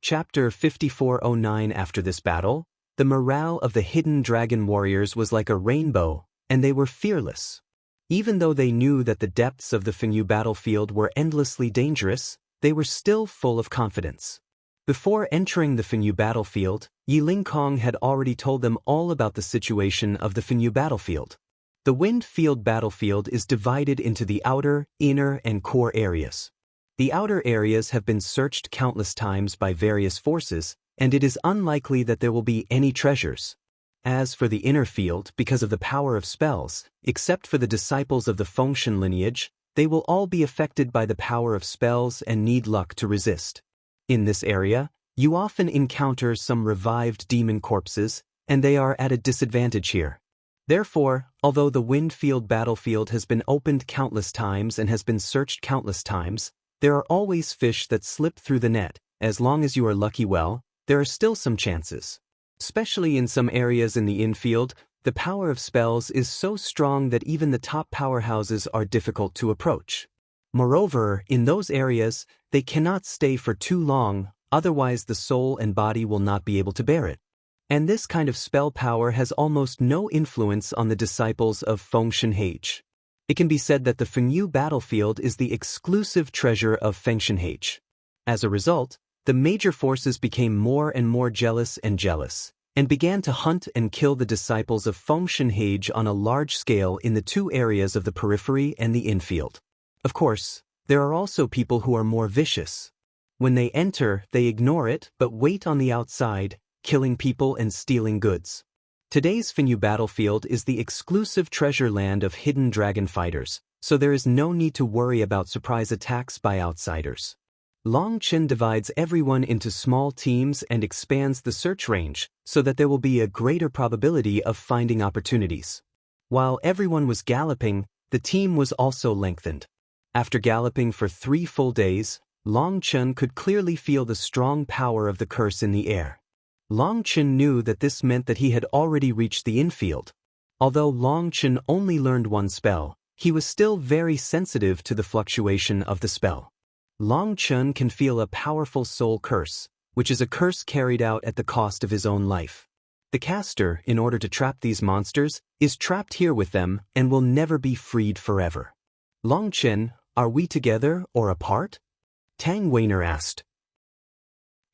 Chapter 5409. After this battle, the morale of the hidden dragon warriors was like a rainbow, and they were fearless. Even though they knew that the depths of the Fengyu battlefield were endlessly dangerous, they were still full of confidence. Before entering the Fengyu battlefield, Yi Lingkong had already told them all about the situation of the Fengyu battlefield. The wind field battlefield is divided into the outer, inner, and core areas. The outer areas have been searched countless times by various forces, and it is unlikely that there will be any treasures. As for the inner field, because of the power of spells, except for the disciples of the Fengshen lineage, they will all be affected by the power of spells and need luck to resist. In this area, you often encounter some revived demon corpses, and they are at a disadvantage here. Therefore, although the wind field battlefield has been opened countless times and has been searched countless times, there are always fish that slip through the net. As long as you are lucky, well, there are still some chances. Especially in some areas in the infield, the power of spells is so strong that even the top powerhouses are difficult to approach. Moreover, in those areas, they cannot stay for too long, otherwise the soul and body will not be able to bear it. And this kind of spell power has almost no influence on the disciples of Fengshen H. It can be said that the Fengyu battlefield is the exclusive treasure of Fengshen H. As a result, the major forces became more and more jealous, and began to hunt and kill the disciples of Fengshen H on a large scale in the two areas of the periphery and the infield. Of course, there are also people who are more vicious. When they enter, they ignore it but wait on the outside, killing people and stealing goods. Today's Fengyu battlefield is the exclusive treasure land of hidden dragon fighters, so there is no need to worry about surprise attacks by outsiders. Long Chen divides everyone into small teams and expands the search range, so that there will be a greater probability of finding opportunities. While everyone was galloping, the team was also lengthened. After galloping for 3 full days, Long Chen could clearly feel the strong power of the curse in the air. Long Chen knew that this meant that he had already reached the infield. Although Long Chen only learned one spell, he was still very sensitive to the fluctuation of the spell. Long Chen can feel a powerful soul curse, which is a curse carried out at the cost of his own life. The caster, in order to trap these monsters, is trapped here with them and will never be freed forever. Long Chen, are we together or apart? Tang Weiner asked.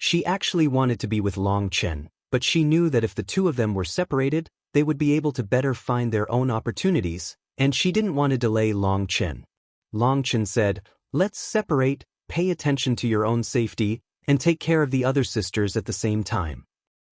She actually wanted to be with Long Chen, but she knew that if the two of them were separated, they would be able to better find their own opportunities, and she didn't want to delay Long Chen. Long Chen said, "Let's separate, pay attention to your own safety, and take care of the other sisters at the same time."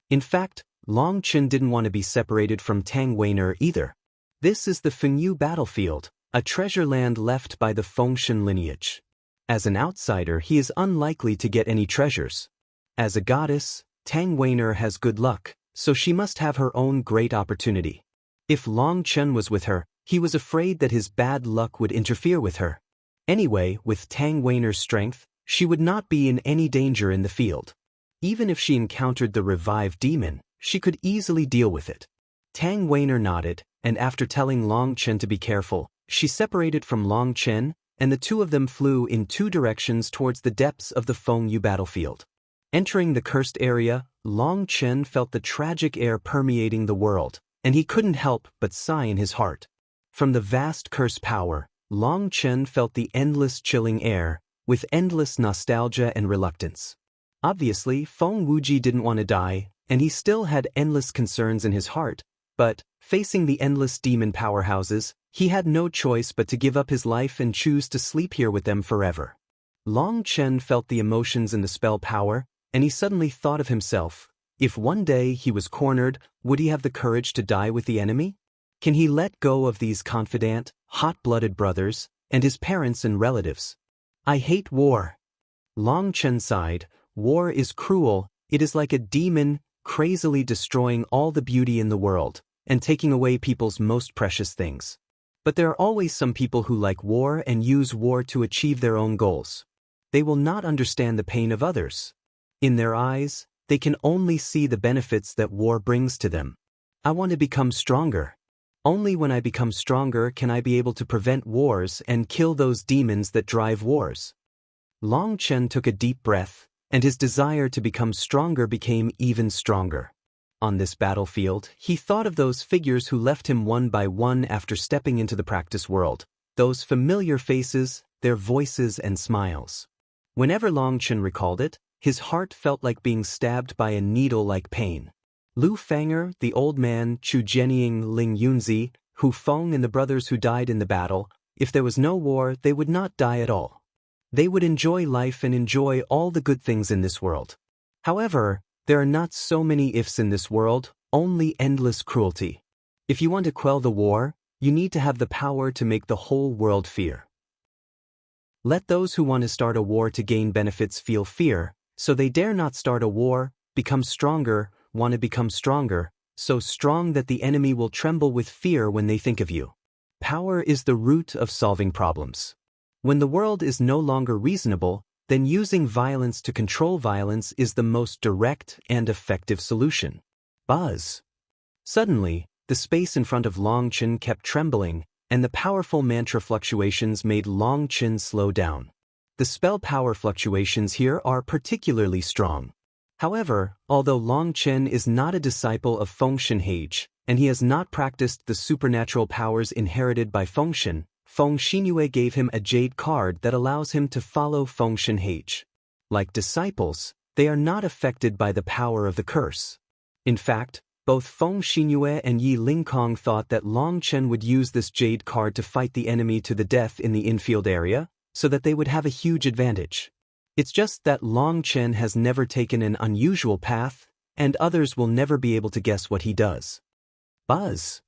In fact, Long Chen didn't want to be separated from Tang Weiner either. This is the Fengyu battlefield, a treasure land left by the Fengshen lineage. As an outsider, he is unlikely to get any treasures. As a goddess, Tang Weiner has good luck, so she must have her own great opportunity. If Long Chen was with her, he was afraid that his bad luck would interfere with her. Anyway, with Tang Weiner's strength, she would not be in any danger in the field. Even if she encountered the revived demon, she could easily deal with it. Tang Weiner nodded, and after telling Long Chen to be careful, she separated from Long Chen, and the two of them flew in 2 directions towards the depths of the Fengyu battlefield. Entering the cursed area, Long Chen felt the tragic air permeating the world, and he couldn't help but sigh in his heart. From the vast curse power, Long Chen felt the endless chilling air, with endless nostalgia and reluctance. Obviously, Feng Wuji didn't want to die, and he still had endless concerns in his heart, but, facing the endless demon powerhouses, he had no choice but to give up his life and choose to sleep here with them forever. Long Chen felt the emotions in the spell power, and he suddenly thought of himself. If one day he was cornered, would he have the courage to die with the enemy? Can he let go of these confidant, hot-blooded brothers, and his parents and relatives? "I hate war." Long Chen sighed. War is cruel. It is like a demon, crazily destroying all the beauty in the world, and taking away people's most precious things. But there are always some people who like war and use war to achieve their own goals. They will not understand the pain of others. In their eyes, they can only see the benefits that war brings to them. I want to become stronger. Only when I become stronger can I be able to prevent wars and kill those demons that drive wars. Long Chen took a deep breath, and his desire to become stronger became even stronger. On this battlefield, he thought of those figures who left him one by one after stepping into the practice world, those familiar faces, their voices and smiles. Whenever Long Chen recalled it, his heart felt like being stabbed by a needle-like pain. Lu Fanger, the old man, Chu Jianying, Ling Yunzi, Hu Feng and the brothers who died in the battle, if there was no war, they would not die at all. They would enjoy life and enjoy all the good things in this world. However, there are not so many ifs in this world, only endless cruelty. If you want to quell the war, you need to have the power to make the whole world fear. Let those who want to start a war to gain benefits feel fear, so they dare not start a war, become stronger, want to become stronger, so strong that the enemy will tremble with fear when they think of you. Power is the root of solving problems. When the world is no longer reasonable, then using violence to control violence is the most direct and effective solution. Buzz. Suddenly, the space in front of Long Chen kept trembling, and the powerful mantra fluctuations made Long Chen slow down. The spell power fluctuations here are particularly strong. However, although Long Chen is not a disciple of Fengshen Hage, and he has not practiced the supernatural powers inherited by Fengshen, Feng Xinyue gave him a jade card that allows him to follow Fengshen Hage. Like disciples, they are not affected by the power of the curse. In fact, both Feng Xinyue and Yi Lingkong thought that Long Chen would use this jade card to fight the enemy to the death in the infield area, so that they would have a huge advantage. It's just that Long Chen has never taken an unusual path, and others will never be able to guess what he does. Buzz.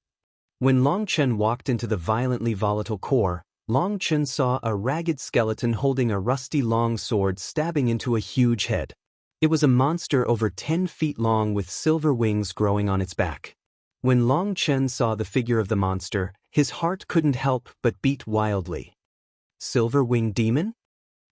When Long Chen walked into the violently volatile core, Long Chen saw a ragged skeleton holding a rusty long sword stabbing into a huge head. It was a monster over 10 feet long with silver wings growing on its back. When Long Chen saw the figure of the monster, his heart couldn't help but beat wildly. Silver-winged demon?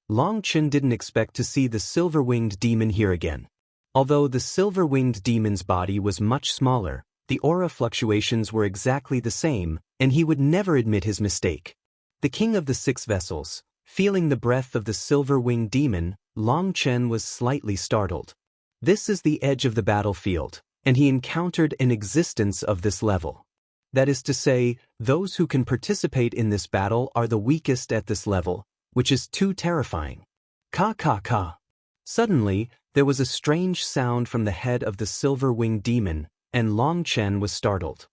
Long Chen didn't expect to see the silver-winged demon here again. Although the silver-winged demon's body was much smaller, the aura fluctuations were exactly the same, and he would never admit his mistake. The king of the 6 vessels, feeling the breath of the silver-winged demon, Long Chen was slightly startled. This is the edge of the battlefield, and he encountered an existence of this level. That is to say, those who can participate in this battle are the weakest at this level, which is too terrifying. Ka ka ka. Suddenly, there was a strange sound from the head of the silver-winged demon, and Long Chen was startled.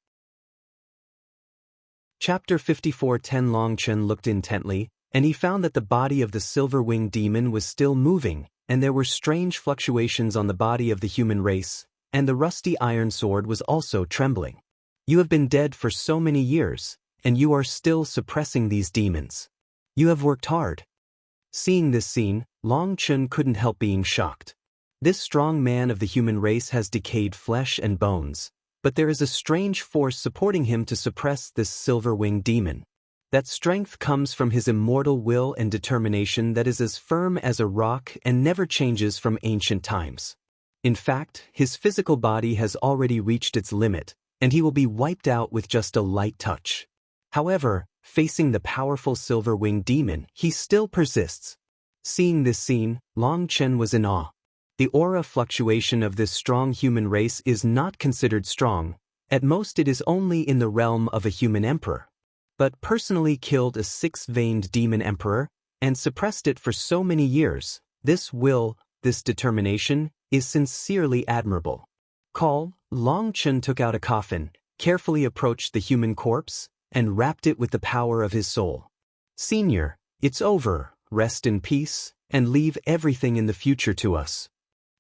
Chapter 54:10 Long Chen looked intently, and he found that the body of the silver-winged demon was still moving, and there were strange fluctuations on the body of the human race, and the rusty iron sword was also trembling. You have been dead for so many years, and you are still suppressing these demons. You have worked hard. Seeing this scene, Long Chen couldn't help being shocked. This strong man of the human race has decayed flesh and bones, but there is a strange force supporting him to suppress this silver-winged demon. That strength comes from his immortal will and determination that is as firm as a rock and never changes from ancient times. In fact, his physical body has already reached its limit, and he will be wiped out with just a light touch. However, facing the powerful silver-winged demon, he still persists. Seeing this scene, Long Chen was in awe. The aura fluctuation of this strong human race is not considered strong. At most it is only in the realm of a human emperor. But personally killed a 6-veined demon emperor, and suppressed it for so many years, this will, this determination, is sincerely admirable. Long Chen took out a coffin, carefully approached the human corpse, and wrapped it with the power of his soul. Senior, it's over, rest in peace, and leave everything in the future to us.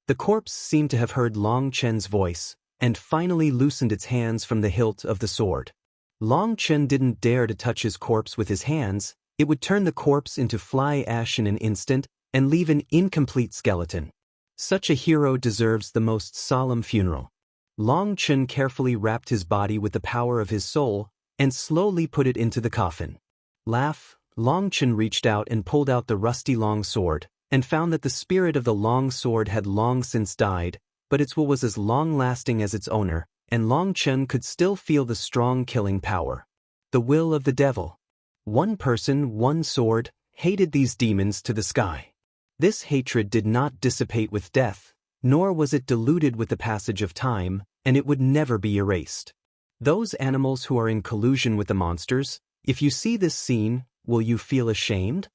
The corpse seemed to have heard Long Chen's voice, and finally loosened its hands from the hilt of the sword. Long Chen didn't dare to touch his corpse with his hands. It would turn the corpse into fly ash in an instant, and leave an incomplete skeleton. Such a hero deserves the most solemn funeral. Long Chen carefully wrapped his body with the power of his soul, and slowly put it into the coffin. Long Chen reached out and pulled out the rusty long sword, and found that the spirit of the long sword had long since died, but its will was as long-lasting as its owner, and Long Chen could still feel the strong killing power. The will of the devil. One person, one sword, hated these demons to the sky. This hatred did not dissipate with death, nor was it diluted with the passage of time, and it would never be erased. Those animals who are in collusion with the monsters, if you see this scene, will you feel ashamed?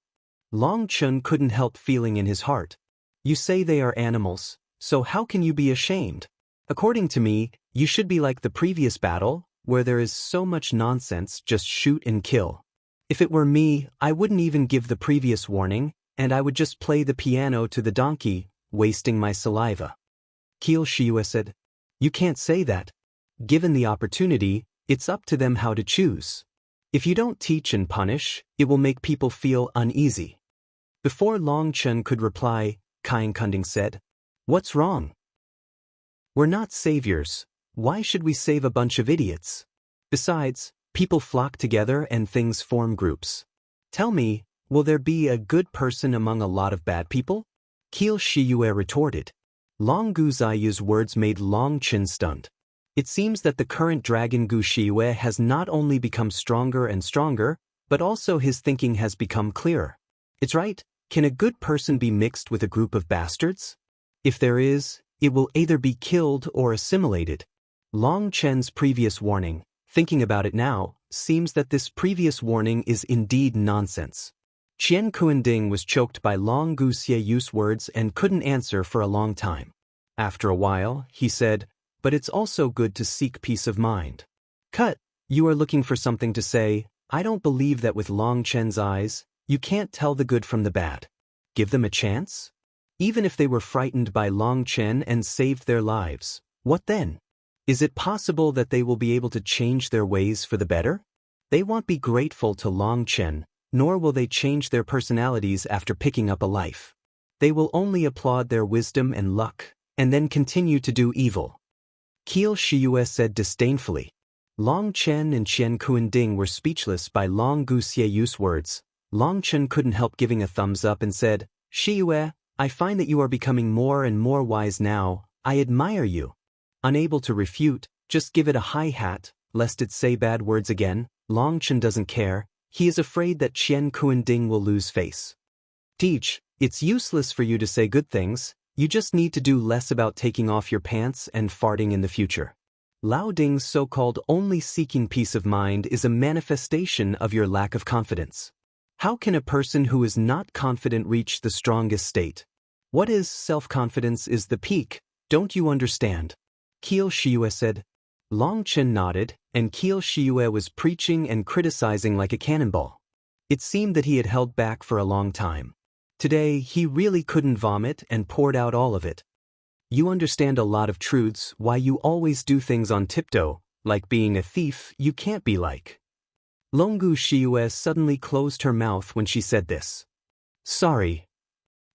Long Chun couldn't help feeling in his heart. You say they are animals, so how can you be ashamed? According to me, you should be like the previous battle, where there is so much nonsense, just shoot and kill. If it were me, I wouldn't even give the previous warning, and I would just play the piano to the donkey, wasting my saliva. Qi Shiyue said, "You can't say that. Given the opportunity, it's up to them how to choose. If you don't teach and punish, it will make people feel uneasy." Before Long Chen could reply, Kang Kunding said, "What's wrong? We're not saviors. Why should we save a bunch of idiots? Besides, people flock together and things form groups. Tell me, will there be a good person among a lot of bad people?" Qi Shiyue retorted. Long Gu Ziyu's words made Long Chen stunned. It seems that the current dragon Gu Shiyue has not only become stronger and stronger, but also his thinking has become clearer. It's right, can a good person be mixed with a group of bastards? If there is, it will either be killed or assimilated. Long Chen's previous warning, thinking about it now, seems that this previous warning is indeed nonsense. Qian Kuanding was choked by Long Gu Xieyu's words and couldn't answer for a long time. After a while, he said, "But it's also good to seek peace of mind." "Cut, you are looking for something to say. I don't believe that with Long Chen's eyes, you can't tell the good from the bad. Give them a chance? Even if they were frightened by Long Chen and saved their lives, what then? Is it possible that they will be able to change their ways for the better? They won't be grateful to Long Chen, nor will they change their personalities after picking up a life. They will only applaud their wisdom and luck, and then continue to do evil." Qi Shiyue said disdainfully. Long Chen and Qian Kuanding were speechless by Long Gu Xieyu's words. Long Chen couldn't help giving a thumbs up and said, "Shiyue, I find that you are becoming more and more wise now. I admire you." Unable to refute, just give it a high hat, lest it say bad words again. Long Chen doesn't care. He is afraid that Qian Kuanding will lose face. "Teach, it's useless for you to say good things. You just need to do less about taking off your pants and farting in the future." Lao Ding's so-called only seeking peace of mind is a manifestation of your lack of confidence. How can a person who is not confident reach the strongest state? What is self-confidence is the peak, don't you understand? Qi Shiyue said. Long Chen nodded, and Qi Shiyue was preaching and criticizing like a cannonball. It seemed that he had held back for a long time. Today, he really couldn't vomit and poured out all of it. "You understand a lot of truths, why you always do things on tiptoe, like being a thief you can't be like." Long Gu Shiyue suddenly closed her mouth when she said this. "Sorry."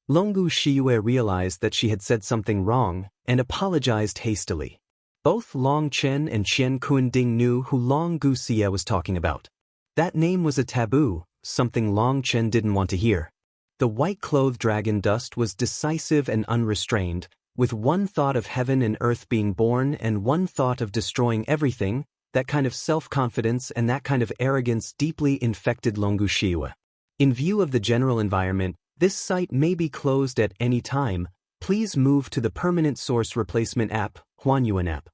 Long Gu Shiyue realized that she had said something wrong and apologized hastily. Both Long Chen and Qian Kuanding knew who Long Gu Xie was talking about. That name was a taboo, something Long Chen didn't want to hear. The white-clothed dragon dust was decisive and unrestrained, with one thought of heaven and earth being born and one thought of destroying everything. That kind of self-confidence and that kind of arrogance deeply infected Long Gu Shiyue. In view of the general environment, this site may be closed at any time. Please move to the permanent source replacement app, Huanyuan app.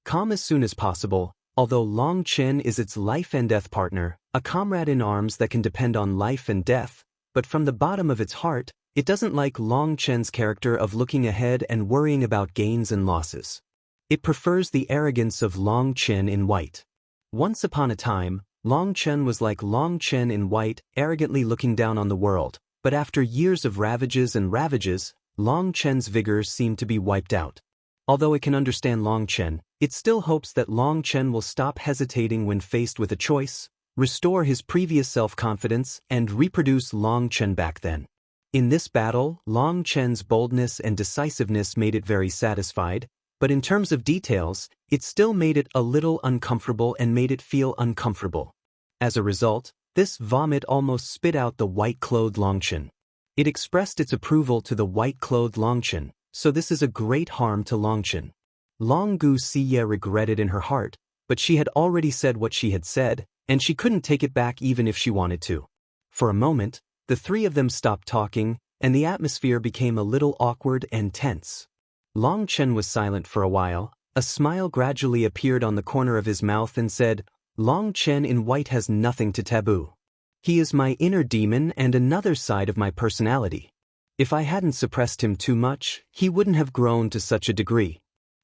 Calm as soon as possible. Although Long Chen is its life and death partner, a comrade in arms that can depend on life and death, but from the bottom of its heart, it doesn't like Long Chen's character of looking ahead and worrying about gains and losses. It prefers the arrogance of Long Chen in white. Once upon a time, Long Chen was like Long Chen in white, arrogantly looking down on the world, but after years of ravages and ravages, Long Chen's vigor seemed to be wiped out. Although it can understand Long Chen, it still hopes that Long Chen will stop hesitating when faced with a choice, restore his previous self-confidence, and reproduce Long Chen back then. In this battle, Long Chen's boldness and decisiveness made it very satisfied, but in terms of details, it still made it a little uncomfortable and made it feel uncomfortable. As a result, this vomit almost spit out the white-clothed Long Chen. It expressed its approval to the white-clothed Long Chen, so this is a great harm to Long Chen. Long Gu Xie regretted in her heart, but she had already said what she had said, and she couldn't take it back even if she wanted to. For a moment, the three of them stopped talking, and the atmosphere became a little awkward and tense. Long Chen was silent for a while. A smile gradually appeared on the corner of his mouth and said, "Long Chen in white has nothing to taboo. He is my inner demon and another side of my personality. If I hadn't suppressed him too much, he wouldn't have grown to such a degree.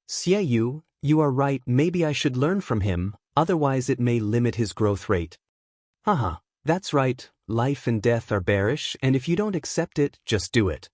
Xie Yu, you are right, maybe I should learn from him, otherwise it may limit his growth rate." Haha, that's right, life and death are bearish, and if you don't accept it, just do it.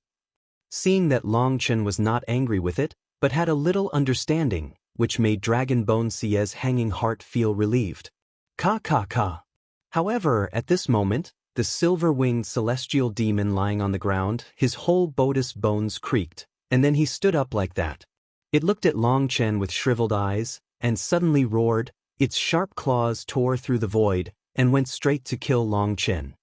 Seeing that Long Chen was not angry with it, but had a little understanding, which made Dragon Bone Xie's hanging heart feel relieved. Ka. However, at this moment, the silver-winged celestial demon lying on the ground, his whole bodice bones creaked, and then he stood up like that. It looked at Long Chen with shriveled eyes, and suddenly roared. Its sharp claws tore through the void, and went straight to kill Long Chen.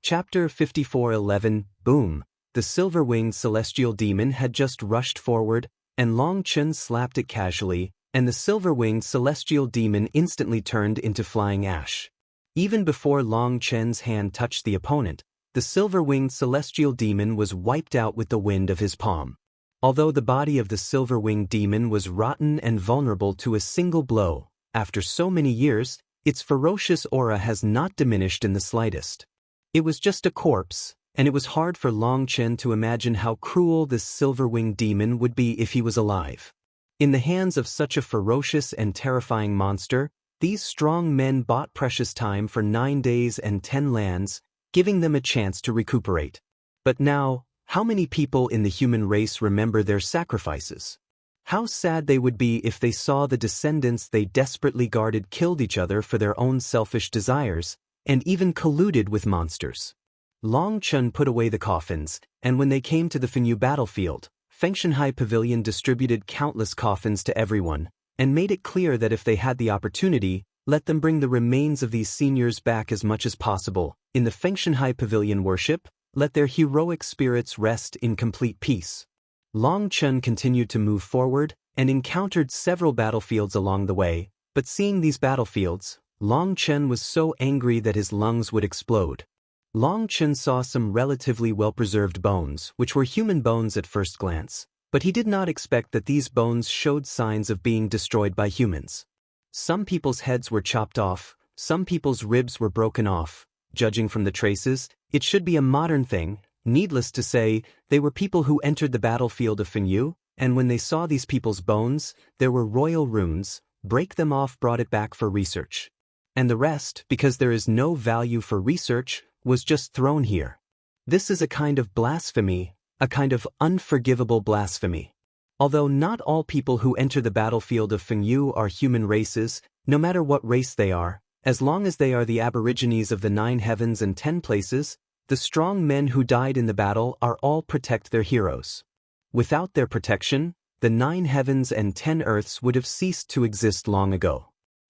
Chapter 54:11 Boom! The silver-winged celestial demon had just rushed forward, and Long Chen slapped it casually, and the silver-winged celestial demon instantly turned into flying ash. Even before Long Chen's hand touched the opponent, the silver-winged celestial demon was wiped out with the wind of his palm. Although the body of the silver-winged demon was rotten and vulnerable to a single blow, after so many years, its ferocious aura has not diminished in the slightest. It was just a corpse, and it was hard for Long Chen to imagine how cruel this silver-winged demon would be if he was alive. In the hands of such a ferocious and terrifying monster, these strong men bought precious time for 9 days and 10 lands, giving them a chance to recuperate. But now, how many people in the human race remember their sacrifices? How sad they would be if they saw the descendants they desperately guarded killed each other for their own selfish desires, and even colluded with monsters. Long Chen put away the coffins, and when they came to the Fenyu battlefield, Fengshanhai Pavilion distributed countless coffins to everyone, and made it clear that if they had the opportunity, let them bring the remains of these seniors back as much as possible. In the Fengshanhai Pavilion worship, let their heroic spirits rest in complete peace. Long Chen continued to move forward, and encountered several battlefields along the way, but seeing these battlefields, Long Chen was so angry that his lungs would explode. Long Chen saw some relatively well-preserved bones, which were human bones at first glance, but he did not expect that these bones showed signs of being destroyed by humans. Some people's heads were chopped off, some people's ribs were broken off. Judging from the traces, it should be a modern thing. Needless to say, they were people who entered the battlefield of Fenyu, and when they saw these people's bones, there were royal runes. Break them off, brought it back for research. And the rest, because there is no value for research, was just thrown here. This is a kind of blasphemy, a kind of unforgivable blasphemy. Although not all people who enter the battlefield of Fenyu are human races, no matter what race they are, as long as they are the aborigines of the 9 heavens and 10 places, the strong men who died in the battle are all protect their heroes. Without their protection, the 9 heavens and 10 earths would have ceased to exist long ago.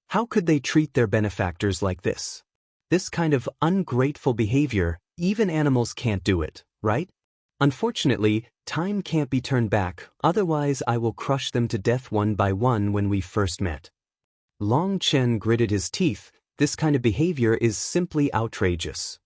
How could they treat their benefactors like this? This kind of ungrateful behavior, even animals can't do it, right? Unfortunately, time can't be turned back, otherwise I will crush them to death one by one when we first met. Long Chen gritted his teeth. This kind of behavior is simply outrageous.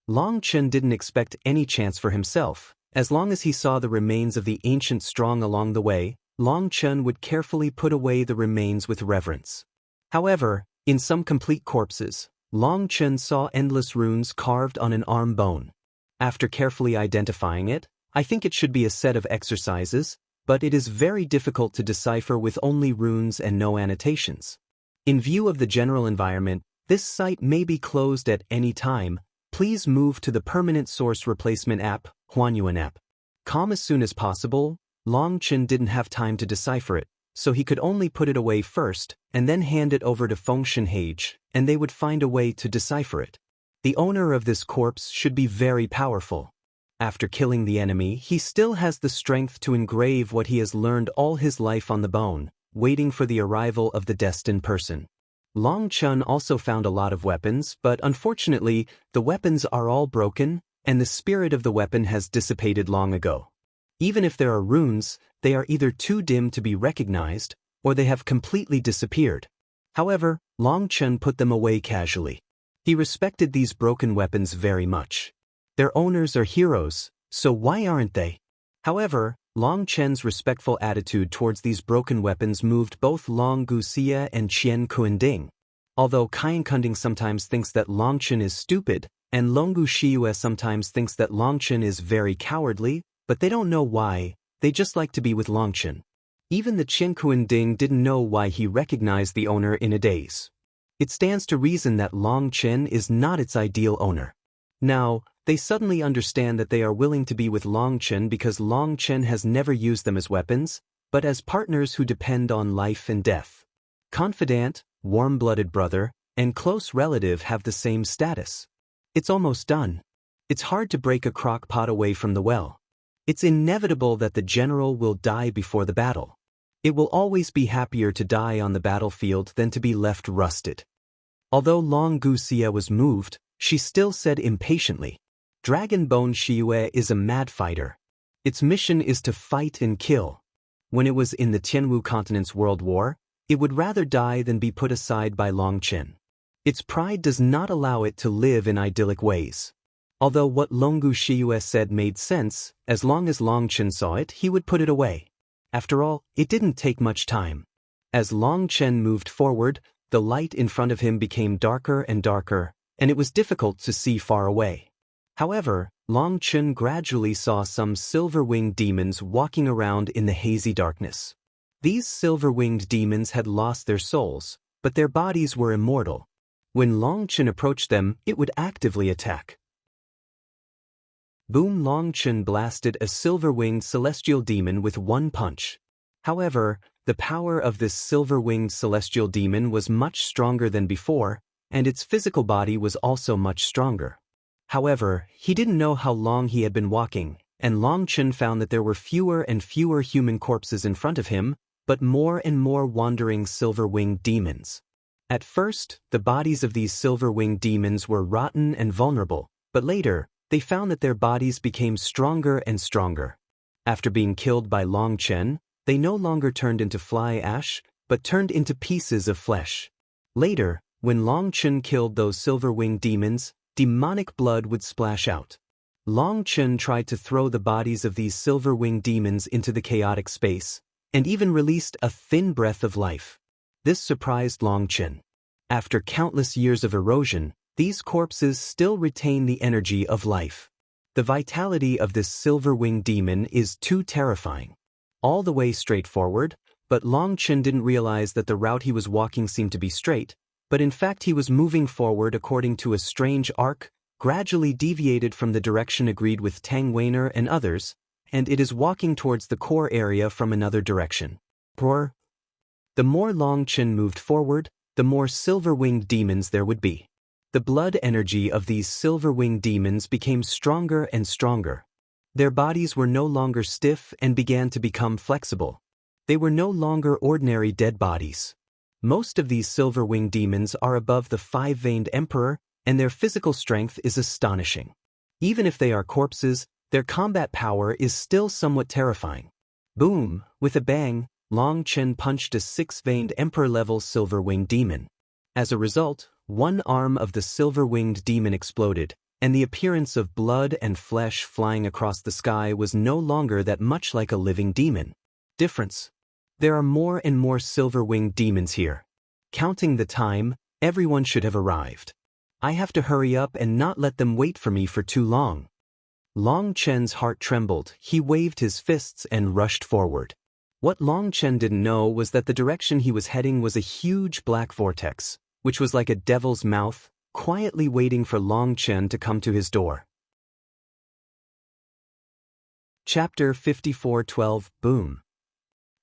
Long Chen didn't expect any chance for himself. As long as he saw the remains of the ancient strong along the way, Long Chen would carefully put away the remains with reverence. However, in some complete corpses, Long Chen saw endless runes carved on an arm bone. After carefully identifying it, I think it should be a set of exercises, but it is very difficult to decipher with only runes and no annotations. In view of the general environment, this site may be closed at any time. Please move to the Permanent Source Replacement app, Huanyuan app. Come as soon as possible. Long Chen didn't have time to decipher it, so he could only put it away first, and then hand it over to Fengshanhai, and they would find a way to decipher it. The owner of this corpse should be very powerful. After killing the enemy, he still has the strength to engrave what he has learned all his life on the bone, waiting for the arrival of the destined person. Long Chen also found a lot of weapons, but unfortunately, the weapons are all broken, and the spirit of the weapon has dissipated long ago. Even if there are runes, they are either too dim to be recognized, or they have completely disappeared. However, Long Chen put them away casually. He respected these broken weapons very much. Their owners are heroes, so why aren't they? However, Long Chen's respectful attitude towards these broken weapons moved both Long Guxia and Qian Kuanding. Although Qian Kuanding sometimes thinks that Long Chen is stupid, and Long Guxia sometimes thinks that Long Chen is very cowardly, but they don't know why, they just like to be with Long Chen. Even the Qian Kuanding didn't know why he recognized the owner in a daze. It stands to reason that Long Chen is not its ideal owner. Now, they suddenly understand that they are willing to be with Long Chen because Long Chen has never used them as weapons, but as partners who depend on life and death. Confidant, warm-blooded brother, and close relative have the same status. It's almost done. It's hard to break a crock pot away from the well. It's inevitable that the general will die before the battle. It will always be happier to die on the battlefield than to be left rusted. Although Long Guxia was moved, she still said impatiently, Dragon Bone Shiyue is a mad fighter. Its mission is to fight and kill. When it was in the Tianwu continent's world war, it would rather die than be put aside by Long Chen. Its pride does not allow it to live in idyllic ways. Although what Long Guxia said made sense, as long as Long Chen saw it, he would put it away. After all, it didn't take much time. As Long Chen moved forward, the light in front of him became darker and darker, and it was difficult to see far away. However, Long Chen gradually saw some silver-winged demons walking around in the hazy darkness. These silver-winged demons had lost their souls, but their bodies were immortal. When Long Chen approached them, it would actively attack. Boom! Long Chen blasted a silver-winged celestial demon with one punch. However, the power of this silver-winged celestial demon was much stronger than before, and its physical body was also much stronger. However, he didn't know how long he had been walking, and Long Chen found that there were fewer and fewer human corpses in front of him, but more and more wandering silver-winged demons. At first, the bodies of these silver-winged demons were rotten and vulnerable, but later, they found that their bodies became stronger and stronger. After being killed by Long Chen, they no longer turned into fly ash, but turned into pieces of flesh. Later, when Long Chen killed those silver-winged demons, demonic blood would splash out. Long Chen tried to throw the bodies of these silver-winged demons into the chaotic space, and even released a thin breath of life. This surprised Long Chen. After countless years of erosion, these corpses still retain the energy of life. The vitality of this silver-winged demon is too terrifying. All the way straight forward, but Long Chen didn't realize that the route he was walking seemed to be straight, but in fact he was moving forward according to a strange arc, gradually deviated from the direction agreed with Tang Weiner and others, and it is walking towards the core area from another direction. The more Long Chen moved forward, the more silver-winged demons there would be. The blood energy of these silver-winged demons became stronger and stronger. Their bodies were no longer stiff and began to become flexible. They were no longer ordinary dead bodies. Most of these silver-winged demons are above the five-veined emperor, and their physical strength is astonishing. Even if they are corpses, their combat power is still somewhat terrifying. Boom! With a bang, Long Chen punched a six-veined emperor-level silver-winged demon. As a result, one arm of the silver-winged demon exploded, and the appearance of blood and flesh flying across the sky was no longer that much like a living demon. Difference. There are more and more silver-winged demons here. Counting the time, everyone should have arrived. I have to hurry up and not let them wait for me for too long. Long Chen's heart trembled, he waved his fists and rushed forward. What Long Chen didn't know was that the direction he was heading was a huge black vortex, which was like a devil's mouth, quietly waiting for Long Chen to come to his door. Chapter 54:12 Boom.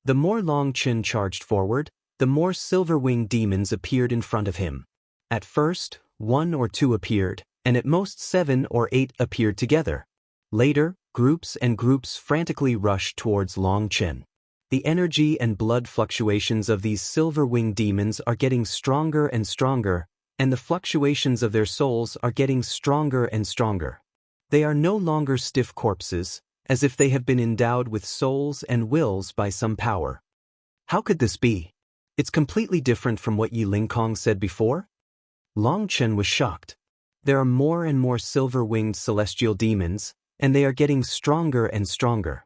The more Long Chen charged forward, the more silver-winged demons appeared in front of him. At first, 1 or 2 appeared, and at most 7 or 8 appeared together. Later, groups and groups frantically rushed towards Long Chen. The energy and blood fluctuations of these silver-winged demons are getting stronger and stronger, and the fluctuations of their souls are getting stronger and stronger. They are no longer stiff corpses, as if they have been endowed with souls and wills by some power. How could this be? It's completely different from what Yi Lingkong said before. Long Chen was shocked. There are more and more silver-winged celestial demons, and they are getting stronger and stronger.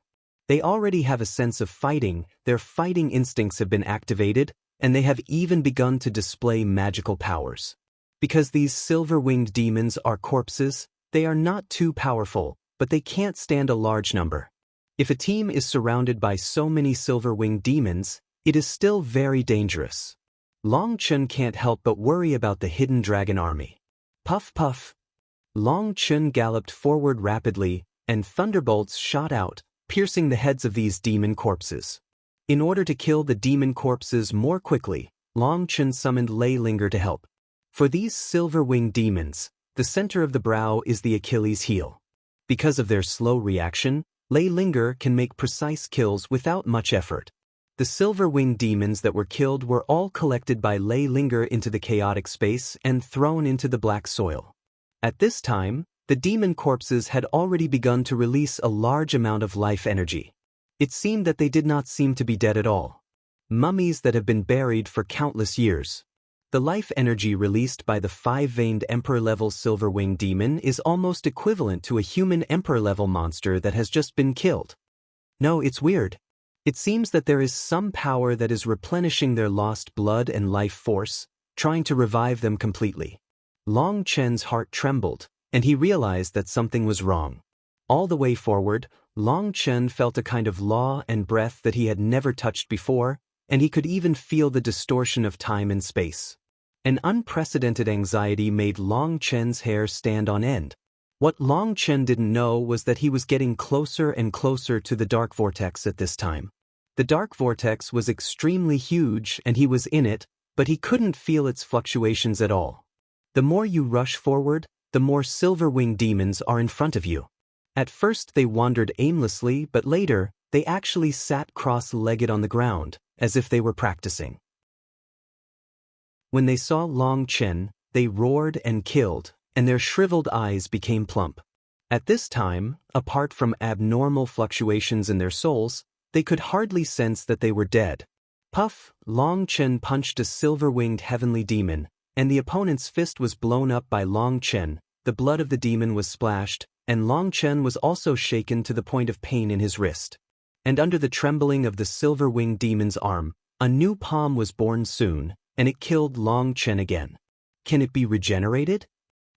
They already have a sense of fighting, their fighting instincts have been activated, and they have even begun to display magical powers. Because these silver-winged demons are corpses, they are not too powerful, but they can't stand a large number. If a team is surrounded by so many silver-winged demons, it is still very dangerous. Long Chen can't help but worry about the hidden dragon army. Puff puff. Long Chen galloped forward rapidly, and thunderbolts shot out, piercing the heads of these demon corpses. In order to kill the demon corpses more quickly, Long Chen summoned Lei Linger to help. For these silver-winged demons, the center of the brow is the Achilles heel. Because of their slow reaction, Lei Linger can make precise kills without much effort. The silver-winged demons that were killed were all collected by Lei Linger into the chaotic space and thrown into the black soil. At this time, the demon corpses had already begun to release a large amount of life energy. It seemed that they did not seem to be dead at all. Mummies that have been buried for countless years. The life energy released by the 5-veined Emperor-level silver-winged demon is almost equivalent to a human Emperor-level monster that has just been killed. No, it's weird. It seems that there is some power that is replenishing their lost blood and life force, trying to revive them completely. Long Chen's heart trembled, and he realized that something was wrong. All the way forward, Long Chen felt a kind of law and breath that he had never touched before, and he could even feel the distortion of time and space. An unprecedented anxiety made Long Chen's hair stand on end. What Long Chen didn't know was that he was getting closer and closer to the dark vortex at this time. The dark vortex was extremely huge and he was in it, but he couldn't feel its fluctuations at all. The more you rush forward, the more silver-winged demons are in front of you. At first they wandered aimlessly, but later, they actually sat cross-legged on the ground, as if they were practicing. When they saw Long Chen, they roared and killed, and their shriveled eyes became plump. At this time, apart from abnormal fluctuations in their souls, they could hardly sense that they were dead. Puff, Long Chen punched a silver-winged heavenly demon, and the opponent's fist was blown up by Long Chen, the blood of the demon was splashed, and Long Chen was also shaken to the point of pain in his wrist. And under the trembling of the silver-winged demon's arm, a new palm was born soon, and it killed Long Chen again. Can it be regenerated?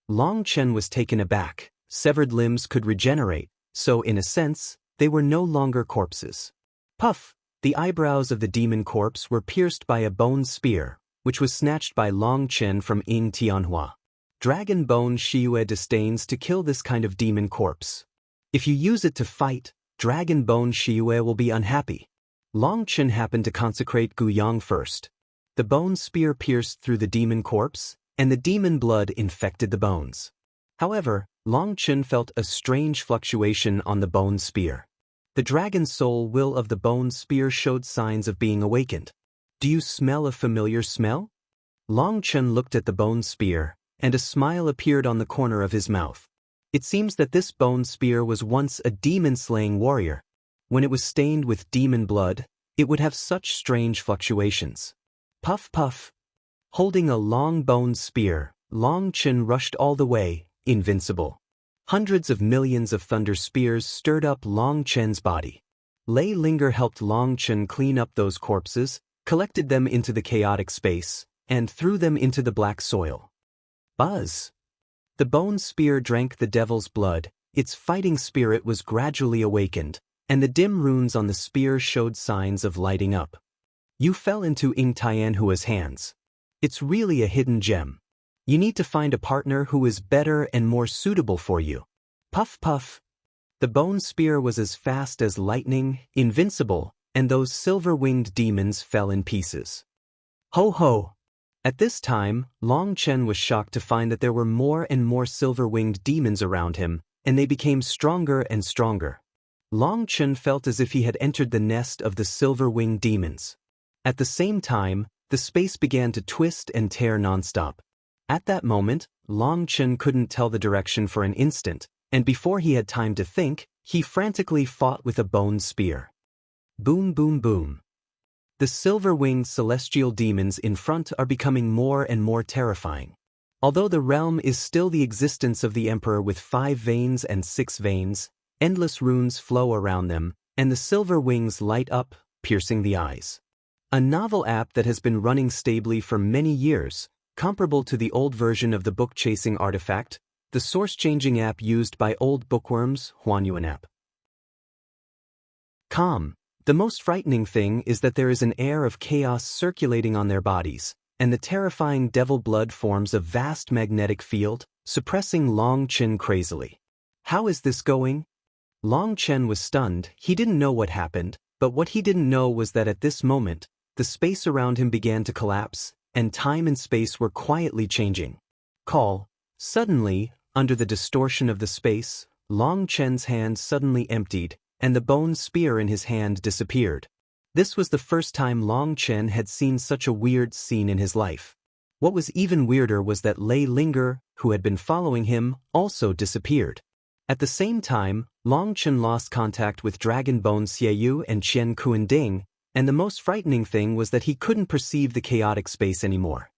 Long Chen was taken aback. Severed limbs could regenerate, so in a sense, they were no longer corpses. Puff! The eyebrows of the demon corpse were pierced by a bone spear, which was snatched by Long Chen from Ying Tianhua. Dragon Bone Shiyue disdains to kill this kind of demon corpse. If you use it to fight, Dragon Bone Shiyue will be unhappy. Long Chen happened to consecrate Guyang first. The bone spear pierced through the demon corpse, and the demon blood infected the bones. However, Long Chen felt a strange fluctuation on the bone spear. The dragon soul will of the bone spear showed signs of being awakened. Do you smell a familiar smell? Long Chen looked at the bone spear, and a smile appeared on the corner of his mouth. It seems that this bone spear was once a demon-slaying warrior. When it was stained with demon blood, it would have such strange fluctuations. Puff puff. Holding a long bone spear, Long Chen rushed all the way, invincible. Hundreds of millions of thunder spears stirred up Long Chen's body. Lei Linger helped Long Chen clean up those corpses, collected them into the chaotic space, and threw them into the black soil. Buzz! The bone spear drank the devil's blood, its fighting spirit was gradually awakened, and the dim runes on the spear showed signs of lighting up. You fell into Ying Tianhua's hands. It's really a hidden gem. You need to find a partner who is better and more suitable for you. Puff puff. The bone spear was as fast as lightning, invincible, and those silver-winged demons fell in pieces. Ho ho! At this time, Long Chen was shocked to find that there were more and more silver-winged demons around him, and they became stronger and stronger. Long Chen felt as if he had entered the nest of the silver-winged demons. At the same time, the space began to twist and tear nonstop. At that moment, Long Chen couldn't tell the direction for an instant, and before he had time to think, he frantically fought with a bone spear. Boom boom boom. The silver-winged celestial demons in front are becoming more and more terrifying. Although the realm is still the existence of the emperor with 5 veins and 6 veins, endless runes flow around them, and the silver wings light up, piercing the eyes. A novel app that has been running stably for many years, comparable to the old version of the book-chasing artifact, the source-changing app used by old bookworms, Huanyuan app. Calm. The most frightening thing is that there is an air of chaos circulating on their bodies, and the terrifying devil blood forms a vast magnetic field, suppressing Long Chen crazily. How is this going? Long Chen was stunned. He didn't know what happened, but what he didn't know was that at this moment, the space around him began to collapse, and time and space were quietly changing. Suddenly, under the distortion of the space, Long Chen's hand suddenly emptied, and the bone spear in his hand disappeared. This was the first time Long Chen had seen such a weird scene in his life. What was even weirder was that Lei Linger, who had been following him, also disappeared. At the same time, Long Chen lost contact with Dragon Bone Xiaoyu and Qian Kuanding, and the most frightening thing was that he couldn't perceive the chaotic space anymore.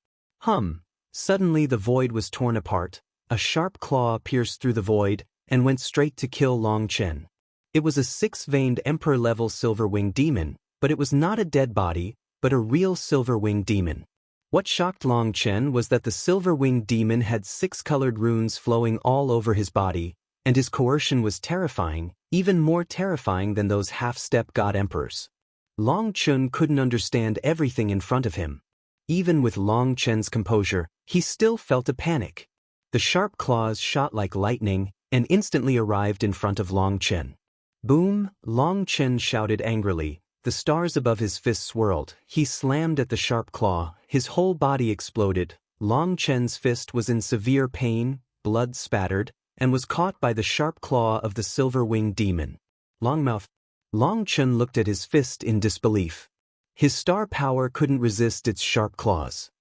Suddenly the void was torn apart, a sharp claw pierced through the void, and went straight to kill Long Chen. It was a 6-veined emperor-level silver-winged demon, but it was not a dead body, but a real silver-winged demon. What shocked Long Chen was that the silver-winged demon had 6 colored runes flowing all over his body, and his coercion was terrifying, even more terrifying than those half-step god emperors. Long Chen couldn't understand everything in front of him. Even with Long Chen's composure, he still felt a panic. The sharp claws shot like lightning, and instantly arrived in front of Long Chen. Boom! Long Chen shouted angrily. The stars above his fist swirled. He slammed at the sharp claw. His whole body exploded. Long Chen's fist was in severe pain, blood spattered, and was caught by the sharp claw of the silver-winged demon. Longmouth. Long Chen looked at his fist in disbelief. His star power couldn't resist its sharp claws.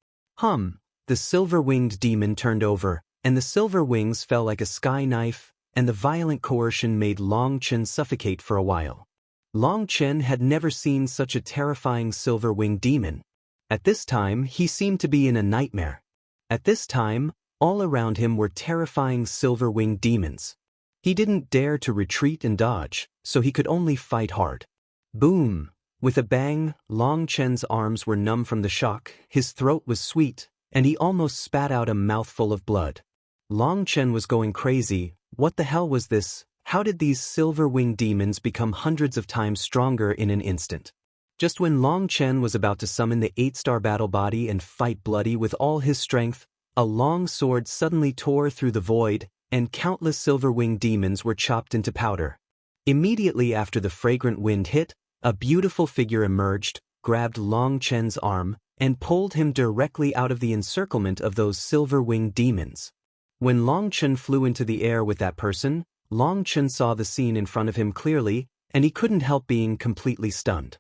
The silver-winged demon turned over, and the silver wings fell like a sky knife, and the violent coercion made Long Chen suffocate for a while. Long Chen had never seen such a terrifying silver-winged demon. At this time, he seemed to be in a nightmare. At this time, all around him were terrifying silver-winged demons. He didn't dare to retreat and dodge, so he could only fight hard. Boom! With a bang, Long Chen's arms were numb from the shock, his throat was sweet, and he almost spat out a mouthful of blood. Long Chen was going crazy. What the hell was this? How did these silver-winged demons become hundreds of times stronger in an instant? Just when Long Chen was about to summon the 8-star battle body and fight bloody with all his strength, a long sword suddenly tore through the void, and countless silver-winged demons were chopped into powder. Immediately after the fragrant wind hit, a beautiful figure emerged, grabbed Long Chen's arm, and pulled him directly out of the encirclement of those silver-winged demons. When Long Chen flew into the air with that person, Long Chen saw the scene in front of him clearly, and he couldn't help being completely stunned.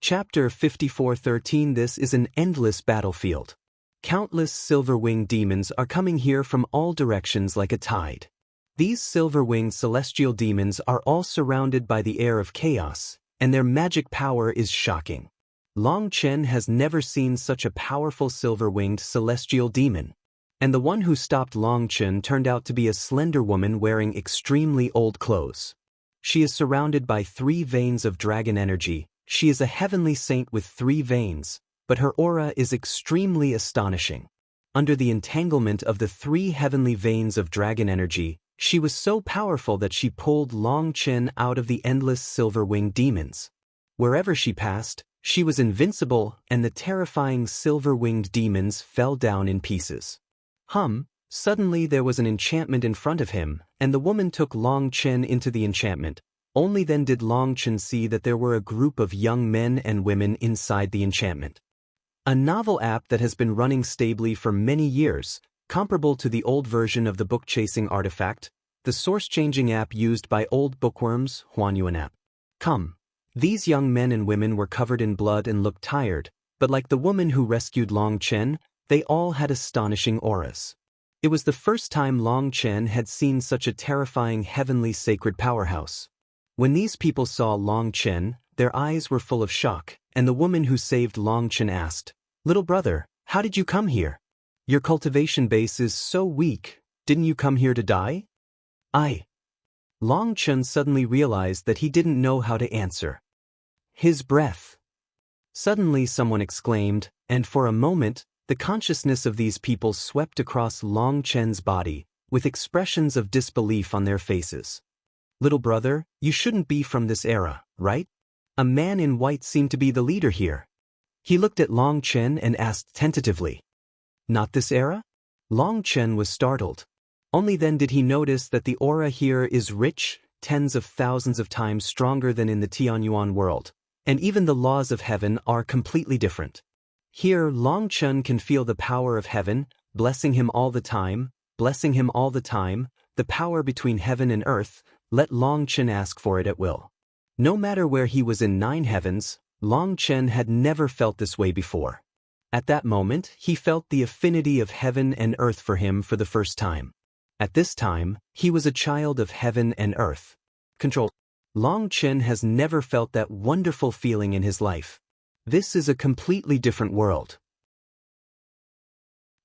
Chapter 54:13 This is an endless battlefield. Countless silver-winged demons are coming here from all directions like a tide. These silver-winged celestial demons are all surrounded by the air of chaos, and their magic power is shocking. Long Chen has never seen such a powerful silver-winged celestial demon. And the one who stopped Long Chen turned out to be a slender woman wearing extremely old clothes. She is surrounded by 3 veins of dragon energy. She is a heavenly saint with 3 veins, but her aura is extremely astonishing. Under the entanglement of the 3 heavenly veins of dragon energy, she was so powerful that she pulled Long Chen out of the endless silver-winged demons. Wherever she passed, she was invincible, and the terrifying silver-winged demons fell down in pieces. Suddenly there was an enchantment in front of him, and the woman took Long Chen into the enchantment. Only then did Long Chen see that there were a group of young men and women inside the enchantment. A novel app that has been running stably for many years, comparable to the old version of the book-chasing artifact, the source-changing app used by old bookworms, Huanyuan app. These young men and women were covered in blood and looked tired, but like the woman who rescued Long Chen, they all had astonishing auras. It was the first time Long Chen had seen such a terrifying heavenly sacred powerhouse. When these people saw Long Chen, their eyes were full of shock, and the woman who saved Long Chen asked, "Little brother, How did you come here? Your cultivation base is so weak. Didn't you come here to die? Long Chen suddenly realized that he didn't know how to answer. His breath. Suddenly someone exclaimed, and for a moment, the consciousness of these people swept across Long Chen's body, with expressions of disbelief on their faces. Little brother, you shouldn't be from this era, right? A man in white seemed to be the leader here. He looked at Long Chen and asked tentatively. Not this era? Long Chen was startled. Only then did he notice that the aura here is rich, tens of thousands of times stronger than in the Tianyuan world, and even the laws of heaven are completely different. Here, Long Chen can feel the power of heaven, blessing him all the time, the power between heaven and earth. Let Long Chen ask for it at will. No matter where he was in 9 heavens, Long Chen had never felt this way before. At that moment, he felt the affinity of heaven and earth for him for the first time. At this time, he was a child of heaven and earth. Control. Long Chen has never felt that wonderful feeling in his life. This is a completely different world.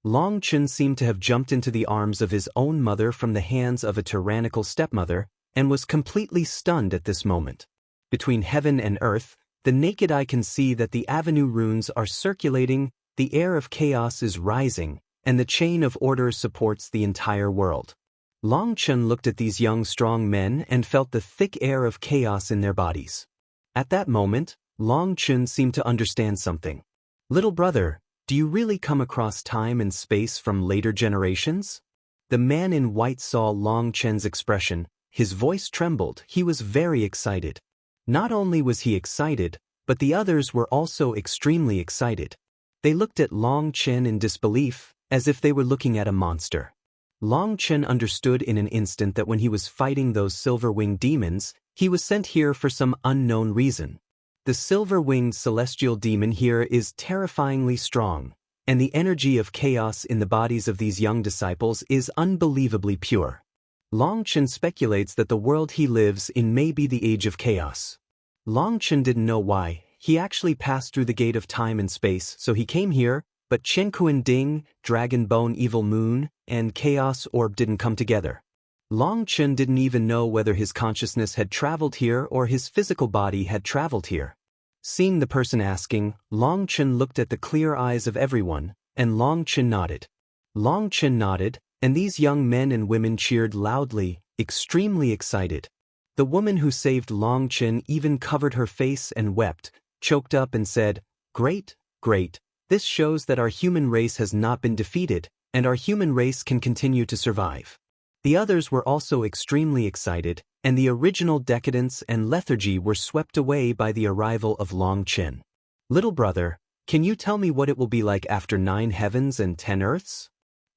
Long Chen seemed to have jumped into the arms of his own mother from the hands of a tyrannical stepmother, and was completely stunned at this moment. Between heaven and earth, the naked eye can see that the avenue runes are circulating, the air of chaos is rising, and the chain of order supports the entire world. Long Chen looked at these young strong men and felt the thick air of chaos in their bodies. At that moment, Long Chen seemed to understand something. Little brother, do you really come across time and space from later generations? The man in white saw Long Chen's expression. His voice trembled. He was very excited. Not only was he excited, but the others were also extremely excited. They looked at Long Chen in disbelief, as if they were looking at a monster. Long Chen understood in an instant that when he was fighting those silver-winged demons, he was sent here for some unknown reason. The silver-winged celestial demon here is terrifyingly strong, and the energy of chaos in the bodies of these young disciples is unbelievably pure. Long Chen speculates that the world he lives in may be the age of chaos. Long Chen didn't know why. He actually passed through the gate of time and space, so he came here, but Chen Kuan Ding, Dragon Bone Evil Moon, and Chaos Orb didn't come together. Long Chen didn't even know whether his consciousness had traveled here or his physical body had traveled here. Seeing the person asking, Long Chen looked at the clear eyes of everyone, and Long Chen nodded. Long Chen nodded, and these young men and women cheered loudly, extremely excited. The woman who saved Long Chen even covered her face and wept, choked up and said, "Great, great. This shows that our human race has not been defeated, and our human race can continue to survive." The others were also extremely excited, and the original decadence and lethargy were swept away by the arrival of Long Chen. Little brother, can you tell me what it will be like after 9 heavens and 10 earths?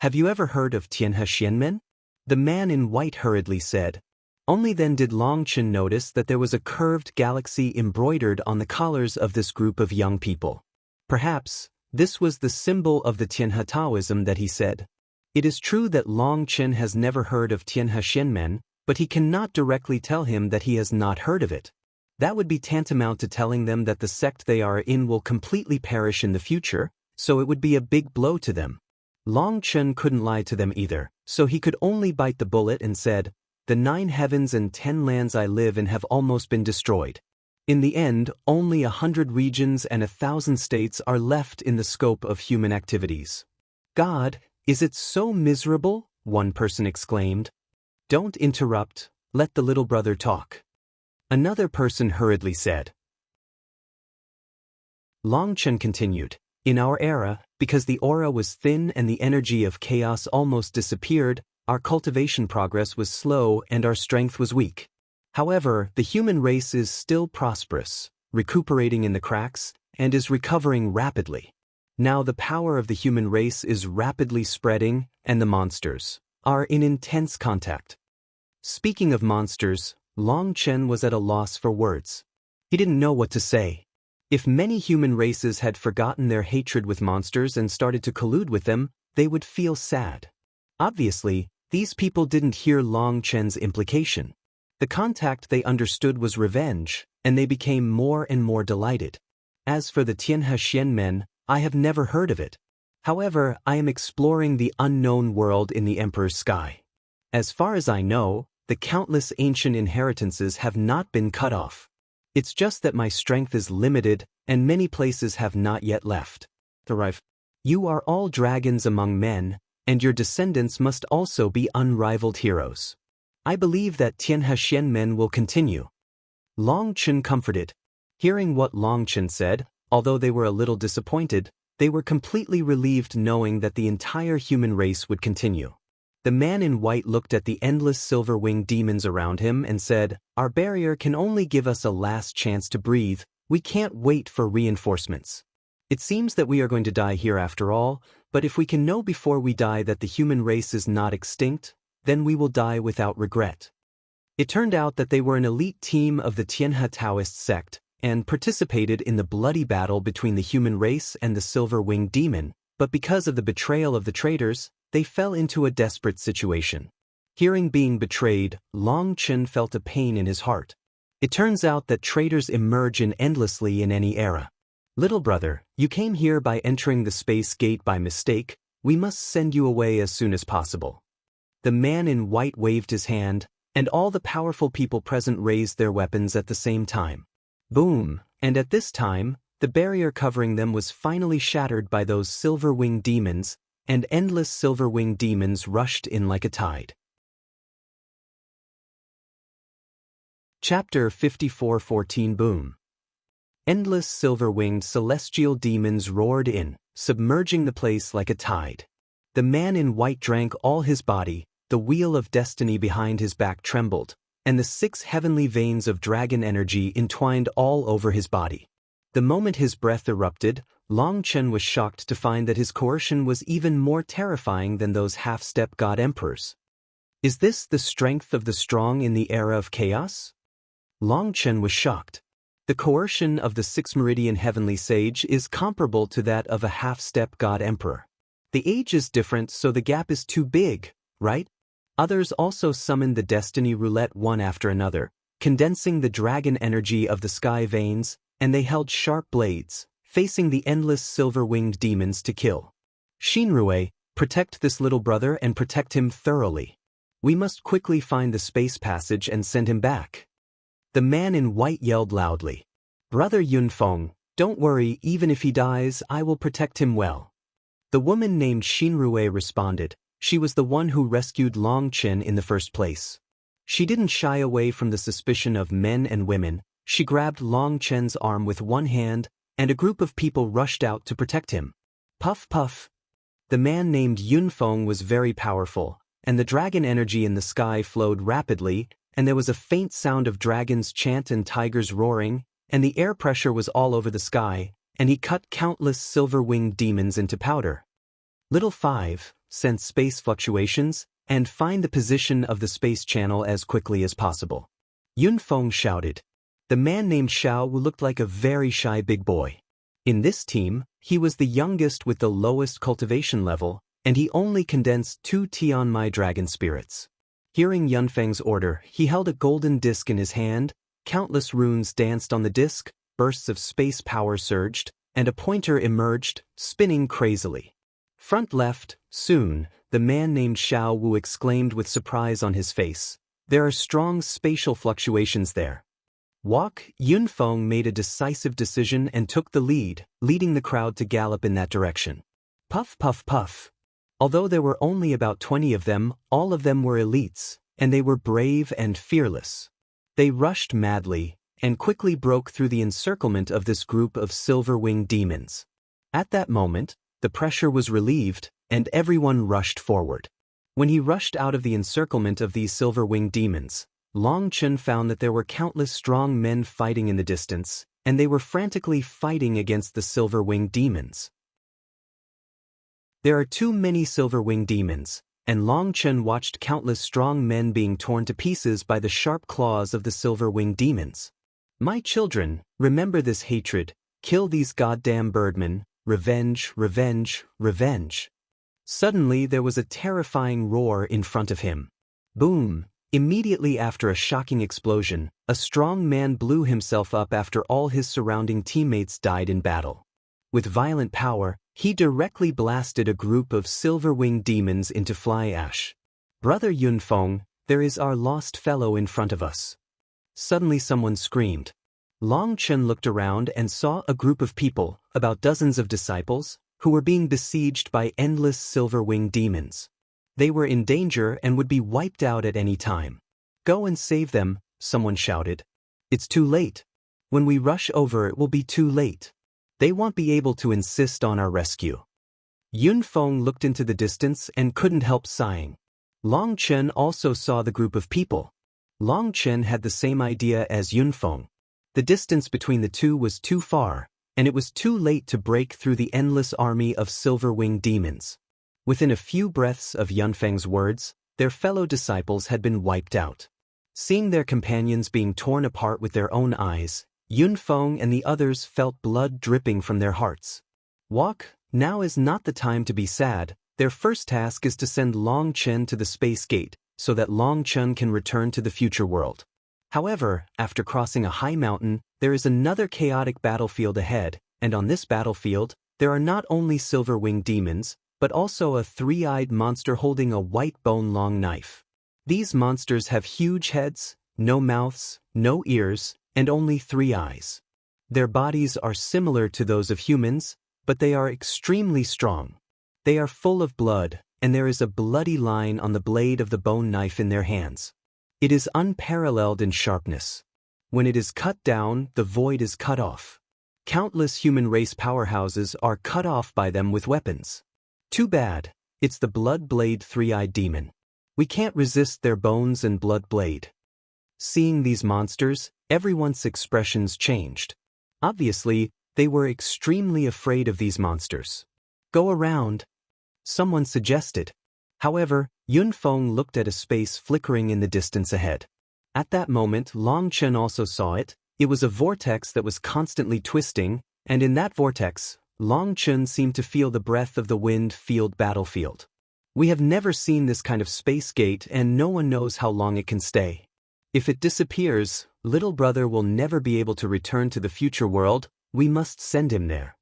Have you ever heard of Tianhe Xianmen? The man in white hurriedly said. Only then did Long Chen notice that there was a curved galaxy embroidered on the collars of this group of young people. Perhaps, this was the symbol of the Tianhe Taoism that he said. It is true that Long Chen has never heard of Tianhe Xianmen, but he cannot directly tell him that he has not heard of it. That would be tantamount to telling them that the sect they are in will completely perish in the future, so it would be a big blow to them. Long Chen couldn't lie to them either, so he could only bite the bullet and said, "The 9 heavens and 10 lands I live in have almost been destroyed. In the end, only 100 regions and 1,000 states are left in the scope of human activities." "God, is it so miserable?" one person exclaimed. "Don't interrupt, let the little brother talk." Another person hurriedly said. Long Chen continued, "In our era, because the aura was thin and the energy of chaos almost disappeared, our cultivation progress was slow and our strength was weak. However, the human race is still prosperous, recuperating in the cracks, and is recovering rapidly. Now the power of the human race is rapidly spreading, and the monsters are in intense contact." Speaking of monsters, Long Chen was at a loss for words. He didn't know what to say. If many human races had forgotten their hatred with monsters and started to collude with them, they would feel sad. Obviously, these people didn't hear Long Chen's implication. The contact they understood was revenge, and they became more and more delighted. As for the Tianhe Xianmen, I have never heard of it. However, I am exploring the unknown world in the Emperor's sky. As far as I know, the countless ancient inheritances have not been cut off. It's just that my strength is limited, and many places have not yet left. Thrive. You are all dragons among men, and your descendants must also be unrivaled heroes. I believe that Tianhe men will continue. Long Chen comforted. Hearing what Long Chen said, although they were a little disappointed, they were completely relieved knowing that the entire human race would continue. The man in white looked at the endless silver-winged demons around him and said, "Our barrier can only give us a last chance to breathe. We can't wait for reinforcements. It seems that we are going to die here after all, but if we can know before we die that the human race is not extinct, then we will die without regret." It turned out that they were an elite team of the Tianhe Taoist sect, and participated in the bloody battle between the human race and the silver-winged demon, but because of the betrayal of the traitors, they fell into a desperate situation. Hearing being betrayed, Long Chen felt a pain in his heart. It turns out that traitors emerge endlessly in any era. Little brother, you came here by entering the space gate by mistake. We must send you away as soon as possible. The man in white waved his hand, and all the powerful people present raised their weapons at the same time. Boom, and at this time, the barrier covering them was finally shattered by those silver-winged demons, and endless silver-winged demons rushed in like a tide. Chapter 54:14 Boom. Endless silver-winged celestial demons roared in, submerging the place like a tide. The man in white drank all his body, the wheel of destiny behind his back trembled, and the 6 heavenly veins of dragon energy entwined all over his body. The moment his breath erupted, Long Chen was shocked to find that his coercion was even more terrifying than those half-step god emperors. Is this the strength of the strong in the era of chaos? Long Chen was shocked. The coercion of the 6-meridian heavenly sage is comparable to that of a half-step god emperor. The age is different, so the gap is too big, right? Others also summoned the destiny roulette one after another, condensing the dragon energy of the sky veins, and they held sharp blades, facing the endless silver-winged demons to kill. Shinrui, protect this little brother and protect him thoroughly. We must quickly find the space passage and send him back. The man in white yelled loudly. Brother Yunfeng, don't worry, even if he dies, I will protect him well. The woman named Shinrui responded. She was the one who rescued Long Chen in the first place. She didn't shy away from the suspicion of men and women. She grabbed Long Chen's arm with one hand, and a group of people rushed out to protect him. Puff puff. The man named Yunfeng was very powerful, and the dragon energy in the sky flowed rapidly, and there was a faint sound of dragons chant and tigers roaring, and the air pressure was all over the sky, and he cut countless silver-winged demons into powder. Little 5, sense space fluctuations, and find the position of the space channel as quickly as possible. Yunfeng shouted. The man named Xiao looked like a very shy big boy. In this team, he was the youngest with the lowest cultivation level, and he only condensed 2 Tianmai dragon spirits. Hearing Yunfeng's order, he held a golden disc in his hand, countless runes danced on the disc, bursts of space power surged, and a pointer emerged, spinning crazily. Front left, soon, the man named Xiao Wu exclaimed with surprise on his face. There are strong spatial fluctuations there. Walk, Yunfeng made a decisive decision and took the lead, leading the crowd to gallop in that direction. Puff puff puff. Although there were only about 20 of them, all of them were elites, and they were brave and fearless. They rushed madly, and quickly broke through the encirclement of this group of silver-winged demons. At that moment, the pressure was relieved, and everyone rushed forward. When he rushed out of the encirclement of these silver-winged demons, Long Chen found that there were countless strong men fighting in the distance, and they were frantically fighting against the silver-winged demons. There are too many silver-winged demons, and Long Chen watched countless strong men being torn to pieces by the sharp claws of the silver-winged demons. My children, remember this hatred, kill these goddamn birdmen, revenge, revenge, revenge. Suddenly there was a terrifying roar in front of him. Boom! Immediately after a shocking explosion, a strong man blew himself up after all his surrounding teammates died in battle. With violent power, he directly blasted a group of silver-winged demons into fly ash. "Brother Yunfeng, there is our lost fellow in front of us." Suddenly someone screamed. Long Chen looked around and saw a group of people, about dozens of disciples, who were being besieged by endless silver-winged demons. They were in danger and would be wiped out at any time. "Go and save them," someone shouted. "It's too late. When we rush over it will be too late. They won't be able to insist on our rescue." Yunfeng looked into the distance and couldn't help sighing. Long Chen also saw the group of people. Long Chen had the same idea as Yunfeng. The distance between the two was too far, and it was too late to break through the endless army of silver-winged demons. Within a few breaths of Yunfeng's words, their fellow disciples had been wiped out. Seeing their companions being torn apart with their own eyes, Yunfeng and the others felt blood dripping from their hearts. Now is not the time to be sad. Their first task is to send Long Chen to the space gate, so that Long Chen can return to the future world. However, after crossing a high mountain, there is another chaotic battlefield ahead, and on this battlefield, there are not only silver-winged demons, but also a three-eyed monster holding a white bone-long knife. These monsters have huge heads, no mouths, no ears, and only 3 eyes. Their bodies are similar to those of humans, but they are extremely strong. They are full of blood, and there is a bloody line on the blade of the bone knife in their hands. It is unparalleled in sharpness. When it is cut down, the void is cut off. Countless human race powerhouses are cut off by them with weapons. Too bad, it's the blood blade three-eyed demon. We can't resist their bones and blood blade. Seeing these monsters, everyone's expressions changed. Obviously, they were extremely afraid of these monsters. "Go around," someone suggested. However, Yunfeng looked at a space flickering in the distance ahead. At that moment, Long Chen also saw it. It was a vortex that was constantly twisting, and in that vortex, Long Chen seemed to feel the breath of the wind-filled battlefield. We have never seen this kind of space gate, and no one knows how long it can stay. If it disappears, little brother will never be able to return to the future world. We must send him there.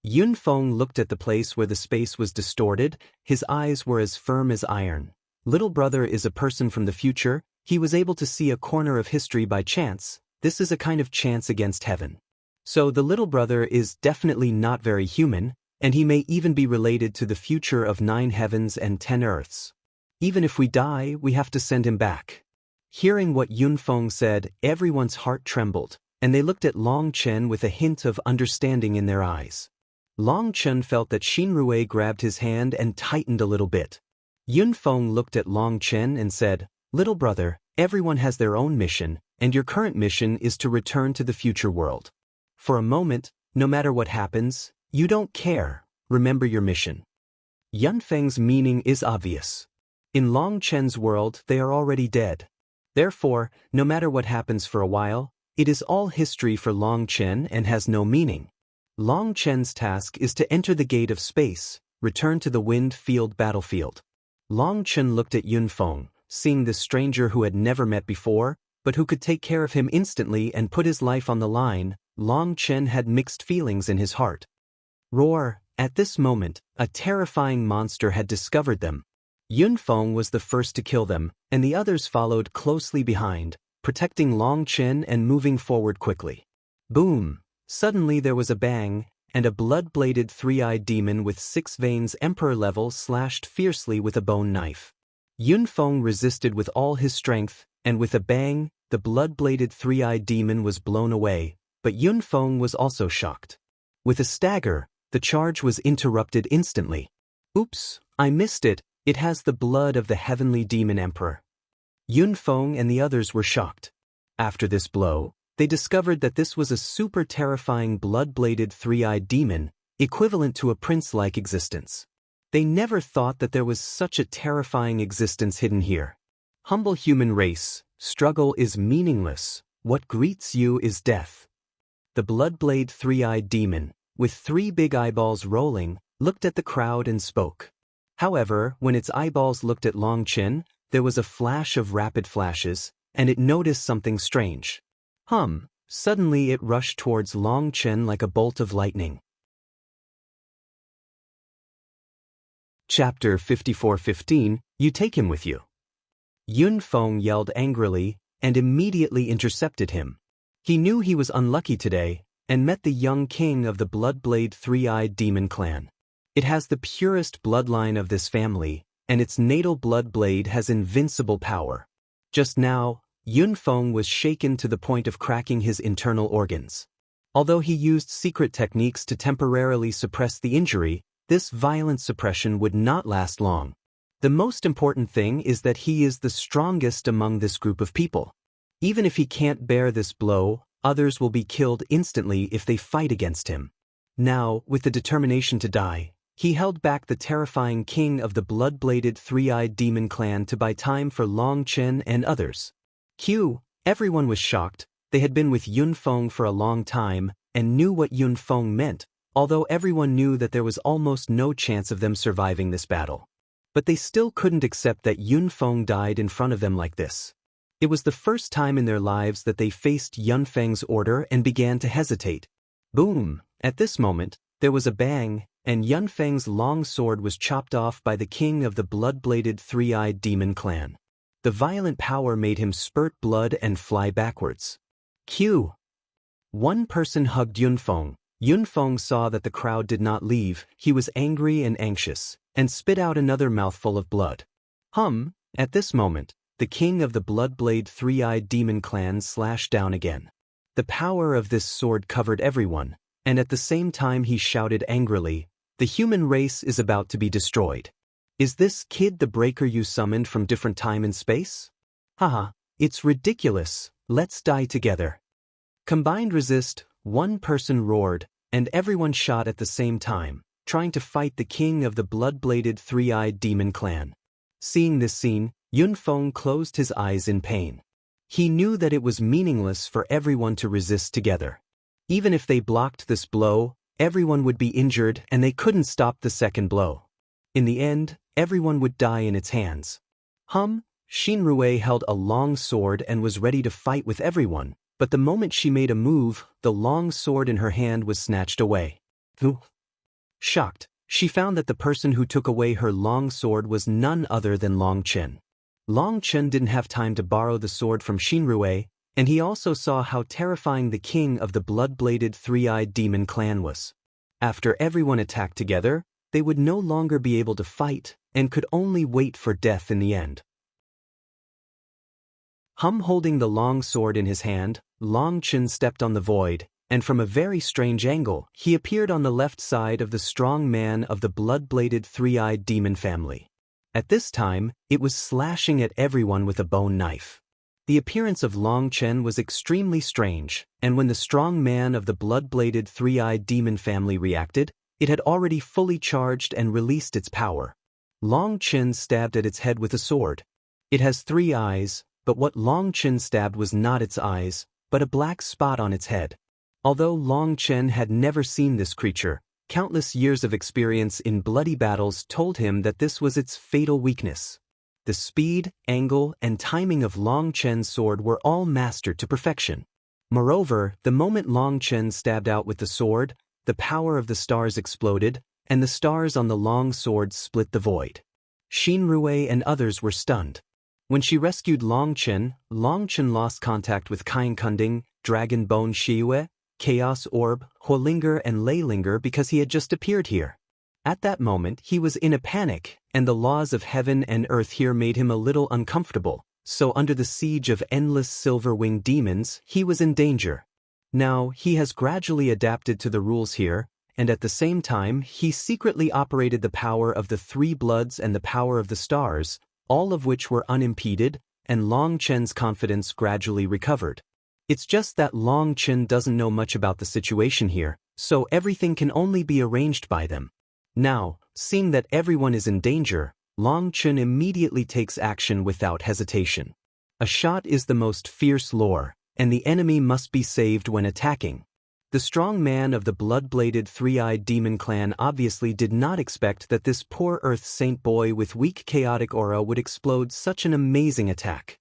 Yunfeng looked at the place where the space was distorted. His eyes were as firm as iron. Little brother is a person from the future. He was able to see a corner of history by chance. This is a kind of chance against heaven. So the little brother is definitely not very human, and he may even be related to the future of 9 heavens and 10 earths. Even if we die, we have to send him back. Hearing what Yunfeng said, everyone's heart trembled, and they looked at Long Chen with a hint of understanding in their eyes. Long Chen felt that Xinrui grabbed his hand and tightened a little bit. Yunfeng looked at Long Chen and said, "Little brother, everyone has their own mission, and your current mission is to return to the future world. For a moment, no matter what happens, you don't care. Remember your mission." Yunfeng's meaning is obvious. In Long Chen's world, they are already dead. Therefore, no matter what happens for a while, it is all history for Long Chen and has no meaning. Long Chen's task is to enter the gate of space, return to the wind-filled battlefield. Long Chen looked at Yunfeng, seeing this stranger who had never met before, but who could take care of him instantly and put his life on the line. Long Chen had mixed feelings in his heart. Roar! At this moment, a terrifying monster had discovered them. Yunfeng was the first to kill them, and the others followed closely behind, protecting Long Chen and moving forward quickly. Boom! Suddenly there was a bang, and a blood-bladed three-eyed demon with 6 veins emperor level slashed fiercely with a bone knife. Yunfeng resisted with all his strength, and with a bang, the blood-bladed three-eyed demon was blown away, but Yunfeng was also shocked. With a stagger, the charge was interrupted instantly. "Oops, I missed it, it has the blood of the heavenly demon emperor." Yunfeng and the others were shocked. After this blow, they discovered that this was a super terrifying blood-bladed three-eyed demon, equivalent to a prince-like existence. They never thought that there was such a terrifying existence hidden here. Humble human race, struggle is meaningless, what greets you is death. The blood-blade three-eyed demon, with 3 big eyeballs rolling, looked at the crowd and spoke. However, when its eyeballs looked at Long Chen, there was a flash of rapid flashes, and it noticed something strange. Suddenly it rushed towards Long Chen like a bolt of lightning. Chapter 54:15, You Take Him With You. Yun Feng yelled angrily and immediately intercepted him. He knew he was unlucky today and met the young king of the Bloodblade Three-Eyed Demon clan. It has the purest bloodline of this family, and its natal Bloodblade has invincible power. Just now, Yun Feng was shaken to the point of cracking his internal organs. Although he used secret techniques to temporarily suppress the injury, this violent suppression would not last long. The most important thing is that he is the strongest among this group of people. Even if he can't bear this blow, others will be killed instantly if they fight against him. Now, with the determination to die, he held back the terrifying king of the blood-bladed three-eyed demon clan to buy time for Long Chen and others. Everyone was shocked. They had been with Yun Feng for a long time and knew what Yun Feng meant, although everyone knew that there was almost no chance of them surviving this battle. But they still couldn't accept that Yun Feng died in front of them like this. It was the first time in their lives that they faced Yun Feng's order and began to hesitate. Boom! At this moment, there was a bang, and Yun Feng's long sword was chopped off by the king of the blood-bladed three-eyed demon clan. The violent power made him spurt blood and fly backwards. One person hugged Yun Feng. Yun Feng saw that the crowd did not leave. He was angry and anxious, and spit out another mouthful of blood. At this moment, the king of the Bloodblade Three-Eyed Demon clan slashed down again. The power of this sword covered everyone, and at the same time he shouted angrily, "The human race is about to be destroyed. Is this kid the breaker you summoned from different time and space? Haha, it's ridiculous, let's die together." Combined resist, one person roared, and everyone shot at the same time, trying to fight the king of the blood-bladed three-eyed demon clan. Seeing this scene, Yun Feng closed his eyes in pain. He knew that it was meaningless for everyone to resist together. Even if they blocked this blow, everyone would be injured and they couldn't stop the second blow. In the end, everyone would die in its hands. Xinrui held a long sword and was ready to fight with everyone, but the moment she made a move, the long sword in her hand was snatched away. Shocked, she found that the person who took away her long sword was none other than Long Chen. Long Chen didn't have time to borrow the sword from Xinrui, and he also saw how terrifying the king of the blood-bladed three-eyed demon clan was. After everyone attacked together, they would no longer be able to fight and could only wait for death in the end. Holding the long sword in his hand, Long Chen stepped on the void, and from a very strange angle, he appeared on the left side of the strong man of the blood-bladed three-eyed demon family. At this time, it was slashing at everyone with a bone knife. The appearance of Long Chen was extremely strange, and when the strong man of the blood-bladed three-eyed demon family reacted, it had already fully charged and released its power. Long Chen stabbed at its head with a sword. It has 3 eyes, but what Long Chen stabbed was not its eyes, but a black spot on its head. Although Long Chen had never seen this creature, countless years of experience in bloody battles told him that this was its fatal weakness. The speed, angle, and timing of Long Chen's sword were all mastered to perfection. Moreover, the moment Long Chen stabbed out with the sword, the power of the stars exploded, and the stars on the long sword split the void. Xinrui and others were stunned. When she rescued Long Chen lost contact with Kain Kunding, Dragon Bone Shiyue, Chaos Orb, Huolinger and Leilinger because he had just appeared here. At that moment he was in a panic, and the laws of heaven and earth here made him a little uncomfortable, so under the siege of endless silver-winged demons, he was in danger. Now, he has gradually adapted to the rules here, and at the same time he secretly operated the power of the 3 bloods and the power of the stars, all of which were unimpeded, and Long Chen's confidence gradually recovered. It's just that Long Chen doesn't know much about the situation here, so everything can only be arranged by them. Now, seeing that everyone is in danger, Long Chen immediately takes action without hesitation. A shot is the most fierce lore, and the enemy must be saved when attacking. The strong man of the blood-bladed three-eyed demon clan obviously did not expect that this poor Earth Saint boy with weak chaotic aura would explode such an amazing attack.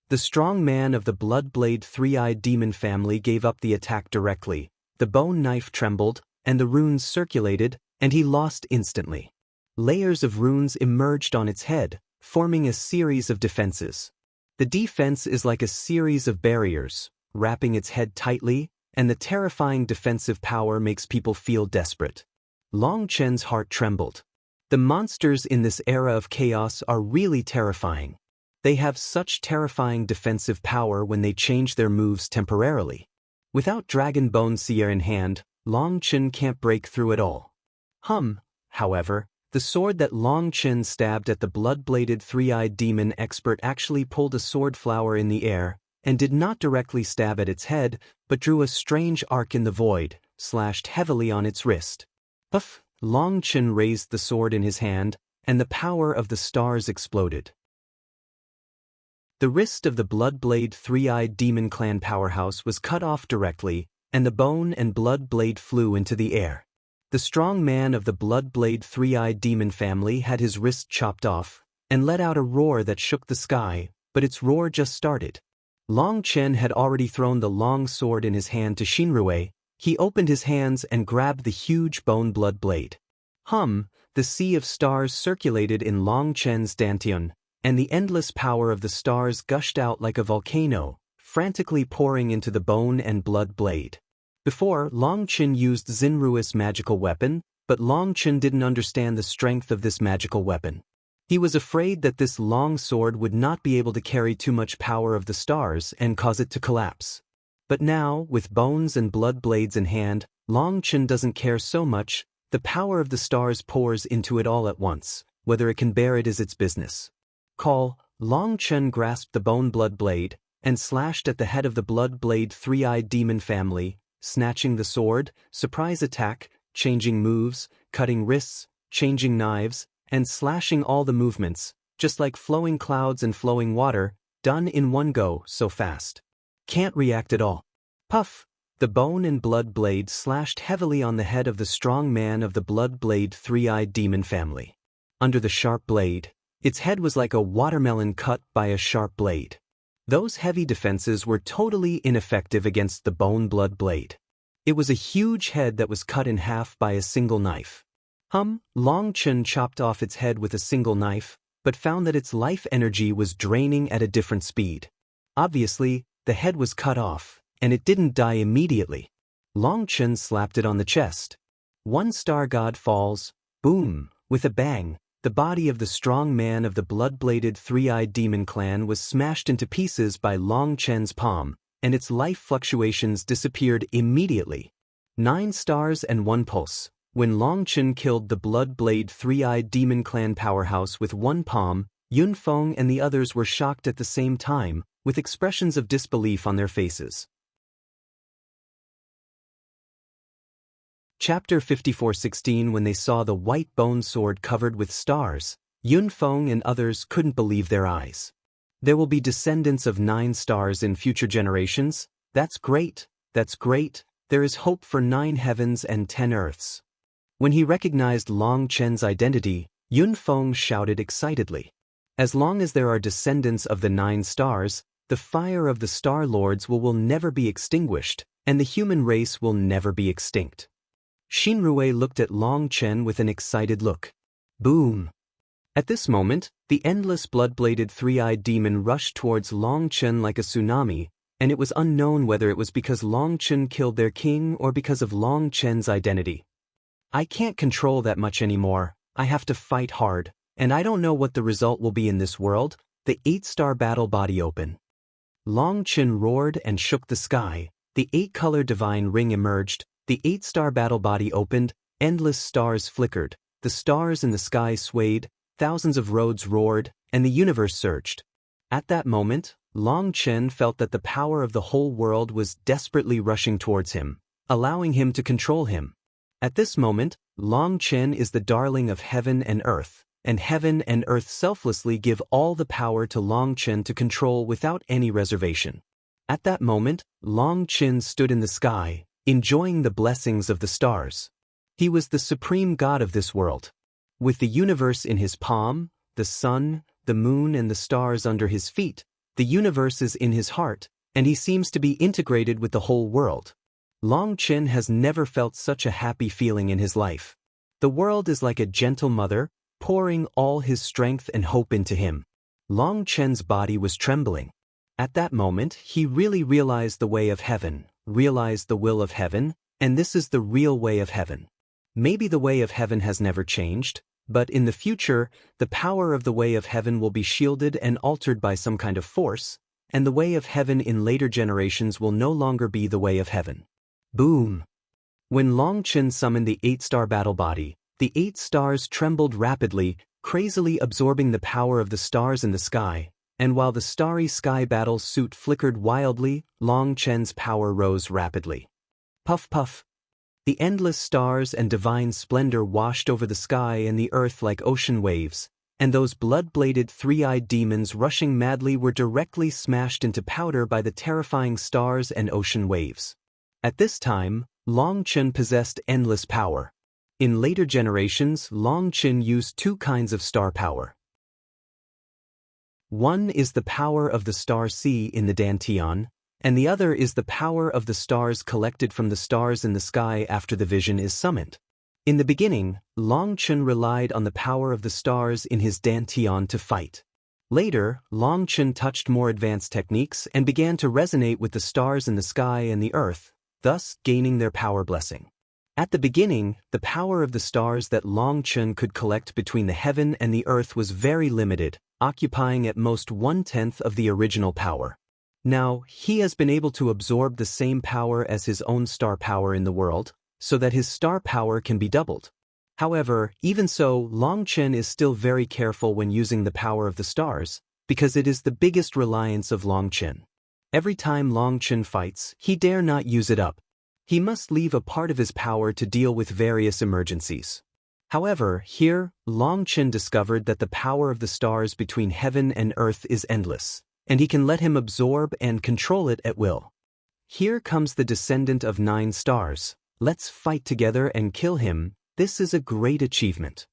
The strong man of the blood-blade three-eyed demon family gave up the attack directly. The bone knife trembled, and the runes circulated, and he lost instantly. Layers of runes emerged on its head, forming a series of defenses. The defense is like a series of barriers, wrapping its head tightly, and the terrifying defensive power makes people feel desperate. Long Chen's heart trembled. The monsters in this era of chaos are really terrifying. They have such terrifying defensive power when they change their moves temporarily. Without Dragon Bone Seer in hand, Long Chen can't break through at all. However, the sword that Long Chen stabbed at the blood-bladed three-eyed demon expert actually pulled a sword flower in the air, and did not directly stab at its head, but drew a strange arc in the void, slashed heavily on its wrist. Puff! Long Chen raised the sword in his hand, and the power of the stars exploded. The wrist of the blood-blade three-eyed demon clan powerhouse was cut off directly, and the bone and blood blade flew into the air. The strong man of the blood-blade three-eyed demon family had his wrist chopped off, and let out a roar that shook the sky, but its roar just started. Long Chen had already thrown the long sword in his hand to Shinrui. He opened his hands and grabbed the huge bone blood blade. The sea of stars circulated in Long Chen's dantian, and the endless power of the stars gushed out like a volcano, frantically pouring into the bone and blood blade. Before, Long Chen used Xinrui's magical weapon, but Long Chen didn't understand the strength of this magical weapon. He was afraid that this long sword would not be able to carry too much power of the stars and cause it to collapse. But now, with bones and blood blades in hand, Long Chen doesn't care so much. The power of the stars pours into it all at once. Whether it can bear it is its business. Long Chen grasped the bone blood blade, and slashed at the head of the blood blade three-eyed demon family, snatching the sword, surprise attack, changing moves, cutting wrists, changing knives, and slashing all the movements, just like flowing clouds and flowing water, done in one go, so fast. Can't react at all. Puff! The bone and blood blade slashed heavily on the head of the strong man of the blood blade three-eyed demon family. Under the sharp blade, its head was like a watermelon cut by a sharp blade. Those heavy defenses were totally ineffective against the bone blood blade. It was a huge head that was cut in half by a single knife. Long Chen chopped off its head with a single knife, but found that its life energy was draining at a different speed. Obviously, the head was cut off, and it didn't die immediately. Long Chen slapped it on the chest. One star god falls, boom, with a bang. The body of the strong man of the blood-bladed three-eyed demon clan was smashed into pieces by Long Chen's palm, and its life fluctuations disappeared immediately. 9 stars and 1 pulse. When Long Chen killed the blood-blade three-eyed demon clan powerhouse with 1 palm, Yunfeng and the others were shocked at the same time, with expressions of disbelief on their faces. Chapter 54:16. When they saw the white bone sword covered with stars, Yunfeng and others couldn't believe their eyes. There will be descendants of 9 stars in future generations? That's great, that's great. There is hope for 9 heavens and 10 earths. When he recognized Long Chen's identity, Yunfeng shouted excitedly. As long as there are descendants of the 9 stars, the fire of the Star Lords will never be extinguished, and the human race will never be extinct. Shinrui looked at Long Chen with an excited look. Boom! At this moment, the endless blood-bladed three-eyed demon rushed towards Long Chen like a tsunami, and it was unknown whether it was because Long Chen killed their king or because of Long Chen's identity. I can't control that much anymore. I have to fight hard, and I don't know what the result will be in this world. The 8-star battle body open. Long Chen roared and shook the sky. The 8-color divine ring emerged. The 8-star battle body opened. Endless stars flickered. The stars in the sky swayed. Thousands of roads roared, and the universe surged. At that moment, Long Chen felt that the power of the whole world was desperately rushing towards him, allowing him to control him. At this moment, Long Chen is the darling of heaven and earth, and heaven and earth selflessly give all the power to Long Chen to control without any reservation. At that moment, Long Chen stood in the sky, enjoying the blessings of the stars. He was the supreme god of this world. With the universe in his palm, the sun, the moon and the stars under his feet, The universe is in his heart, and he seems to be integrated with the whole world. Long Chen has never felt such a happy feeling in his life. The world is like a gentle mother, pouring all his strength and hope into him. Long Chen's body was trembling. At that moment, he really realized the way of heaven, realized the will of heaven, and this is the real way of heaven. Maybe the way of heaven has never changed, but in the future, the power of the way of heaven will be shielded and altered by some kind of force, and the way of heaven in later generations will no longer be the way of heaven. Boom! When Long Chen summoned the 8-star battle body, the 8 stars trembled rapidly, crazily absorbing the power of the stars in the sky, and while the starry sky battle suit flickered wildly, Long Chen's power rose rapidly. Puff puff! The endless stars and divine splendor washed over the sky and the earth like ocean waves, and those blood-bladed three-eyed demons rushing madly were directly smashed into powder by the terrifying stars and ocean waves. At this time, Long Chen possessed endless power. In later generations, Long Chen used 2 kinds of star power. One is the power of the star sea in the Dantian, and the other is the power of the stars collected from the stars in the sky after the vision is summoned. In the beginning, Long Chen relied on the power of the stars in his Dantian to fight. Later, Long Chen touched more advanced techniques and began to resonate with the stars in the sky and the earth, thus gaining their power blessing. At the beginning, the power of the stars that Long Chen could collect between the heaven and the earth was very limited, occupying at most 1/10 of the original power. Now, he has been able to absorb the same power as his own star power in the world, so that his star power can be doubled. However, even so, Long Chen is still very careful when using the power of the stars, because it is the biggest reliance of Long Chen. Every time Long Chen fights, he dare not use it up. He must leave a part of his power to deal with various emergencies. However, here, Long Chen discovered that the power of the stars between heaven and earth is endless, and he can let him absorb and control it at will. Here comes the descendant of 9 stars. Let's fight together and kill him. This is a great achievement.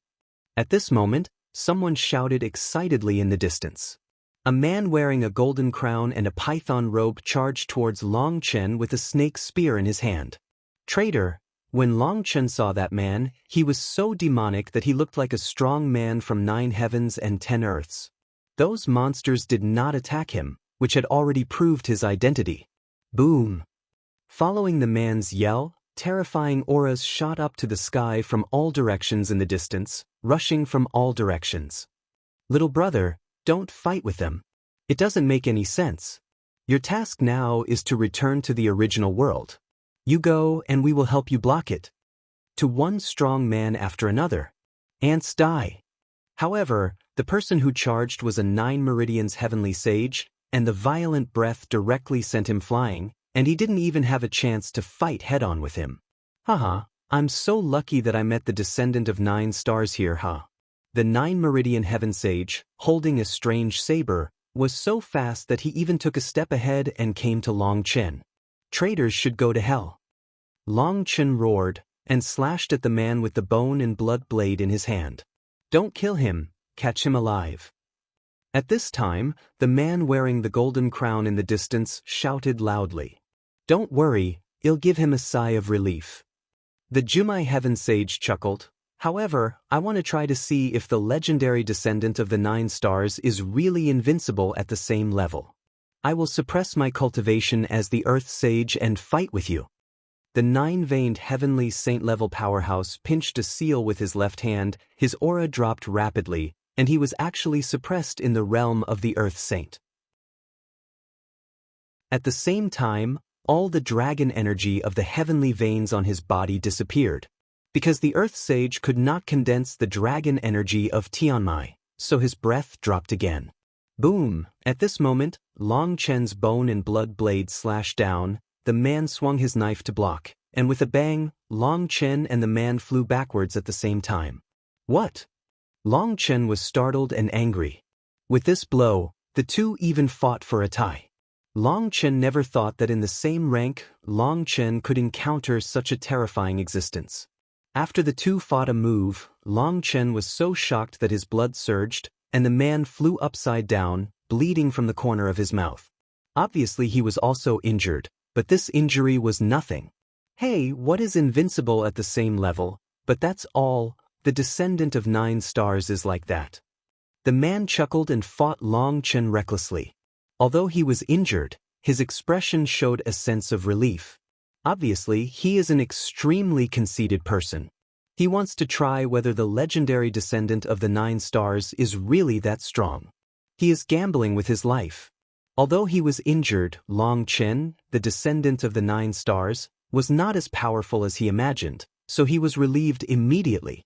At this moment, someone shouted excitedly in the distance. A man wearing a golden crown and a python robe charged towards Long Chen with a snake spear in his hand. Traitor! When Long Chen saw that man, he was so demonic that he looked like a strong man from 9 heavens and 10 earths. Those monsters did not attack him, which had already proved his identity. Boom! Following the man's yell, terrifying auras shot up to the sky from all directions in the distance, rushing from all directions. Little brother, don't fight with them. It doesn't make any sense. Your task now is to return to the original world. You go and we will help you block it. To one strong man after another. Ants die. However, the person who charged was a 9 meridians heavenly sage, and the violent breath directly sent him flying, and he didn't even have a chance to fight head-on with him. Haha, I'm so lucky that I met the descendant of 9 stars here, huh? The 9 meridian heaven sage, holding a strange saber, was so fast that he even took a step ahead and came to Long Chen. Traitors should go to hell. Long Chen roared, and slashed at the man with the bone and blood blade in his hand. Don't kill him, catch him alive. At this time, the man wearing the golden crown in the distance shouted loudly. Don't worry, I'll give him a sigh of relief. The Jumai heaven sage chuckled. However, I want to try to see if the legendary descendant of the 9 stars is really invincible at the same level. I will suppress my cultivation as the earth sage and fight with you. The 9-veined heavenly saint-level powerhouse pinched a seal with his left hand, his aura dropped rapidly, and he was actually suppressed in the realm of the earth saint. At the same time, all the dragon energy of the heavenly veins on his body disappeared, because the earth sage could not condense the dragon energy of Tianmai, so his breath dropped again. Boom! At this moment, Long Chen's bone and blood blade slashed down, the man swung his knife to block, and with a bang, Long Chen and the man flew backwards at the same time. What? Long Chen was startled and angry. With this blow, the two even fought for a tie. Long Chen never thought that in the same rank, Long Chen could encounter such a terrifying existence. After the two fought a move, Long Chen was so shocked that his blood surged, and the man flew upside down, bleeding from the corner of his mouth. Obviously he was also injured, but this injury was nothing. Hey, what is invincible at the same level? But that's all, the descendant of 9 stars is like that. The man chuckled and fought Long Chen recklessly. Although he was injured, his expression showed a sense of relief. Obviously, he is an extremely conceited person. He wants to try whether the legendary descendant of the 9 stars is really that strong. He is gambling with his life. Although he was injured, Long Chen, the descendant of the 9 stars, was not as powerful as he imagined, so he was relieved immediately.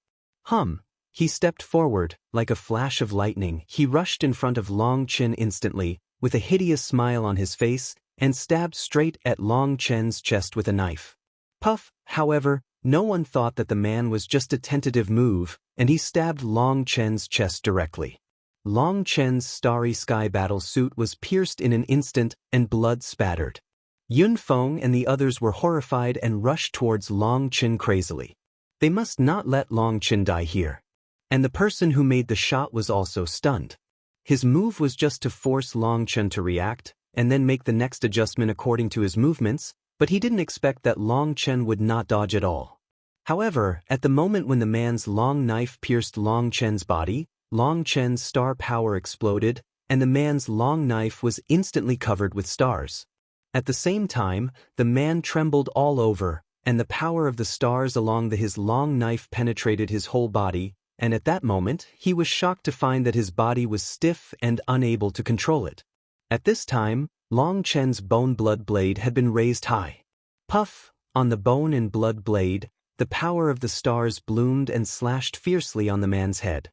He stepped forward, like a flash of lightning. He rushed in front of Long Chen instantly, with a hideous smile on his face, and stabbed straight at Long Chen's chest with a knife. Puff, however, no one thought that the man was just a tentative move, and he stabbed Long Chen's chest directly. Long Chen's starry sky battle suit was pierced in an instant, and blood spattered. Yun Feng and the others were horrified and rushed towards Long Chen crazily. They must not let Long Chen die here. And the person who made the shot was also stunned. His move was just to force Long Chen to react, and then make the next adjustment according to his movements, but he didn't expect that Long Chen would not dodge at all. However, at the moment when the man's long knife pierced Long Chen's body, Long Chen's star power exploded, and the man's long knife was instantly covered with stars. At the same time, the man trembled all over, and the power of the stars along his long knife penetrated his whole body, and at that moment, he was shocked to find that his body was stiff and unable to control it. At this time, Long Chen's bone blood blade had been raised high. Puff, on the bone and blood blade, the power of the stars bloomed and slashed fiercely on the man's head.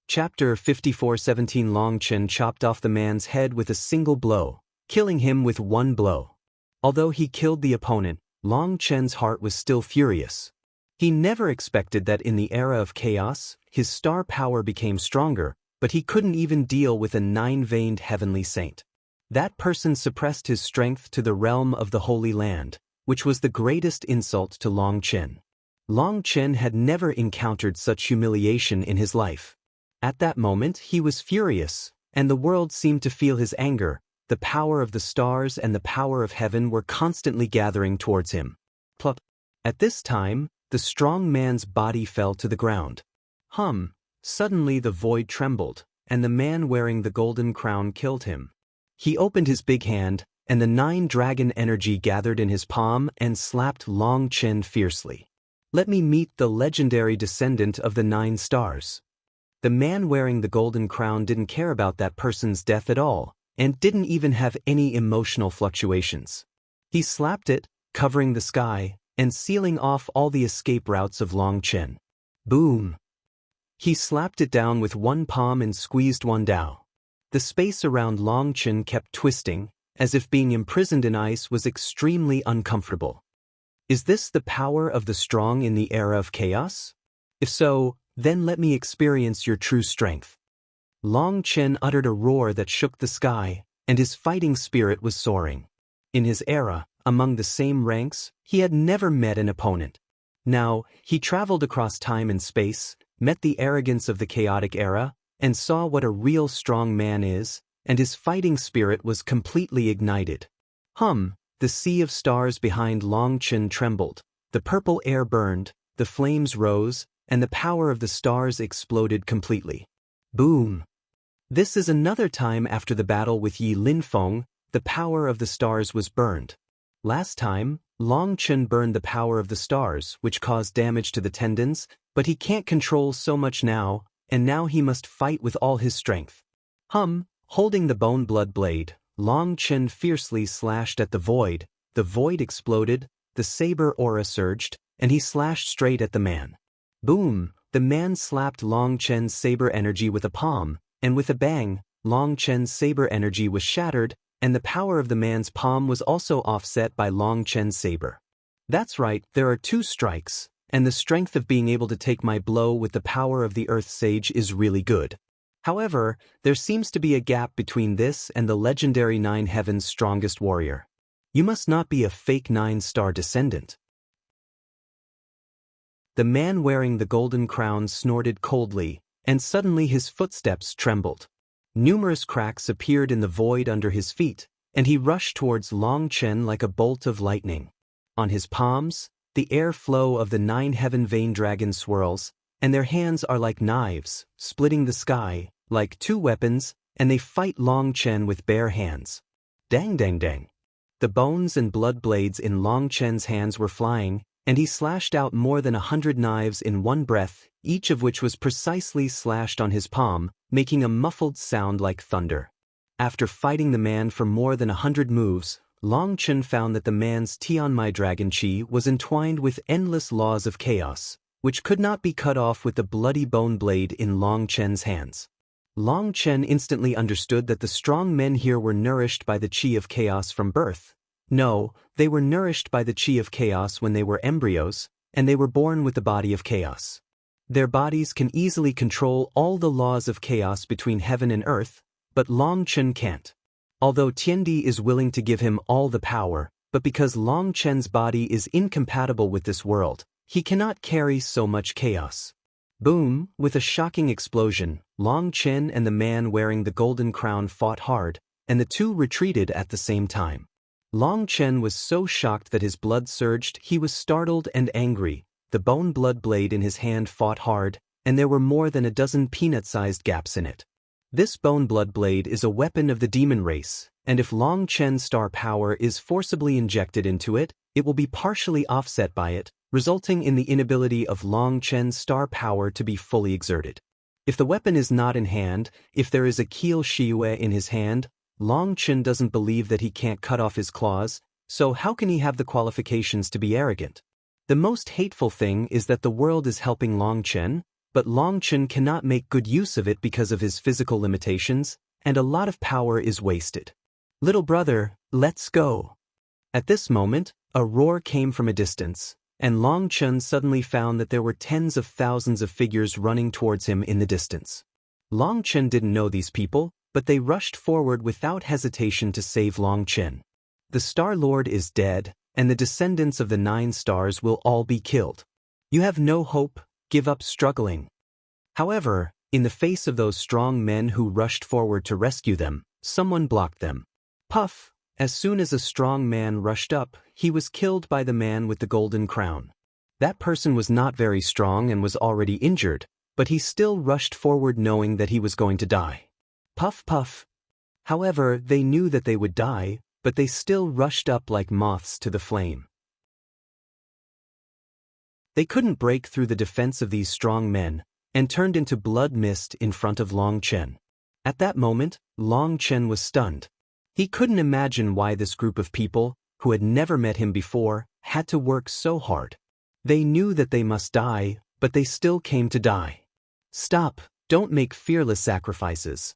Chapter 54:17 Long Chen chopped off the man's head with a single blow, killing him with one blow. Although he killed the opponent, Long Chen's heart was still furious. He never expected that in the era of chaos, his star power became stronger, but he couldn't even deal with a 9-veined heavenly saint. That person suppressed his strength to the realm of the Holy Land, which was the greatest insult to Long Chen. Long Chen had never encountered such humiliation in his life. At that moment, he was furious, and the world seemed to feel his anger. The power of the stars and the power of heaven were constantly gathering towards him. Plop. At this time, the strong man's body fell to the ground. Suddenly the void trembled, and the man wearing the golden crown killed him. He opened his big hand, and the 9-dragon energy gathered in his palm and slapped Long Chen fiercely. Let me meet the legendary descendant of the 9 stars. The man wearing the golden crown didn't care about that person's death at all, and didn't even have any emotional fluctuations. He slapped it, covering the sky, and sealing off all the escape routes of Long Chen. Boom! He slapped it down with one palm and squeezed one down. The space around Long Chen kept twisting, as if being imprisoned in ice was extremely uncomfortable. Is this the power of the strong in the era of chaos? If so, then let me experience your true strength. Long Chen uttered a roar that shook the sky, and his fighting spirit was soaring. In his era, among the same ranks, he had never met an opponent. Now, he traveled across time and space, met the arrogance of the chaotic era, and saw what a real strong man is, and his fighting spirit was completely ignited. The sea of stars behind Long Chen trembled, the purple air burned, the flames rose, and the power of the stars exploded completely. Boom! This is another time after the battle with Yi Linfeng, the power of the stars was burned. Last time, Long Chen burned the power of the stars, which caused damage to the tendons, but he can't control so much now, and now he must fight with all his strength. Holding the bone blood blade, Long Chen fiercely slashed at the void exploded, the saber aura surged, and he slashed straight at the man. Boom! The man slapped Long Chen's saber energy with a palm, and with a bang, Long Chen's saber energy was shattered, and the power of the man's palm was also offset by Long Chen's saber. That's right, there are 2 strikes, and the strength of being able to take my blow with the power of the Earth Sage is really good. However, there seems to be a gap between this and the legendary 9 Heaven's strongest warrior. You must not be a fake 9-star descendant. The man wearing the golden crown snorted coldly, and suddenly his footsteps trembled. Numerous cracks appeared in the void under his feet, and he rushed towards Long Chen like a bolt of lightning. On his palms, the air flow of the 9 heaven vein dragon swirls, and their hands are like knives, splitting the sky, like 2 weapons, and they fight Long Chen with bare hands. Dang dang dang. The bones and blood blades in Long Chen's hands were flying, and he slashed out more than 100 knives in one breath, each of which was precisely slashed on his palm, making a muffled sound like thunder. After fighting the man for more than 100 moves, Long Chen found that the man's Tianmai Dragon Chi was entwined with endless laws of chaos, which could not be cut off with the bloody bone blade in Long Chen's hands. Long Chen instantly understood that the strong men here were nourished by the Chi of chaos from birth. No, they were nourished by the Chi of chaos when they were embryos, and they were born with the body of chaos. Their bodies can easily control all the laws of chaos between heaven and earth, but Long Chen can't. Although Tiandi is willing to give him all the power, but because Long Chen's body is incompatible with this world, he cannot carry so much chaos. Boom! With a shocking explosion, Long Chen and the man wearing the golden crown fought hard, and the two retreated at the same time. Long Chen was so shocked that his blood surged. He was startled and angry. The bone blood blade in his hand fought hard, and there were more than a dozen peanut-sized gaps in it. This bone blood blade is a weapon of the demon race, and if Long Chen's star power is forcibly injected into it, it will be partially offset by it, resulting in the inability of Long Chen's star power to be fully exerted. If the weapon is not in hand, if there is a Kiel Shiyue in his hand, Long Chen doesn't believe that he can't cut off his claws, so how can he have the qualifications to be arrogant? The most hateful thing is that the world is helping Long Chen, but Long Chen cannot make good use of it because of his physical limitations, and a lot of power is wasted. Little brother, let's go. At this moment, a roar came from a distance, and Long Chen suddenly found that there were tens of thousands of figures running towards him in the distance. Long Chen didn't know these people, but they rushed forward without hesitation to save Long Chen. The Star Lord is dead, and the descendants of the 9 stars will all be killed. You have no hope, give up struggling. However, in the face of those strong men who rushed forward to rescue them, someone blocked them. Puff! As soon as a strong man rushed up, he was killed by the man with the golden crown. That person was not very strong and was already injured, but he still rushed forward knowing that he was going to die. Puff puff. However, they knew that they would die, but they still rushed up like moths to the flame. They couldn't break through the defense of these strong men, and turned into blood mist in front of Long Chen. At that moment, Long Chen was stunned. He couldn't imagine why this group of people, who had never met him before, had to work so hard. They knew that they must die, but they still came to die. Stop, don't make fearless sacrifices.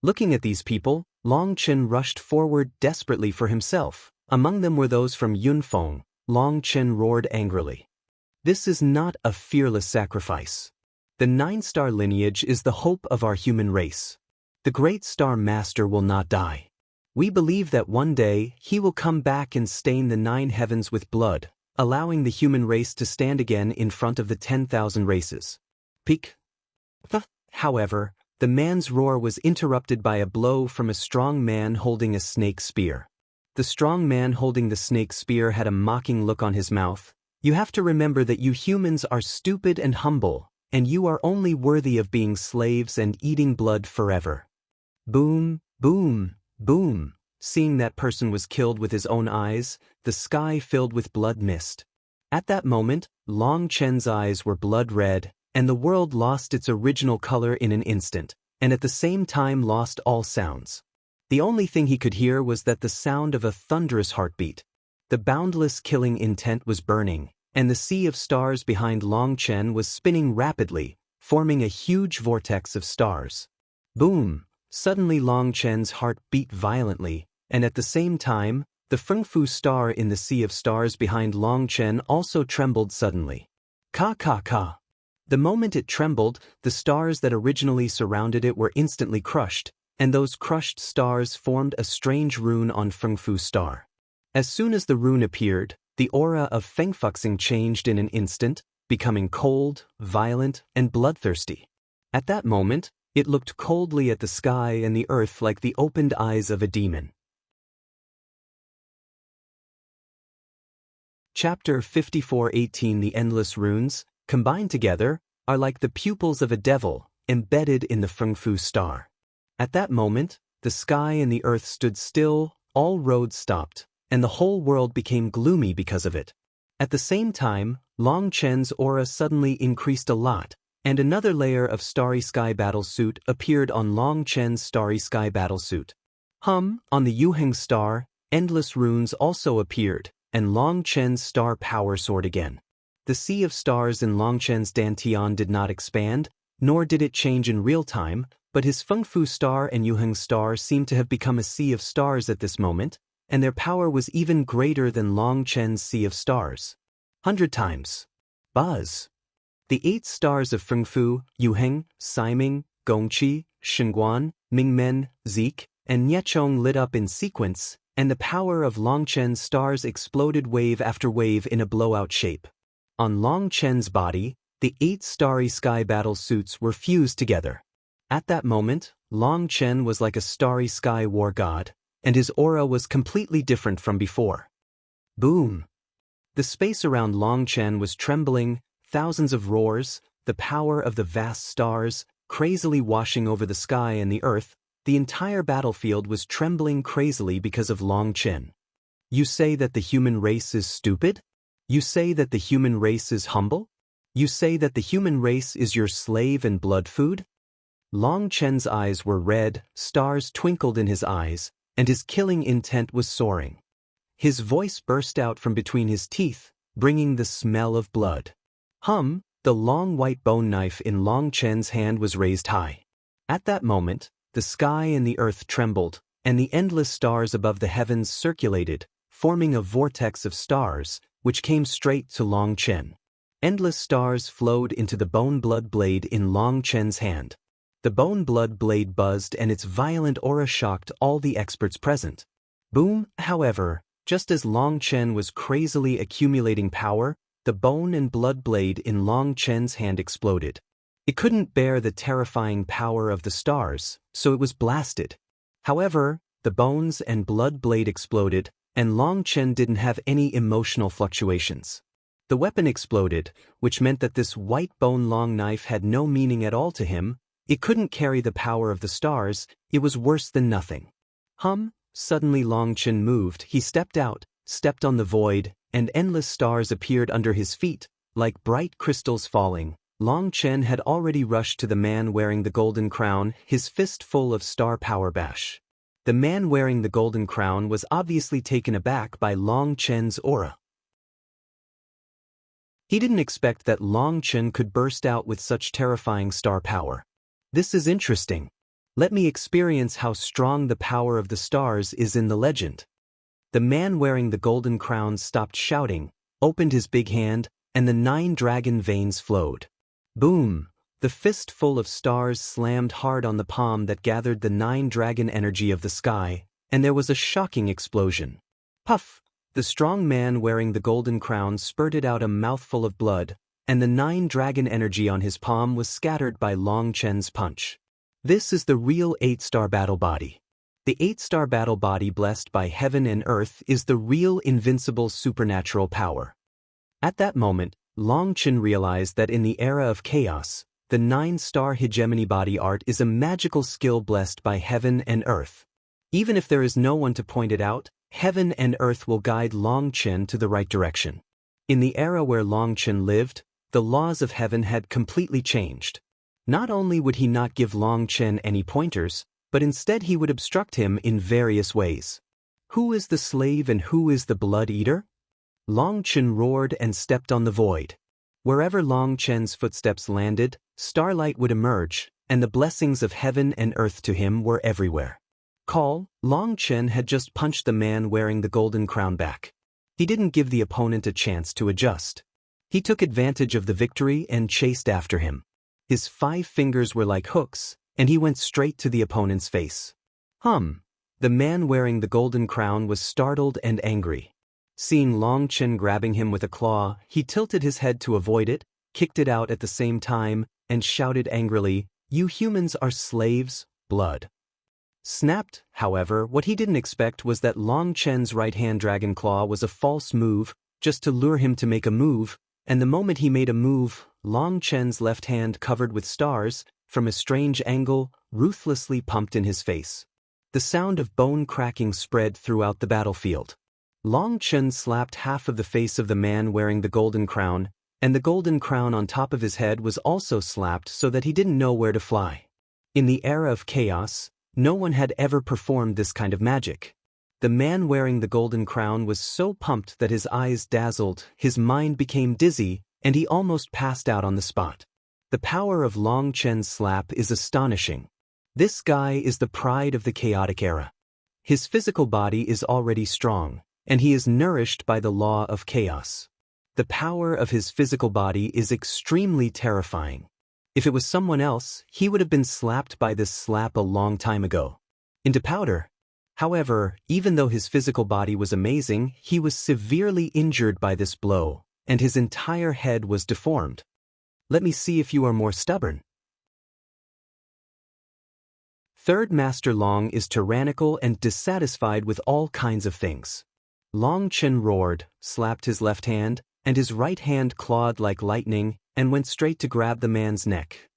Looking at these people, Long Chen rushed forward desperately for himself. Among them were those from Yunfeng. Long Chen roared angrily. This is not a fearless sacrifice. The 9-star lineage is the hope of our human race. The great Star Master will not die. We believe that one day he will come back and stain the 9 heavens with blood, allowing the human race to stand again in front of the 10,000 races. Peek. However, the man's roar was interrupted by a blow from a strong man holding a snake spear. The strong man holding the snake spear had a mocking look on his mouth. You have to remember that you humans are stupid and humble, and you are only worthy of being slaves and eating blood forever. Boom, boom, boom. Seeing that person was killed with his own eyes, the sky filled with blood mist. At that moment, Long Chen's eyes were blood red, and the world lost its original color in an instant, and at the same time lost all sounds. The only thing he could hear was that the sound of a thunderous heartbeat. The boundless killing intent was burning, and the sea of stars behind Long Chen was spinning rapidly, forming a huge vortex of stars. Boom! Suddenly Long Chen's heart beat violently, and at the same time, the Fengfu star in the sea of stars behind Long Chen also trembled suddenly. Ka ka ka! The moment it trembled, the stars that originally surrounded it were instantly crushed, and those crushed stars formed a strange rune on Fengfu star. As soon as the rune appeared, the aura of Fengfuxing changed in an instant, becoming cold, violent, and bloodthirsty. At that moment, it looked coldly at the sky and the earth like the opened eyes of a demon. Chapter 54:18 The endless runes, combined together, are like the pupils of a devil, embedded in the Fengfu star. At that moment, the sky and the earth stood still, all roads stopped, and the whole world became gloomy because of it. At the same time, Long Chen's aura suddenly increased a lot, and another layer of Starry Sky Battlesuit appeared on Long Chen's Starry Sky Battlesuit. On the Yuheng star, endless runes also appeared, and Long Chen's star power soared again. The sea of stars in Long Chen's Dantian did not expand, nor did it change in real time, but his Fengfu star and Yuheng star seemed to have become a sea of stars at this moment, and their power was even greater than Long Chen's sea of stars. 100 times. Buzz. The 8 stars of Fengfu, Yuheng, Siming, Gongqi, Shenguan, Mingmen, Zik, and Niechong lit up in sequence, and the power of Long Chen's stars exploded wave after wave in a blowout shape. On Long Chen's body, the 8 starry sky battle suits were fused together. At that moment, Long Chen was like a starry sky war god, and his aura was completely different from before. Boom! The space around Long Chen was trembling, thousands of roars, the power of the vast stars, crazily washing over the sky and the earth. The entire battlefield was trembling crazily because of Long Chen. You say that the human race is stupid? You say that the human race is humble? You say that the human race is your slave and blood food? Long Chen's eyes were red, stars twinkled in his eyes, and his killing intent was soaring. His voice burst out from between his teeth, bringing the smell of blood. The long white bone knife in Long Chen's hand was raised high. At that moment, the sky and the earth trembled, and the endless stars above the heavens circulated, forming a vortex of stars, which came straight to Long Chen. Endless stars flowed into the bone-blood blade in Long Chen's hand. The bone-blood blade buzzed and its violent aura shocked all the experts present. Boom, however, just as Long Chen was crazily accumulating power, the bone and blood blade in Long Chen's hand exploded. It couldn't bear the terrifying power of the stars, so it was blasted. However, the bones and blood blade exploded, and Long Chen didn't have any emotional fluctuations. The weapon exploded, which meant that this white bone long knife had no meaning at all to him. It couldn't carry the power of the stars. It was worse than nothing. Suddenly Long Chen moved. He stepped out, stepped on the void, and endless stars appeared under his feet, like bright crystals falling. Long Chen had already rushed to the man wearing the golden crown, his fist full of star power bash. The man wearing the golden crown was obviously taken aback by Long Chen's aura. He didn't expect that Long Chen could burst out with such terrifying star power. This is interesting. Let me experience how strong the power of the stars is in the legend. The man wearing the golden crown stopped shouting, opened his big hand, and the 9 dragon veins flowed. Boom! The fist full of stars slammed hard on the palm that gathered the 9 dragon energy of the sky, and there was a shocking explosion. Puff! The strong man wearing the golden crown spurted out a mouthful of blood, and the 9 dragon energy on his palm was scattered by Long Chen's punch. This is the real 8-star battle body. The 8-star battle body blessed by heaven and earth is the real invincible supernatural power. At that moment, Long Chen realized that in the era of chaos, the 9-star hegemony body art is a magical skill blessed by heaven and earth. Even if there is no one to point it out, heaven and earth will guide Long Chen to the right direction. In the era where Long Chen lived, the laws of heaven had completely changed. Not only would he not give Long Chen any pointers, but instead he would obstruct him in various ways. Who is the slave and who is the blood eater? Long Chen roared and stepped on the void. Wherever Long Chen's footsteps landed, starlight would emerge, and the blessings of heaven and earth to him were everywhere. Long Chen had just punched the man wearing the golden crown back. He didn't give the opponent a chance to adjust. He took advantage of the victory and chased after him. His 5 fingers were like hooks, and he went straight to the opponent's face. The man wearing the golden crown was startled and angry. Seeing Long Chen grabbing him with a claw, he tilted his head to avoid it, kicked it out at the same time, and shouted angrily, You humans are slaves, blood. Snapped, however, what he didn't expect was that Long Chen's right-hand dragon claw was a false move, just to lure him to make a move, and the moment he made a move, Long Chen's left hand covered with stars, from a strange angle, ruthlessly pumped in his face. The sound of bone cracking spread throughout the battlefield. Long Chen slapped half of the face of the man wearing the golden crown, and the golden crown on top of his head was also slapped so that he didn't know where to fly. In the era of chaos, no one had ever performed this kind of magic. The man wearing the golden crown was so pumped that his eyes dazzled, his mind became dizzy, and he almost passed out on the spot. The power of Long Chen's slap is astonishing. This guy is the pride of the chaotic era. His physical body is already strong, and he is nourished by the law of chaos. The power of his physical body is extremely terrifying. If it was someone else, he would have been slapped by this slap a long time ago. Into powder. However, even though his physical body was amazing, he was severely injured by this blow, and his entire head was deformed. Let me see if you are more stubborn. Third Master Long is tyrannical and dissatisfied with all kinds of things. Long Chen roared, slapped his left hand, and his right hand clawed like lightning, and went straight to grab the man's neck.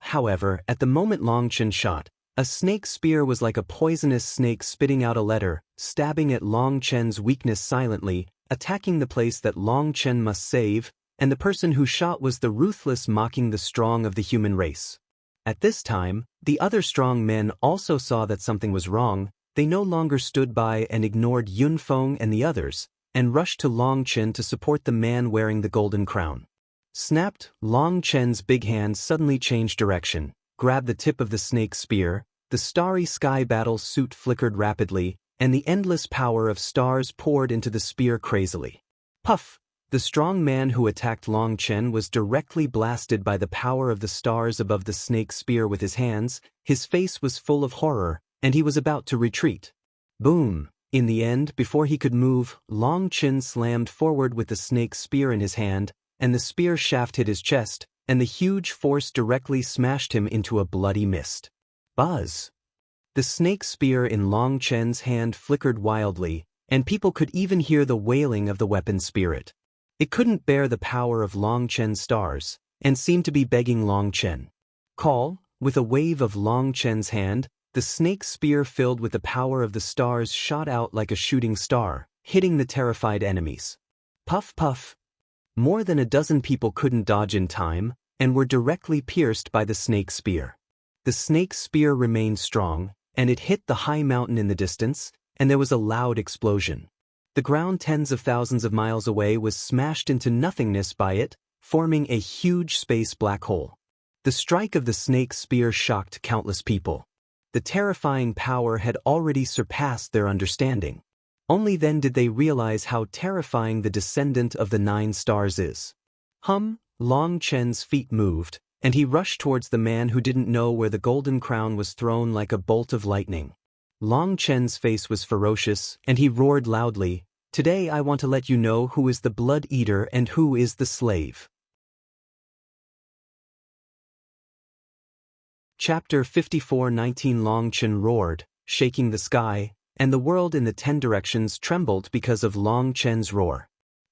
However, at the moment Long Chen shot, a snake spear was like a poisonous snake spitting out a letter, stabbing at Long Chen's weakness silently, attacking the place that Long Chen must save, and the person who shot was the ruthless mocking the strong of the human race. At this time, the other strong men also saw that something was wrong. They no longer stood by and ignored Yun Feng and the others, and rushed to Long Chen to support the man wearing the golden crown. Snapped, Long Chen's big hand suddenly changed direction, grabbed the tip of the snake spear, the starry sky battle suit flickered rapidly, and the endless power of stars poured into the spear crazily. Puff! The strong man who attacked Long Chen was directly blasted by the power of the stars above the snake spear with his hands. His face was full of horror, and he was about to retreat. Boom! In the end, before he could move, Long Chen slammed forward with the snake spear in his hand, and the spear shaft hit his chest, and the huge force directly smashed him into a bloody mist. Buzz! The snake spear in Long Chen's hand flickered wildly, and people could even hear the wailing of the weapon spirit. It couldn't bear the power of Long Chen's stars, and seemed to be begging Long Chen. Call, with a wave of Long Chen's hand, the snake spear filled with the power of the stars shot out like a shooting star, hitting the terrified enemies. Puff puff! More than a dozen people couldn't dodge in time, and were directly pierced by the snake spear. The snake spear remained strong, and it hit the high mountain in the distance, and there was a loud explosion. The ground tens of thousands of miles away was smashed into nothingness by it, forming a huge space black hole. The strike of the snake spear shocked countless people. The terrifying power had already surpassed their understanding. Only then did they realize how terrifying the descendant of the 9 stars is. Long Chen's feet moved, and he rushed towards the man who didn't know where the golden crown was thrown like a bolt of lightning. Long Chen's face was ferocious, and he roared loudly, "Today I want to let you know who is the blood eater and who is the slave." Chapter 54:19 Long Chen roared, shaking the sky, and the world in the 10 directions trembled because of Long Chen's roar.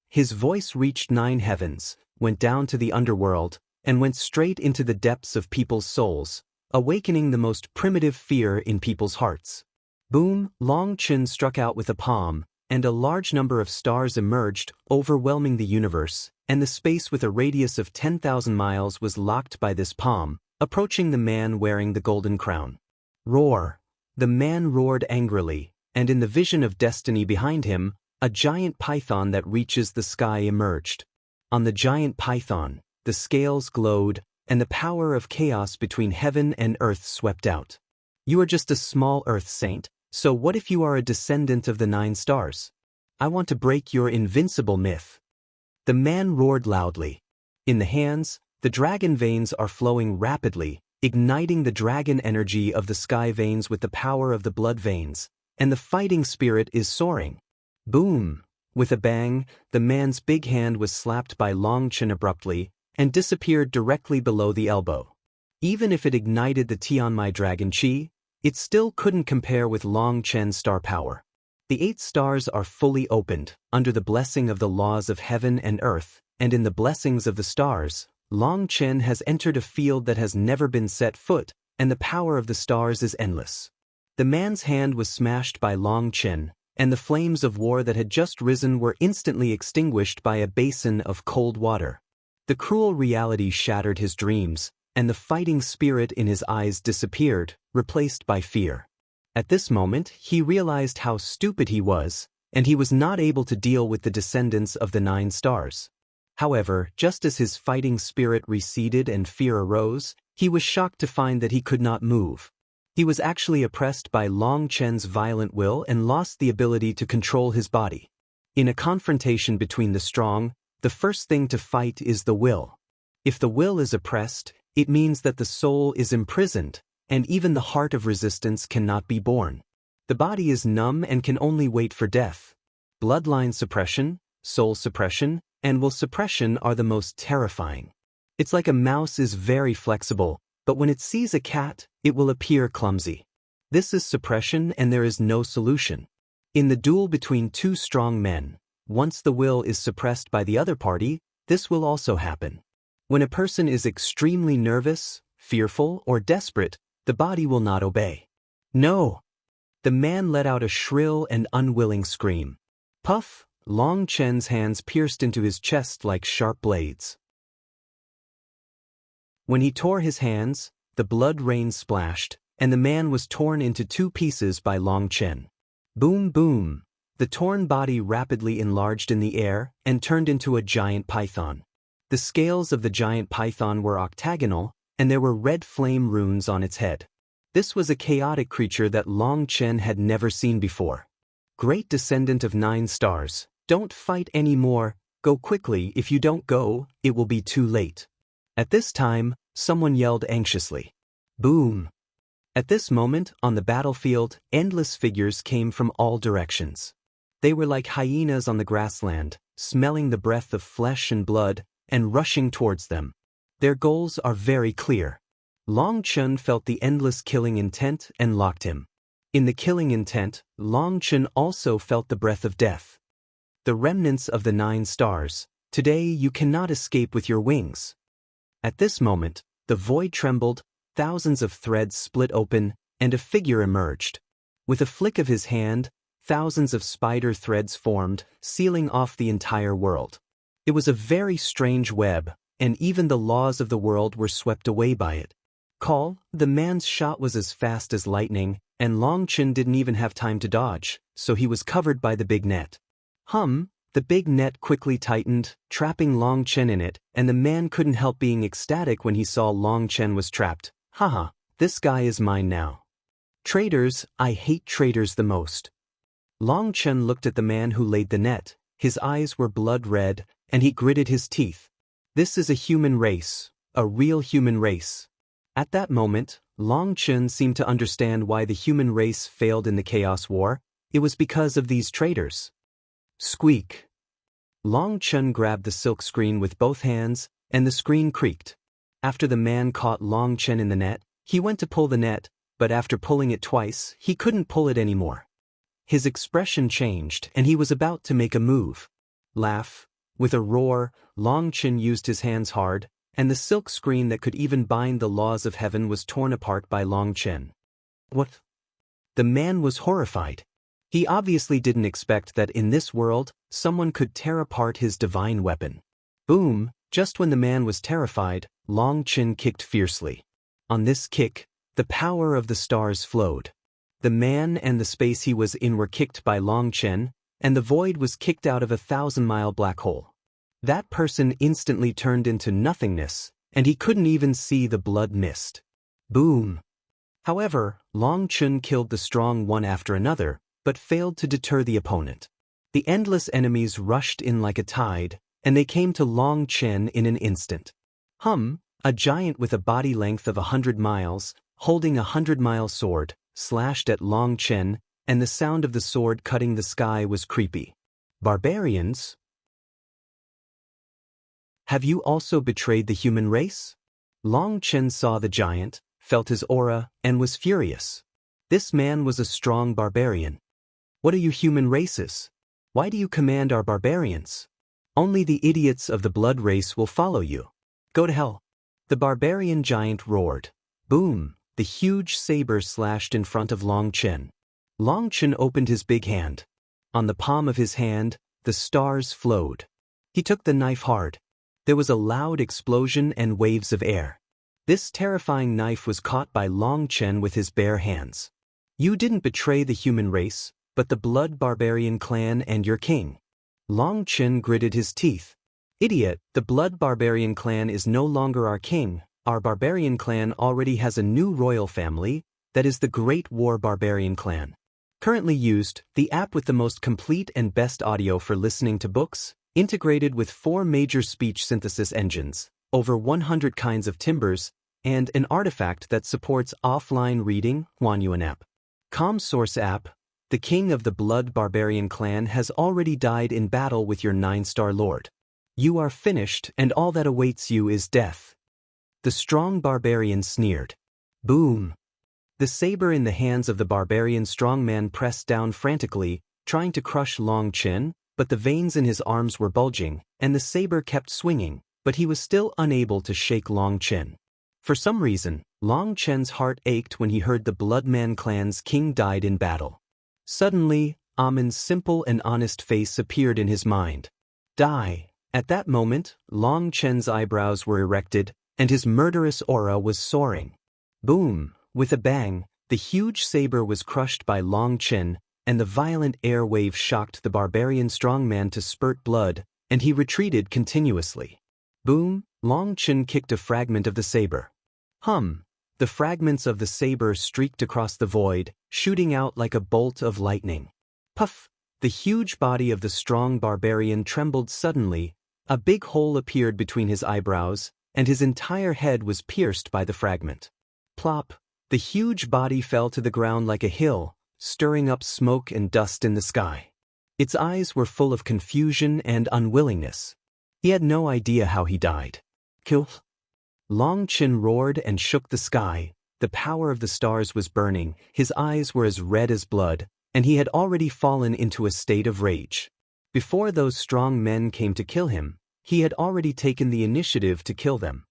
His voice reached 9 heavens, went down to the underworld, and went straight into the depths of people's souls, awakening the most primitive fear in people's hearts. Boom! Long Chen struck out with a palm, and a large number of stars emerged, overwhelming the universe, and the space with a radius of 10,000 miles was locked by this palm, approaching the man wearing the golden crown. Roar! The man roared angrily, and in the vision of destiny behind him, a giant python that reaches the sky emerged. On the giant python, the scales glowed, and the power of chaos between heaven and earth swept out. You are just a small earth saint. So what if you are a descendant of the 9 stars? I want to break your invincible myth. The man roared loudly. In the hands, the dragon veins are flowing rapidly, igniting the dragon energy of the sky veins with the power of the blood veins, and the fighting spirit is soaring. Boom! With a bang, the man's big hand was slapped by Long Chen abruptly, and disappeared directly below the elbow. Even if it ignited the Tianmai Dragon Chi, it still couldn't compare with Long Chen's star power. The 8 stars are fully opened, under the blessing of the laws of heaven and earth, and in the blessings of the stars, Long Chen has entered a field that has never been set foot, and the power of the stars is endless. The man's hand was smashed by Long Chen, and the flames of war that had just risen were instantly extinguished by a basin of cold water. The cruel reality shattered his dreams, and the fighting spirit in his eyes disappeared, replaced by fear. At this moment, he realized how stupid he was, and he was not able to deal with the descendants of the 9 stars. However, just as his fighting spirit receded and fear arose, he was shocked to find that he could not move. He was actually oppressed by Long Chen's violent will and lost the ability to control his body. In a confrontation between the strong, the first thing to fight is the will. If the will is oppressed, it means that the soul is imprisoned, and even the heart of resistance cannot be born. The body is numb and can only wait for death. Bloodline suppression, soul suppression, and will suppression are the most terrifying. It's like a mouse is very flexible, but when it sees a cat, it will appear clumsy. This is suppression and there is no solution. In the duel between 2 strong men, once the will is suppressed by the other party, this will also happen. When a person is extremely nervous, fearful, or desperate, the body will not obey. No! The man let out a shrill and unwilling scream. Puff! Long Chen's hands pierced into his chest like sharp blades. When he tore his hands, the blood rain splashed, and the man was torn into 2 pieces by Long Chen. Boom boom! The torn body rapidly enlarged in the air and turned into a giant python. The scales of the giant python were octagonal, and there were red flame runes on its head. This was a chaotic creature that Long Chen had never seen before. Great descendant of 9 stars, don't fight anymore, go quickly. If you don't go, it will be too late. At this time, someone yelled anxiously. Boom! At this moment, on the battlefield, endless figures came from all directions. They were like hyenas on the grassland, smelling the breath of flesh and blood, and rushing towards them. Their goals are very clear. Long Chen felt the endless killing intent and locked him. In the killing intent, Long Chen also felt the breath of death. The remnants of the 9 stars, today you cannot escape with your wings. At this moment, the void trembled, thousands of threads split open, and a figure emerged. With a flick of his hand, thousands of spider threads formed, sealing off the entire world. It was a very strange web, and even the laws of the world were swept away by it. The man's shot was as fast as lightning, and Long Chen didn't even have time to dodge, so he was covered by the big net. The big net quickly tightened, trapping Long Chen in it, and the man couldn't help being ecstatic when he saw Long Chen was trapped. Haha, this guy is mine now. Traitors, I hate traitors the most. Long Chen looked at the man who laid the net, his eyes were blood red, and he gritted his teeth. This is a human race, a real human race. At that moment, Long Chen seemed to understand why the human race failed in the Chaos War. It was because of these traitors. Squeak! Long Chen grabbed the silk screen with both hands, and the screen creaked. After the man caught Long Chen in the net, he went to pull the net, but after pulling it twice, he couldn't pull it anymore. His expression changed, and he was about to make a move. Laugh! With a roar, Long Chen used his hands hard, and the silk screen that could even bind the laws of heaven was torn apart by Long Chen. What? The man was horrified. He obviously didn't expect that in this world, someone could tear apart his divine weapon. Boom! Just when the man was terrified, Long Chen kicked fiercely. On this kick, the power of the stars flowed. The man and the space he was in were kicked by Long Chen, and the void was kicked out of a 1,000-mile black hole. That person instantly turned into nothingness, and he couldn't even see the blood mist. Boom! However, Long Chen killed the strong one after another, but failed to deter the opponent. The endless enemies rushed in like a tide, and they came to Long Chen in an instant. A giant with a body length of 100 miles, holding a 100-mile sword, slashed at Long Chen, and the sound of the sword cutting the sky was creepy. Barbarians? Have you also betrayed the human race? Long Chen saw the giant, felt his aura, and was furious. This man was a strong barbarian. What are you human races? Why do you command our barbarians? Only the idiots of the blood race will follow you. Go to hell. The barbarian giant roared. Boom! The huge saber slashed in front of Long Chen. Long Chen opened his big hand. On the palm of his hand, the stars flowed. He took the knife hard. There was a loud explosion and waves of air. This terrifying knife was caught by Long Chen with his bare hands. You didn't betray the human race, but the blood barbarian clan and your king. Long Chen gritted his teeth. Idiot, the blood barbarian clan is no longer our king. Our barbarian clan already has a new royal family, that is the Great War Barbarian Clan. Currently used, the app with the most complete and best audio for listening to books, integrated with 4 major speech synthesis engines, over 100 kinds of timbers, and an artifact that supports offline reading, Huanyuan app. ComSource app, the king of the blood barbarian clan has already died in battle with your 9-star lord. You are finished and all that awaits you is death. The strong barbarian sneered. Boom! The saber in the hands of the barbarian strongman pressed down frantically, trying to crush Long Chen, but the veins in his arms were bulging, and the saber kept swinging, but he was still unable to shake Long Chen. For some reason, Long Chen's heart ached when he heard the Bloodman clan's king died in battle. Suddenly, Amon's simple and honest face appeared in his mind. Die! At that moment, Long Chen's eyebrows were erected, and his murderous aura was soaring. Boom! With a bang, the huge saber was crushed by Long Chen, and the violent air wave shocked the barbarian strongman to spurt blood, and he retreated continuously. Boom! Long Chen kicked a fragment of the saber. Hum! The fragments of the saber streaked across the void, shooting out like a bolt of lightning. Puff! The huge body of the strong barbarian trembled suddenly, a big hole appeared between his eyebrows, and his entire head was pierced by the fragment. Plop! The huge body fell to the ground like a hill, stirring up smoke and dust in the sky. Its eyes were full of confusion and unwillingness. He had no idea how he died. Kill! Long Chen roared and shook the sky. The power of the stars was burning, his eyes were as red as blood, and he had already fallen into a state of rage. Before those strong men came to kill him, he had already taken the initiative to kill them.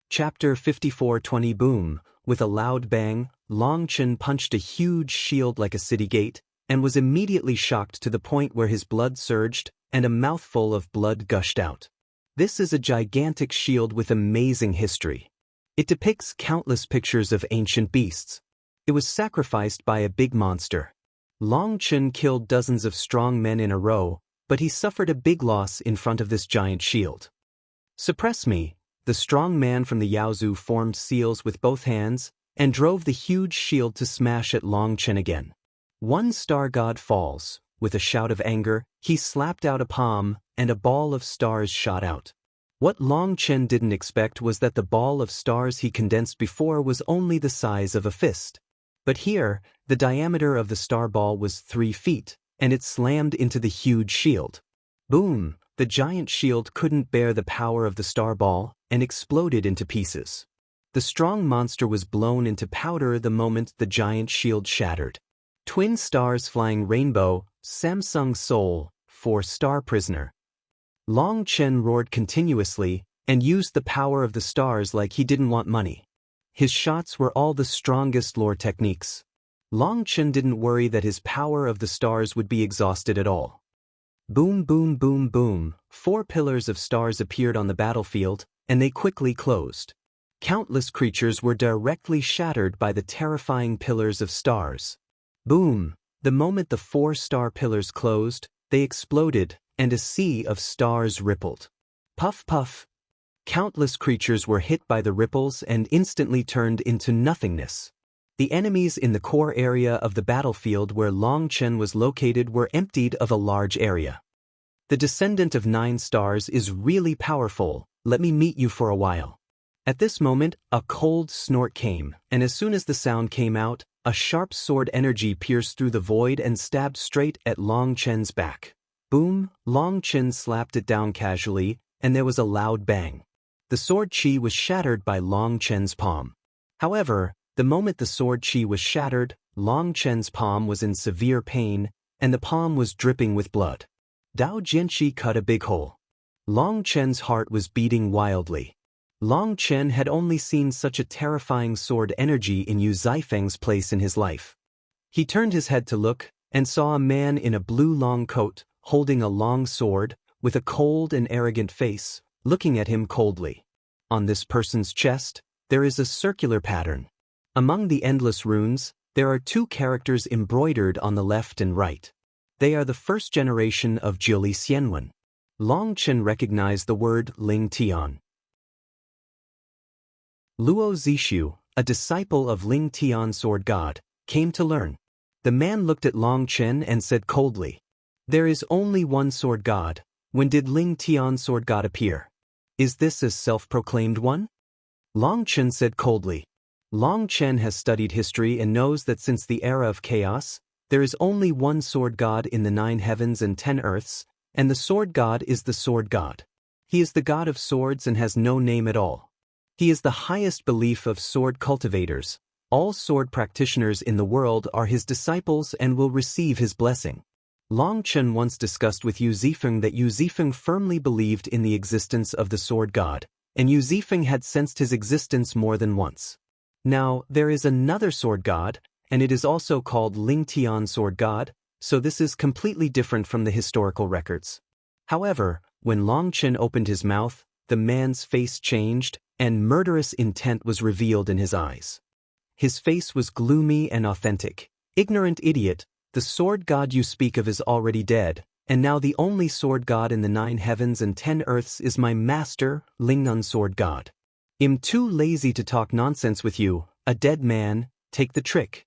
Chapter 54:20 Boom! With a loud bang, Long Chen punched a huge shield like a city gate, and was immediately shocked to the point where his blood surged, and a mouthful of blood gushed out. This is a gigantic shield with amazing history. It depicts countless pictures of ancient beasts. It was sacrificed by a big monster. Long Chen killed dozens of strong men in a row, but he suffered a big loss in front of this giant shield. Suppress me! The strong man from the Yaozu formed seals with both hands, and drove the huge shield to smash at Long Chen again. One star god falls. With a shout of anger, he slapped out a palm, and a ball of stars shot out. What Long Chen didn't expect was that the ball of stars he condensed before was only the size of a fist. But here, the diameter of the star ball was 3 feet, and it slammed into the huge shield. Boom! The giant shield couldn't bear the power of the star ball, and exploded into pieces. The strong monster was blown into powder the moment the giant shield shattered. Twin stars flying rainbow, Samsung Soul, 4-star prisoner. Long Chen roared continuously, and used the power of the stars like he didn't want money. His shots were all the strongest lore techniques. Long Chen didn't worry that his power of the stars would be exhausted at all. Boom boom boom boom, 4 pillars of stars appeared on the battlefield, and they quickly closed. Countless creatures were directly shattered by the terrifying pillars of stars. Boom! The moment the 4-star pillars closed, they exploded, and a sea of stars rippled. Puff puff! Countless creatures were hit by the ripples and instantly turned into nothingness. The enemies in the core area of the battlefield where Long Chen was located were emptied of a large area. The descendant of 9 stars is really powerful, let me meet you for a while. At this moment, a cold snort came, and as soon as the sound came out, a sharp sword energy pierced through the void and stabbed straight at Long Chen's back. Boom, Long Chen slapped it down casually, and there was a loud bang. The sword chi was shattered by Long Chen's palm. However, the moment the sword chi was shattered, Long Chen's palm was in severe pain, and the palm was dripping with blood. Dao Jianxi cut a big hole. Long Chen's heart was beating wildly. Long Chen had only seen such a terrifying sword energy in Yu Zifeng's place in his life. He turned his head to look, and saw a man in a blue long coat, holding a long sword, with a cold and arrogant face, looking at him coldly. On this person's chest, there is a circular pattern. Among the endless runes, there are two characters embroidered on the left and right. They are the first generation of Jiuli Xianwen. Long Chen recognized the word Ling Tian. Luo Zishu, a disciple of Ling Tian sword god, came to learn. The man looked at Long Chen and said coldly, "There is only one sword god. When did Ling Tian sword god appear? Is this a self-proclaimed one?" Long Chen said coldly. Long Chen has studied history and knows that since the era of chaos, there is only one sword god in the 9 heavens and 10 earths, and the sword god is the sword god. He is the god of swords and has no name at all. He is the highest belief of sword cultivators. All sword practitioners in the world are his disciples and will receive his blessing. Long Chen once discussed with Yu Zifeng that Yu Zifeng firmly believed in the existence of the sword god, and Yu Zifeng had sensed his existence more than once. Now, there is another sword god, and it is also called Ling Tian sword god, so this is completely different from the historical records. However, when Long Chen opened his mouth, the man's face changed, and murderous intent was revealed in his eyes. His face was gloomy and authentic. "Ignorant idiot, the sword god you speak of is already dead, and now the only sword god in the 9 heavens and 10 earths is my master, Lingnan sword god. I'm too lazy to talk nonsense with you, a dead man, take the trick."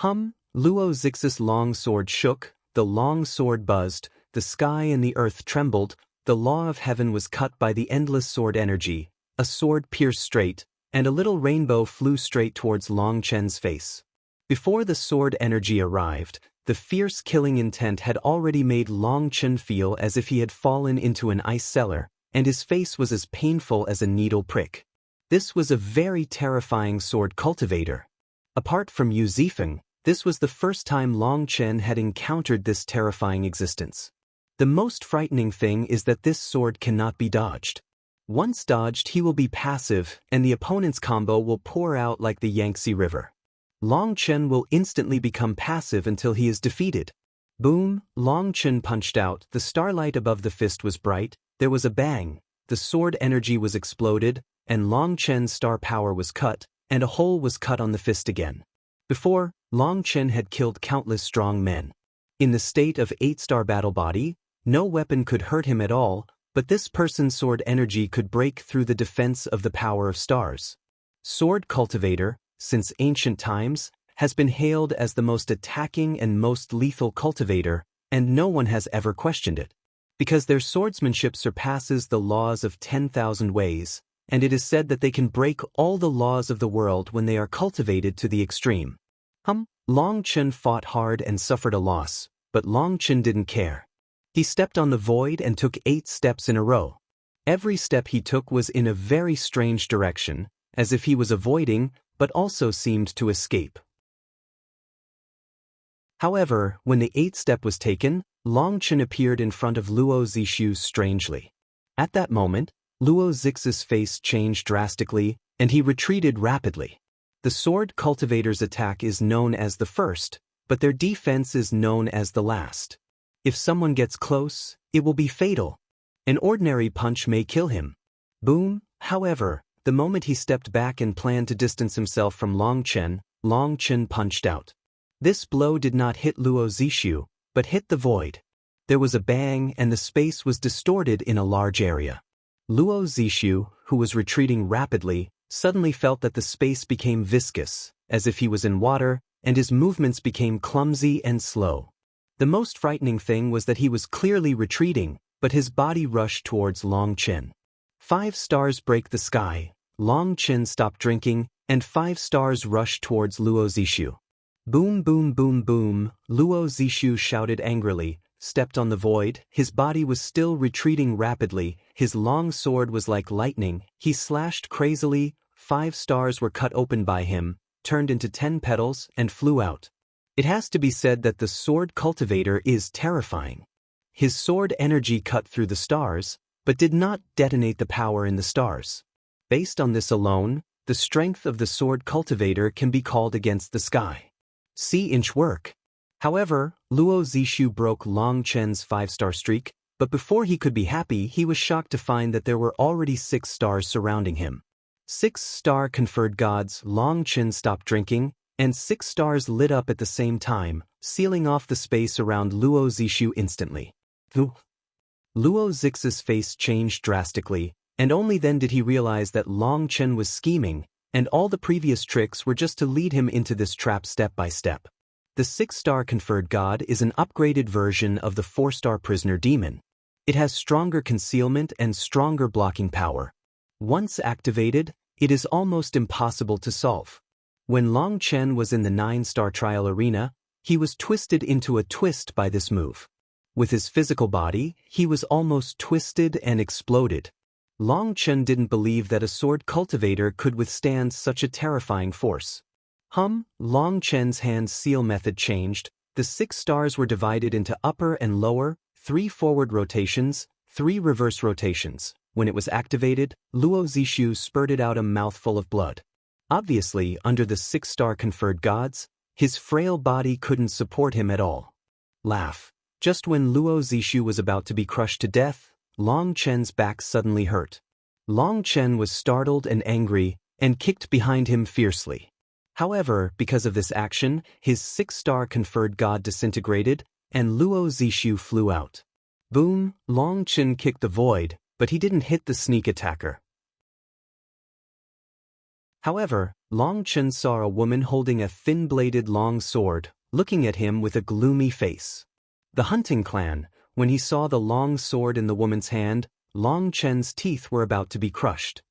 Luo Zix's long sword shook, the long sword buzzed, the sky and the earth trembled, the law of heaven was cut by the endless sword energy, a sword pierced straight, and a little rainbow flew straight towards Long Chen's face. Before the sword energy arrived, the fierce killing intent had already made Long Chen feel as if he had fallen into an ice cellar, and his face was as painful as a needle prick. This was a very terrifying sword cultivator. Apart from Yu Zifeng, this was the first time Long Chen had encountered this terrifying existence. The most frightening thing is that this sword cannot be dodged. Once dodged, he will be passive, and the opponent's combo will pour out like the Yangtze River. Long Chen will instantly become passive until he is defeated. Boom, Long Chen punched out, the starlight above the fist was bright, there was a bang, the sword energy was exploded, and Long Chen's star power was cut, and a hole was cut on the fist again. Before, Long Chen had killed countless strong men. In the state of 8-star battle body, no weapon could hurt him at all, but this person's sword energy could break through the defense of the power of stars. Sword cultivator, since ancient times, has been hailed as the most attacking and most lethal cultivator, and no one has ever questioned it. Because their swordsmanship surpasses the laws of 10,000 ways, and it is said that they can break all the laws of the world when they are cultivated to the extreme. Long Chen fought hard and suffered a loss, but Long Chen didn't care. He stepped on the void and took 8 steps in a row. Every step he took was in a very strange direction, as if he was avoiding, but also seemed to escape. However, when the 8th step was taken, Long Chen appeared in front of Luo Zishu strangely. At that moment, Luo Zix's face changed drastically, and he retreated rapidly. The sword cultivator's attack is known as the first, but their defense is known as the last. If someone gets close, it will be fatal. An ordinary punch may kill him. Boom, however, the moment he stepped back and planned to distance himself from Long Chen punched out. This blow did not hit Luo Zishu, but hit the void. There was a bang and the space was distorted in a large area. Luo Zishu, who was retreating rapidly, suddenly felt that the space became viscous, as if he was in water, and his movements became clumsy and slow. The most frightening thing was that he was clearly retreating, but his body rushed towards Long Chen. 5 stars break the sky, Long Chen stopped drinking, and 5 stars rushed towards Luo Zishu. Boom boom boom boom, Luo Zishu shouted angrily, stepped on the void, his body was still retreating rapidly, his long sword was like lightning, he slashed crazily, 5 stars were cut open by him, turned into 10 petals, and flew out. It has to be said that the sword cultivator is terrifying. His sword energy cut through the stars, but did not detonate the power in the stars. Based on this alone, the strength of the sword cultivator can be called against the sky. See inch work. However, Luo Zixu broke Long Chen's 5-star streak, but before he could be happy, he was shocked to find that there were already 6 stars surrounding him. 6-star conferred gods. Long Chen stopped drinking, and 6 stars lit up at the same time, sealing off the space around Luo Zixu instantly. Luo Zix's face changed drastically, and only then did he realize that Long Chen was scheming, and all the previous tricks were just to lead him into this trap step by step. The 6-star conferred god is an upgraded version of the 4-star prisoner demon. It has stronger concealment and stronger blocking power. Once activated, it is almost impossible to solve. When Long Chen was in the 9-star trial arena, he was twisted into a twist by this move. With his physical body, he was almost twisted and exploded. Long Chen didn't believe that a sword cultivator could withstand such a terrifying force. Long Chen's hand seal method changed. The 6 stars were divided into upper and lower, 3 forward rotations, 3 reverse rotations. When it was activated, Luo Zixu spurted out a mouthful of blood. Obviously, under the 6-star conferred gods, his frail body couldn't support him at all. Laugh. Just when Luo Zixu was about to be crushed to death, Long Chen's back suddenly hurt. Long Chen was startled and angry, and kicked behind him fiercely. However, because of this action, his 6-star conferred god disintegrated, and Luo Zixu flew out. Boom, Long Chen kicked the void, but he didn't hit the sneak attacker. However, Long Chen saw a woman holding a thin-bladed long sword, looking at him with a gloomy face. The hunting clan. When he saw the long sword in the woman's hand, Long Chen's teeth were about to be crushed.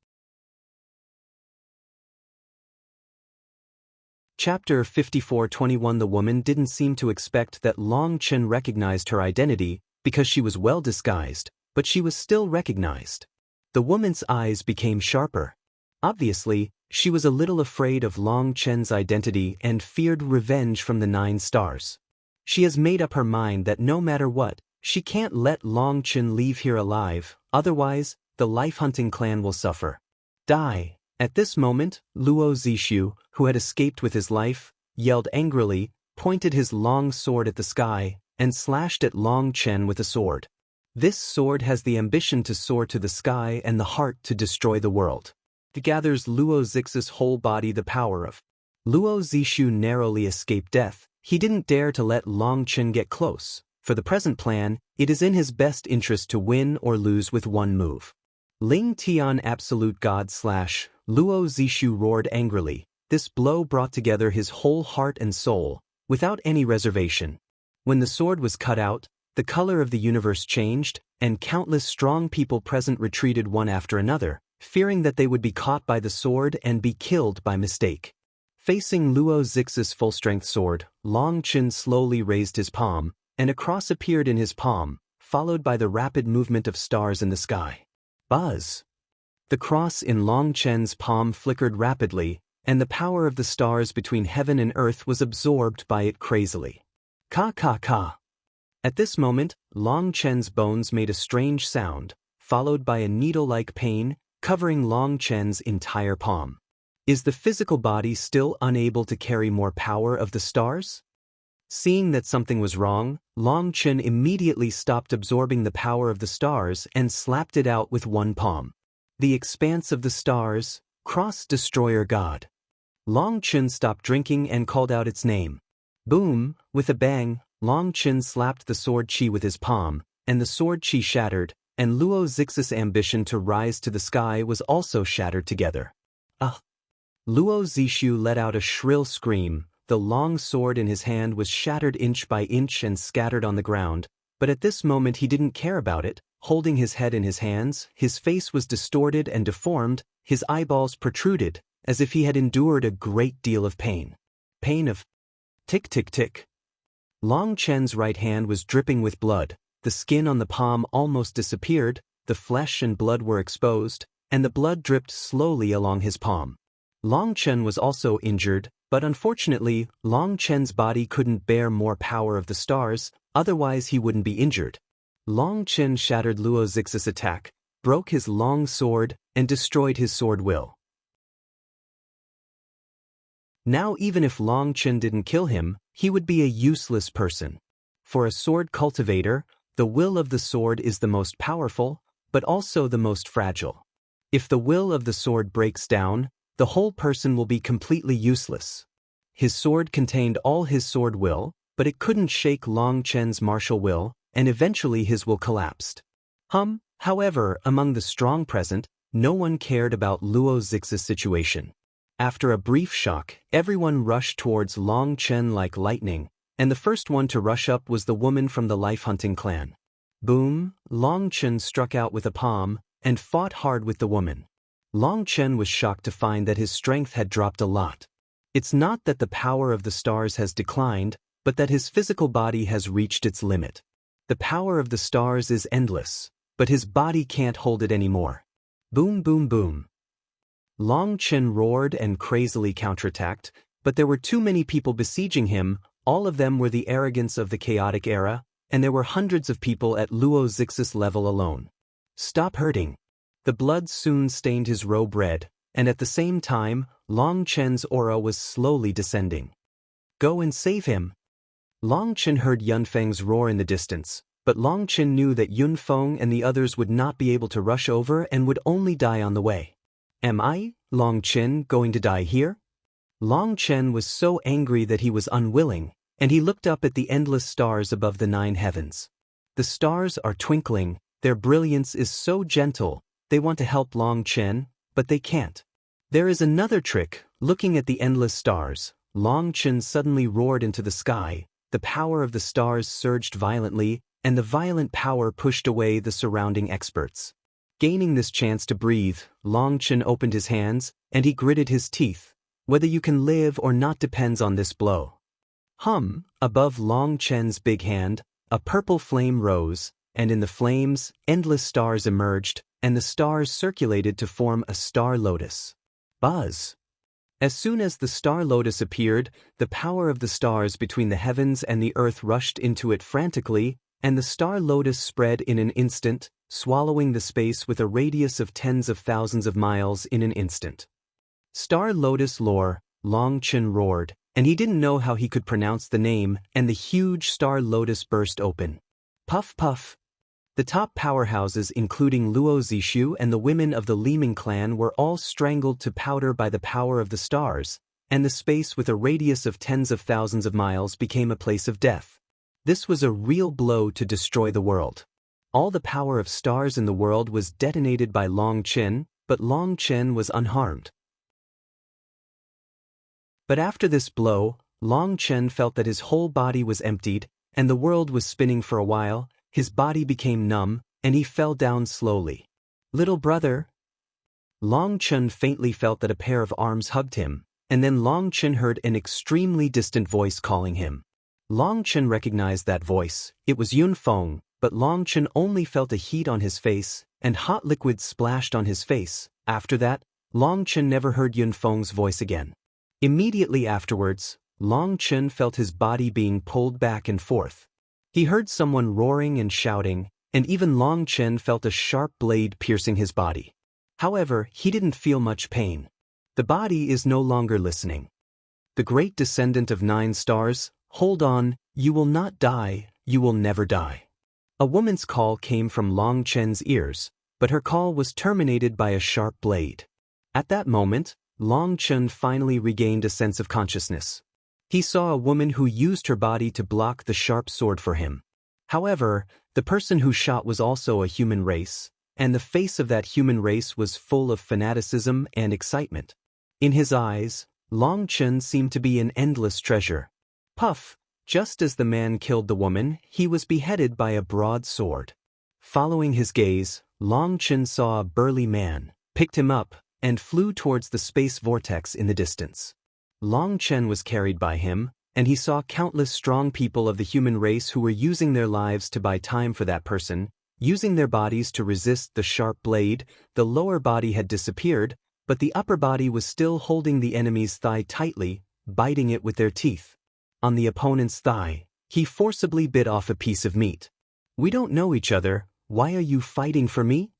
Chapter 54:21. The woman didn't seem to expect that Long Chen recognized her identity because she was well disguised, but she was still recognized. The woman's eyes became sharper. Obviously, she was a little afraid of Long Chen's identity and feared revenge from the 9 stars. She has made up her mind that no matter what, she can't let Long Chen leave here alive, otherwise, the Life Hunting clan will suffer. Die. At this moment, Luo Zixu, who had escaped with his life, yelled angrily, pointed his long sword at the sky, and slashed at Long Chen with a sword. This sword has the ambition to soar to the sky and the heart to destroy the world. It gathers Luo Zix's whole body the power of. Luo Zixu narrowly escaped death. He didn't dare to let Long Chen get close. For the present plan, it is in his best interest to win or lose with one move. Ling Tian Absolute God / Luo Zixu roared angrily. This blow brought together his whole heart and soul, without any reservation. When the sword was cut out, the color of the universe changed, and countless strong people present retreated one after another, fearing that they would be caught by the sword and be killed by mistake. Facing Luo Zix's full-strength sword, Long Chen slowly raised his palm, and a cross appeared in his palm, followed by the rapid movement of stars in the sky. Buzz! The cross in Long Chen's palm flickered rapidly, and the power of the stars between heaven and earth was absorbed by it crazily. Ka ka ka! At this moment, Long Chen's bones made a strange sound, followed by a needle-like pain, covering Long Chen's entire palm. Is the physical body still unable to carry more power of the stars? Seeing that something was wrong, Long Chen immediately stopped absorbing the power of the stars and slapped it out with one palm. The expanse of the stars, Cross Destroyer God. Long Chen stopped drinking and called out its name. Boom! With a bang, Long Chen slapped the sword chi with his palm, and the sword chi shattered, and Luo Zix's ambition to rise to the sky was also shattered together. Luo Zixu let out a shrill scream. The long sword in his hand was shattered inch by inch and scattered on the ground, but at this moment he didn't care about it. Holding his head in his hands, his face was distorted and deformed, his eyeballs protruded, as if he had endured a great deal of pain. Pain of tick tick tick. Long Chen's right hand was dripping with blood, the skin on the palm almost disappeared, the flesh and blood were exposed, and the blood dripped slowly along his palm. Long Chen was also injured, but unfortunately, Long Chen's body couldn't bear more power of the stars, otherwise he wouldn't be injured. Long Chen shattered Luo Zix's attack, broke his long sword, and destroyed his sword will. Now even if Long Chen didn't kill him, he would be a useless person. For a sword cultivator, the will of the sword is the most powerful, but also the most fragile. If the will of the sword breaks down, the whole person will be completely useless. His sword contained all his sword will, but it couldn't shake Long Chen's martial will, and eventually his will collapsed. However, among the strong present, no one cared about Luo Zix's situation. After a brief shock, everyone rushed towards Long Chen like lightning, and the first one to rush up was the woman from the Life Hunting clan. Boom, Long Chen struck out with a palm, and fought hard with the woman. Long Chen was shocked to find that his strength had dropped a lot. It's not that the power of the stars has declined, but that his physical body has reached its limit. The power of the stars is endless, but his body can't hold it anymore. Boom boom boom. Long Chen roared and crazily counterattacked, but there were too many people besieging him, all of them were the arrogance of the chaotic era, and there were hundreds of people at Luo Zix's level alone. Stop hurting. The blood soon stained his robe red, and at the same time, Long Chen's aura was slowly descending. Go and save him. Long Chen heard Yunfeng's roar in the distance, but Long Chen knew that Yunfeng and the others would not be able to rush over and would only die on the way. Am I, Long Chen, going to die here? Long Chen was so angry that he was unwilling, and he looked up at the endless stars above the 9 heavens. The stars are twinkling, their brilliance is so gentle, they want to help Long Chen, but they can't. There is another trick. Looking at the endless stars, Long Chen suddenly roared into the sky, the power of the stars surged violently, and the violent power pushed away the surrounding experts. Gaining this chance to breathe, Long Chen opened his hands, and he gritted his teeth. Whether you can live or not depends on this blow. Above Long Chen's big hand, a purple flame rose, and in the flames, endless stars emerged, and the stars circulated to form a star lotus. Buzz! As soon as the star lotus appeared, the power of the stars between the heavens and the earth rushed into it frantically, and the star lotus spread in an instant, swallowing the space with a radius of tens of thousands of miles in an instant. Star lotus lore, Long Chen roared, and he didn't know how he could pronounce the name, and the huge star lotus burst open. Puff puff. The top powerhouses including Luo Zixu and the women of the Liming clan were all strangled to powder by the power of the stars, and the space with a radius of tens of thousands of miles became a place of death. This was a real blow to destroy the world. All the power of stars in the world was detonated by Long Chen, but Long Chen was unharmed. But after this blow, Long Chen felt that his whole body was emptied, and the world was spinning for a while. His body became numb, and he fell down slowly. Little brother? Long Chen faintly felt that a pair of arms hugged him, and then Long Chen heard an extremely distant voice calling him. Long Chen recognized that voice. It was Yunfeng, but Long Chen only felt a heat on his face, and hot liquid splashed on his face. After that, Long Chen never heard Yunfeng's voice again. Immediately afterwards, Long Chen felt his body being pulled back and forth. He heard someone roaring and shouting, and even Long Chen felt a sharp blade piercing his body. However, he didn't feel much pain. The body is no longer listening. The great descendant of 9 stars, hold on, you will not die, you will never die. A woman's call came from Long Chen's ears, but her call was terminated by a sharp blade. At that moment, Long Chen finally regained a sense of consciousness. He saw a woman who used her body to block the sharp sword for him. However, the person who shot was also a human race, and the face of that human race was full of fanaticism and excitement. In his eyes, Long Chen seemed to be an endless treasure. Puff! Just as the man killed the woman, he was beheaded by a broad sword. Following his gaze, Long Chen saw a burly man, picked him up, and flew towards the space vortex in the distance. Long Chen was carried by him, and he saw countless strong people of the human race who were using their lives to buy time for that person, using their bodies to resist the sharp blade. The lower body had disappeared, but the upper body was still holding the enemy's thigh tightly, biting it with their teeth. On the opponent's thigh, he forcibly bit off a piece of meat. "We don't know each other, why are you fighting for me?"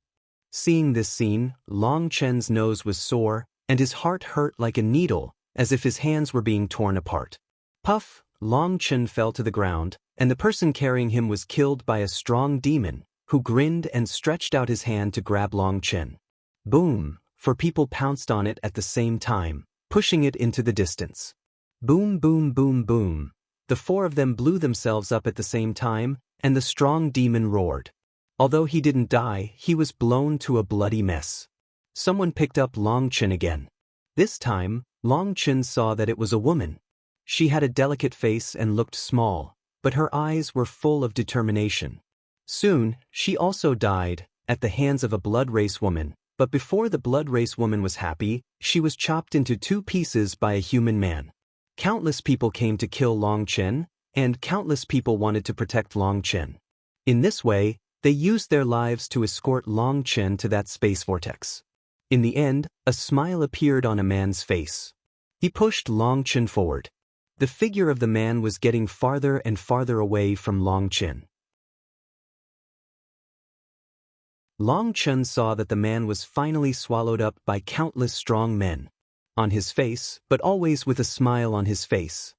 Seeing this scene, Long Chen's nose was sore, and his heart hurt like a needle, as if his hands were being torn apart. Puff, Long Chen fell to the ground, and the person carrying him was killed by a strong demon, who grinned and stretched out his hand to grab Long Chen. Boom, 4 people pounced on it at the same time, pushing it into the distance. Boom, boom, boom, boom. The 4 of them blew themselves up at the same time, and the strong demon roared. Although he didn't die, he was blown to a bloody mess. Someone picked up Long Chen again. This time, Long Chen saw that it was a woman. She had a delicate face and looked small, but her eyes were full of determination. Soon, she also died, at the hands of a blood race woman, but before the blood race woman was happy, she was chopped into 2 pieces by a human man. Countless people came to kill Long Chen, and countless people wanted to protect Long Chen. In this way, they used their lives to escort Long Chen to that space vortex. In the end, a smile appeared on a man's face. He pushed Long Chen forward. The figure of the man was getting farther and farther away from Long Chen. Long Chen saw that the man was finally swallowed up by countless strong men. On his face, but always with a smile on his face.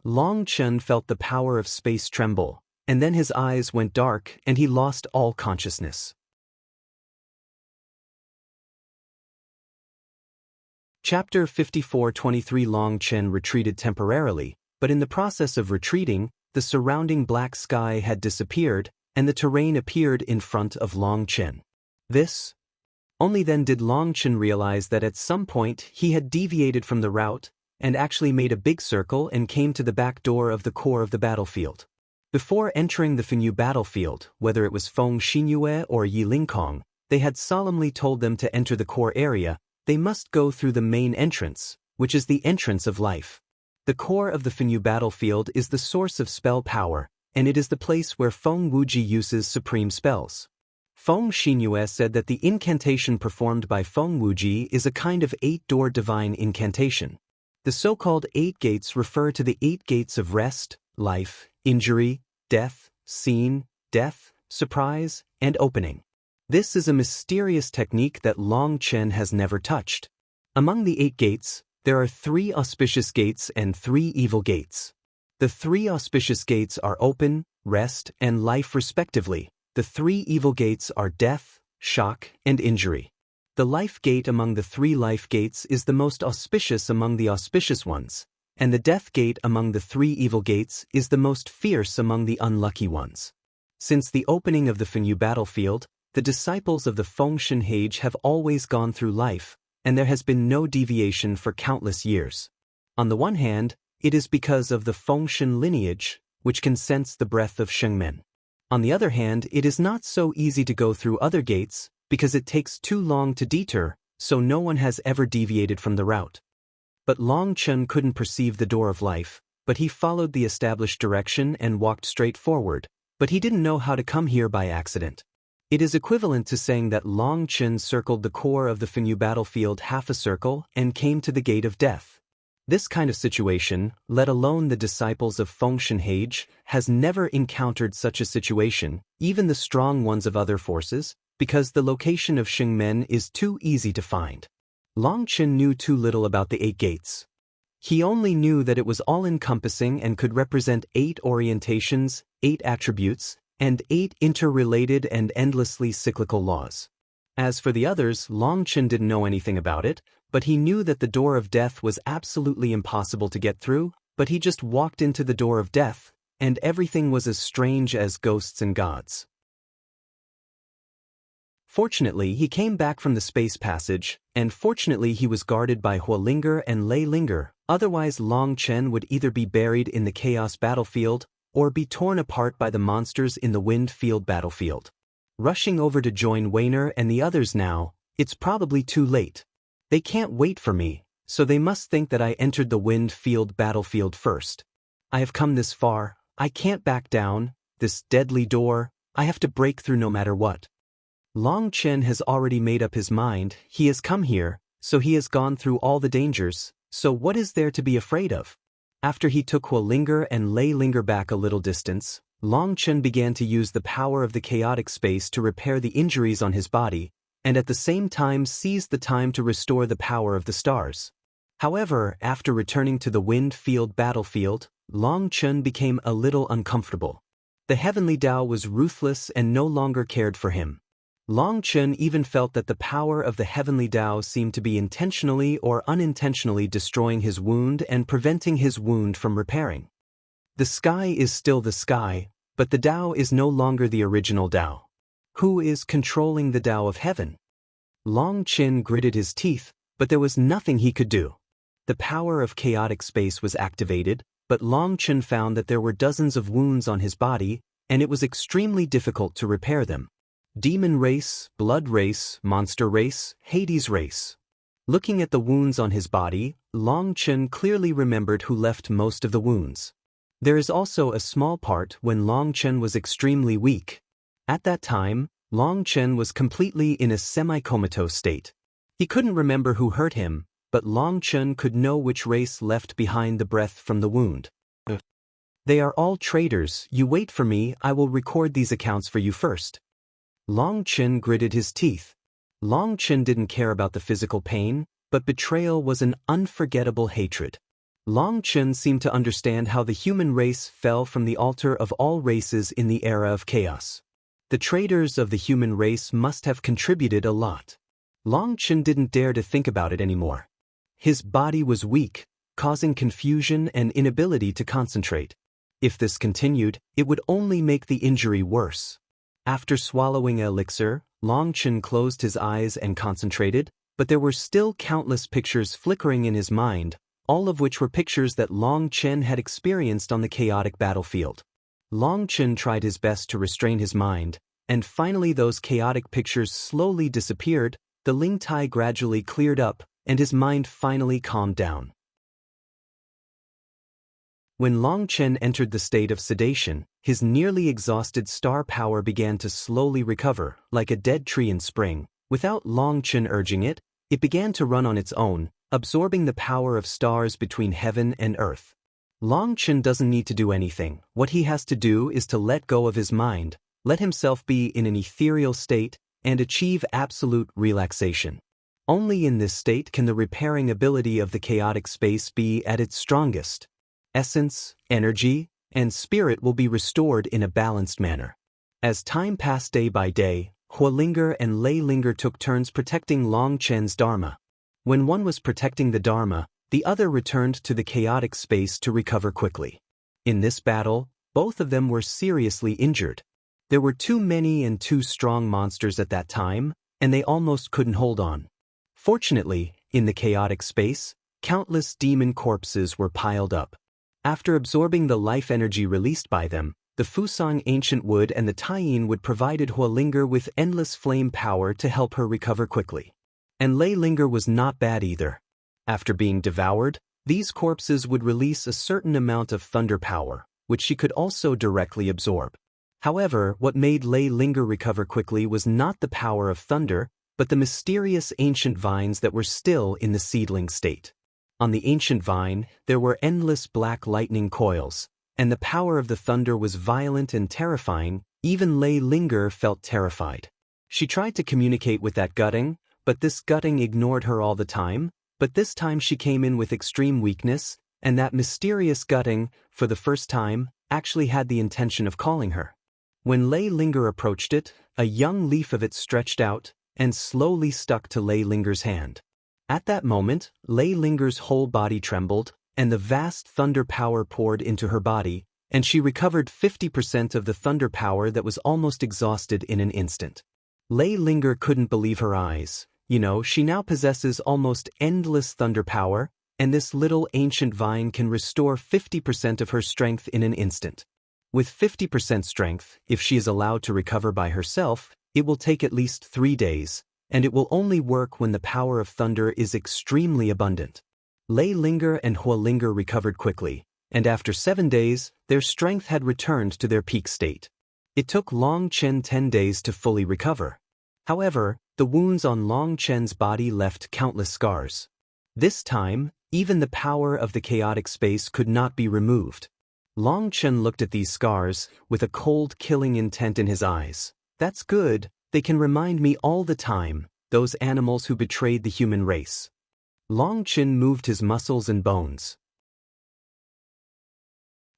Long Chen felt the power of space tremble, and then his eyes went dark and he lost all consciousness. Chapter 54:23 Long Chen retreated temporarily, but in the process of retreating, the surrounding black sky had disappeared, and the terrain appeared in front of Long Chen. Only then did Long Chen realize that at some point he had deviated from the route, and actually made a big circle and came to the back door of the core of the battlefield. Before entering the Fenyu battlefield, whether it was Feng Xinyue or Yilingkong, they had solemnly told them to enter the core area. They must go through the main entrance, which is the entrance of life. The core of the Fenyu battlefield is the source of spell power, and it is the place where Feng Wuji uses supreme spells. Feng Xinyue said that the incantation performed by Feng Wuji is a kind of 8-door divine incantation. The so-called 8 gates refer to the 8 gates of rest, life, injury, death, scene, death, surprise, and opening. This is a mysterious technique that Long Chen has never touched. Among the 8 gates, there are 3 auspicious gates and 3 evil gates. The 3 auspicious gates are open, rest, and life respectively. The 3 evil gates are death, shock, and injury. The life gate among the 3 life gates is the most auspicious among the auspicious ones, and the death gate among the 3 evil gates is the most fierce among the unlucky ones. Since the opening of the Fenyu battlefield, the disciples of the Fengshen Hage have always gone through life, and there has been no deviation for countless years. On the one hand, it is because of the Fengshen lineage, which can sense the breath of Shengmen. On the other hand, it is not so easy to go through other gates, because it takes too long to detour, so no one has ever deviated from the route. But Long Chen couldn't perceive the door of life, but he followed the established direction and walked straight forward, but he didn't know how to come here by accident. It is equivalent to saying that Long Chen circled the core of the Fenyu battlefield half a circle and came to the gate of death. This kind of situation, let alone the disciples of Fengshen Hage, has never encountered such a situation, even the strong ones of other forces, because the location of Shengmen is too easy to find. Long Chen knew too little about the 8 gates. He only knew that it was all-encompassing and could represent 8 orientations, 8 attributes, and 8 interrelated and endlessly cyclical laws. As for the others, Long Chen didn't know anything about it, but he knew that the door of death was absolutely impossible to get through, but he just walked into the door of death, and everything was as strange as ghosts and gods. Fortunately, he came back from the space passage, and fortunately he was guarded by Huolinger and Lei Linger, otherwise Long Chen would either be buried in the chaos battlefield, or be torn apart by the monsters in the wind field battlefield. Rushing over to join Weiner and the others now, it's probably too late. They can't wait for me, So they must think that I entered the wind-field battlefield first. I have come this far, I can't back down, this deadly door, I have to break through no matter what. Long Chen has already made up his mind, he has come here, so he has gone through all the dangers, so what is there to be afraid of? After he took Huolinger and Lei Linger back a little distance, Long Chen began to use the power of the chaotic space to repair the injuries on his body, and at the same time seized the time to restore the power of the stars. However, after returning to the wind-field battlefield, Long Chen became a little uncomfortable. The heavenly Tao was ruthless and no longer cared for him. Long Chen even felt that the power of the heavenly Tao seemed to be intentionally or unintentionally destroying his wound and preventing his wound from repairing. The sky is still the sky, but the Tao is no longer the original Tao. Who is controlling the Tao of heaven? Long Chen gritted his teeth, but there was nothing he could do. The power of chaotic space was activated, but Long Chen found that there were dozens of wounds on his body, and it was extremely difficult to repair them. Demon race, blood race, monster race, Hades race. Looking at the wounds on his body, Long Chen clearly remembered who left most of the wounds. There is also a small part when Long Chen was extremely weak. At that time, Long Chen was completely in a semi-comatose state. He couldn't remember who hurt him, but Long Chen could know which race left behind the breath from the wound. They are all traitors, you wait for me, I will record these accounts for you first. Long Chen gritted his teeth. Long Chen didn't care about the physical pain, but betrayal was an unforgettable hatred. Long Chen seemed to understand how the human race fell from the altar of all races in the era of chaos. The traitors of the human race must have contributed a lot. Long Chen didn't dare to think about it anymore. His body was weak, causing confusion and inability to concentrate. If this continued, it would only make the injury worse. After swallowing an elixir, Long Chen closed his eyes and concentrated, but there were still countless pictures flickering in his mind, all of which were pictures that Long Chen had experienced on the chaotic battlefield. Long Chen tried his best to restrain his mind, and finally those chaotic pictures slowly disappeared, the Ling Tai gradually cleared up, and his mind finally calmed down. When Long Chen entered the state of sedation, his nearly exhausted star power began to slowly recover, like a dead tree in spring. Without Long Chen urging it, it began to run on its own, absorbing the power of stars between heaven and earth. Long Chen doesn't need to do anything. What he has to do is to let go of his mind, let himself be in an ethereal state, and achieve absolute relaxation. Only in this state can the repairing ability of the chaotic space be at its strongest. Essence, energy, and spirit will be restored in a balanced manner. As time passed day by day, Huolinger and Lei Linger took turns protecting Long Chen's Dharma. When one was protecting the Dharma, the other returned to the chaotic space to recover quickly. In this battle, both of them were seriously injured. There were too many and too strong monsters at that time, and they almost couldn't hold on. Fortunately, in the chaotic space, countless demon corpses were piled up. After absorbing the life energy released by them, the Fusang ancient wood and the Taiyin wood provided Huolinger with endless flame power to help her recover quickly. And Lei Linger was not bad either. After being devoured, these corpses would release a certain amount of thunder power, which she could also directly absorb. However, what made Lei Linger recover quickly was not the power of thunder, but the mysterious ancient vines that were still in the seedling state. On the ancient vine, there were endless black lightning coils, and the power of the thunder was violent and terrifying. Even Lei Linger felt terrified. She tried to communicate with that gutting, but this gutting ignored her all the time. But this time she came in with extreme weakness, and that mysterious gutting, for the first time, actually had the intention of calling her. When Lei Linger approached it, a young leaf of it stretched out, and slowly stuck to Lei Linger's hand. At that moment, Lei Linger's whole body trembled, and the vast thunder power poured into her body, and she recovered 50% of the thunder power that was almost exhausted in an instant. Lei Linger couldn't believe her eyes. She now possesses almost endless thunder power, and this little ancient vine can restore 50% of her strength in an instant. With 50% strength, if she is allowed to recover by herself, it will take at least 3 days, and it will only work when the power of thunder is extremely abundant. Lei Linger and Hua Linger recovered quickly, and after 7 days, their strength had returned to their peak state. It took Long Chen 10 days to fully recover. However, the wounds on Long Chen's body left countless scars. This time, even the power of the chaotic space could not be removed. Long Chen looked at these scars, with a cold killing intent in his eyes. That's good, they can remind me all the time, those animals who betrayed the human race. Long Chen moved his muscles and bones.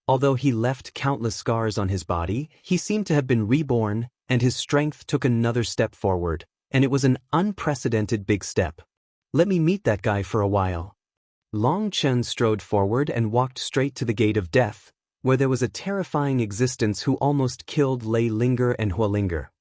Although he left countless scars on his body, he seemed to have been reborn, and his strength took another step forward, and it was an unprecedented big step. Let me meet that guy for a while. Long Chen strode forward and walked straight to the gate of death, where there was a terrifying existence who almost killed Lei Linger and Hua Linger.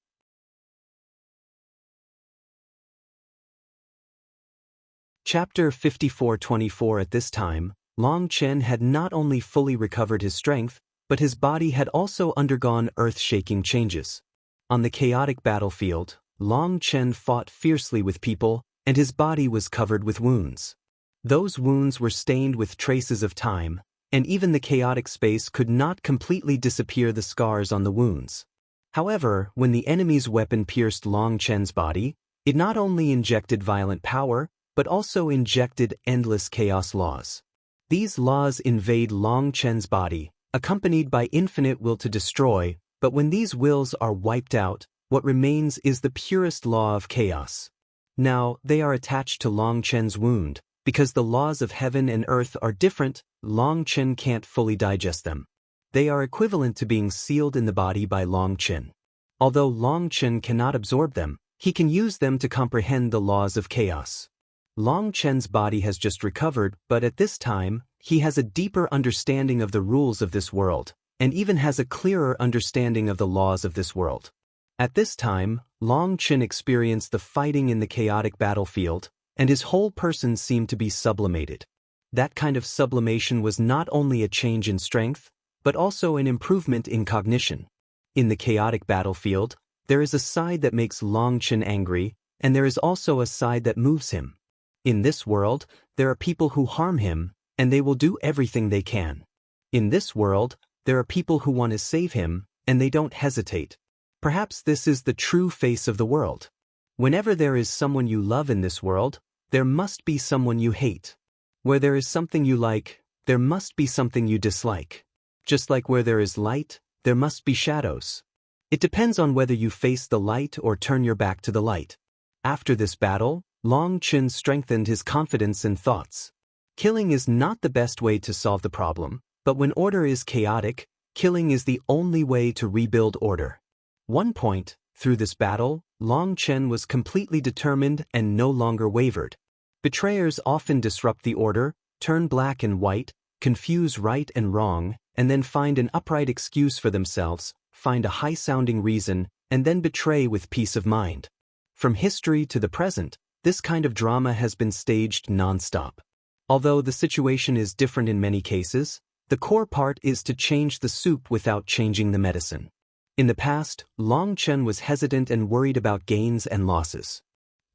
Chapter 54:24. At this time, Long Chen had not only fully recovered his strength, but his body had also undergone earth-shaking changes. On the chaotic battlefield, Long Chen fought fiercely with people, and his body was covered with wounds. Those wounds were stained with traces of time, and even the chaotic space could not completely disappear the scars on the wounds. However, when the enemy's weapon pierced Long Chen's body, it not only injected violent power, but also injected endless chaos laws. These laws invade Long Chen's body, accompanied by infinite will to destroy, but when these wills are wiped out, what remains is the purest law of chaos. Now, they are attached to Long Chen's wound. Because the laws of heaven and earth are different, Long Chen can't fully digest them. They are equivalent to being sealed in the body by Long Chen. Although Long Chen cannot absorb them, he can use them to comprehend the laws of chaos. Long Chen's body has just recovered, but at this time, he has a deeper understanding of the rules of this world, and even has a clearer understanding of the laws of this world. At this time, Long Chen experienced the fighting in the chaotic battlefield, and his whole person seemed to be sublimated. That kind of sublimation was not only a change in strength, but also an improvement in cognition. In the chaotic battlefield, there is a side that makes Long Chen angry, and there is also a side that moves him. In this world, there are people who harm him, and they will do everything they can. In this world, there are people who want to save him, and they don't hesitate. Perhaps this is the true face of the world. Whenever there is someone you love in this world, there must be someone you hate. Where there is something you like, there must be something you dislike. Just like where there is light, there must be shadows. It depends on whether you face the light or turn your back to the light. After this battle, Long Chen strengthened his confidence and thoughts. Killing is not the best way to solve the problem, but when order is chaotic, killing is the only way to rebuild order. One point, through this battle, Long Chen was completely determined and no longer wavered. Betrayers often disrupt the order, turn black and white, confuse right and wrong, and then find an upright excuse for themselves, find a high-sounding reason, and then betray with peace of mind. From history to the present, this kind of drama has been staged non-stop. Although the situation is different in many cases, the core part is to change the soup without changing the medicine. In the past, Long Chen was hesitant and worried about gains and losses.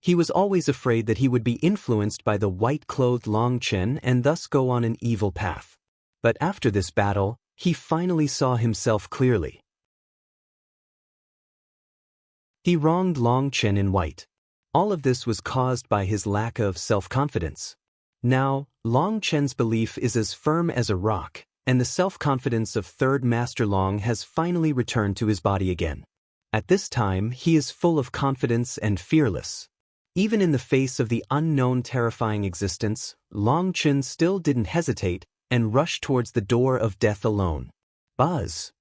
He was always afraid that he would be influenced by the white-clothed Long Chen and thus go on an evil path. But after this battle, he finally saw himself clearly. He wronged Long Chen in white. All of this was caused by his lack of self-confidence. Now, Long Chen's belief is as firm as a rock, and the self-confidence of Third Master Long has finally returned to his body again. At this time, he is full of confidence and fearless. Even in the face of the unknown terrifying existence, Long Chen still didn't hesitate and rushed towards the door of death alone. Buzz!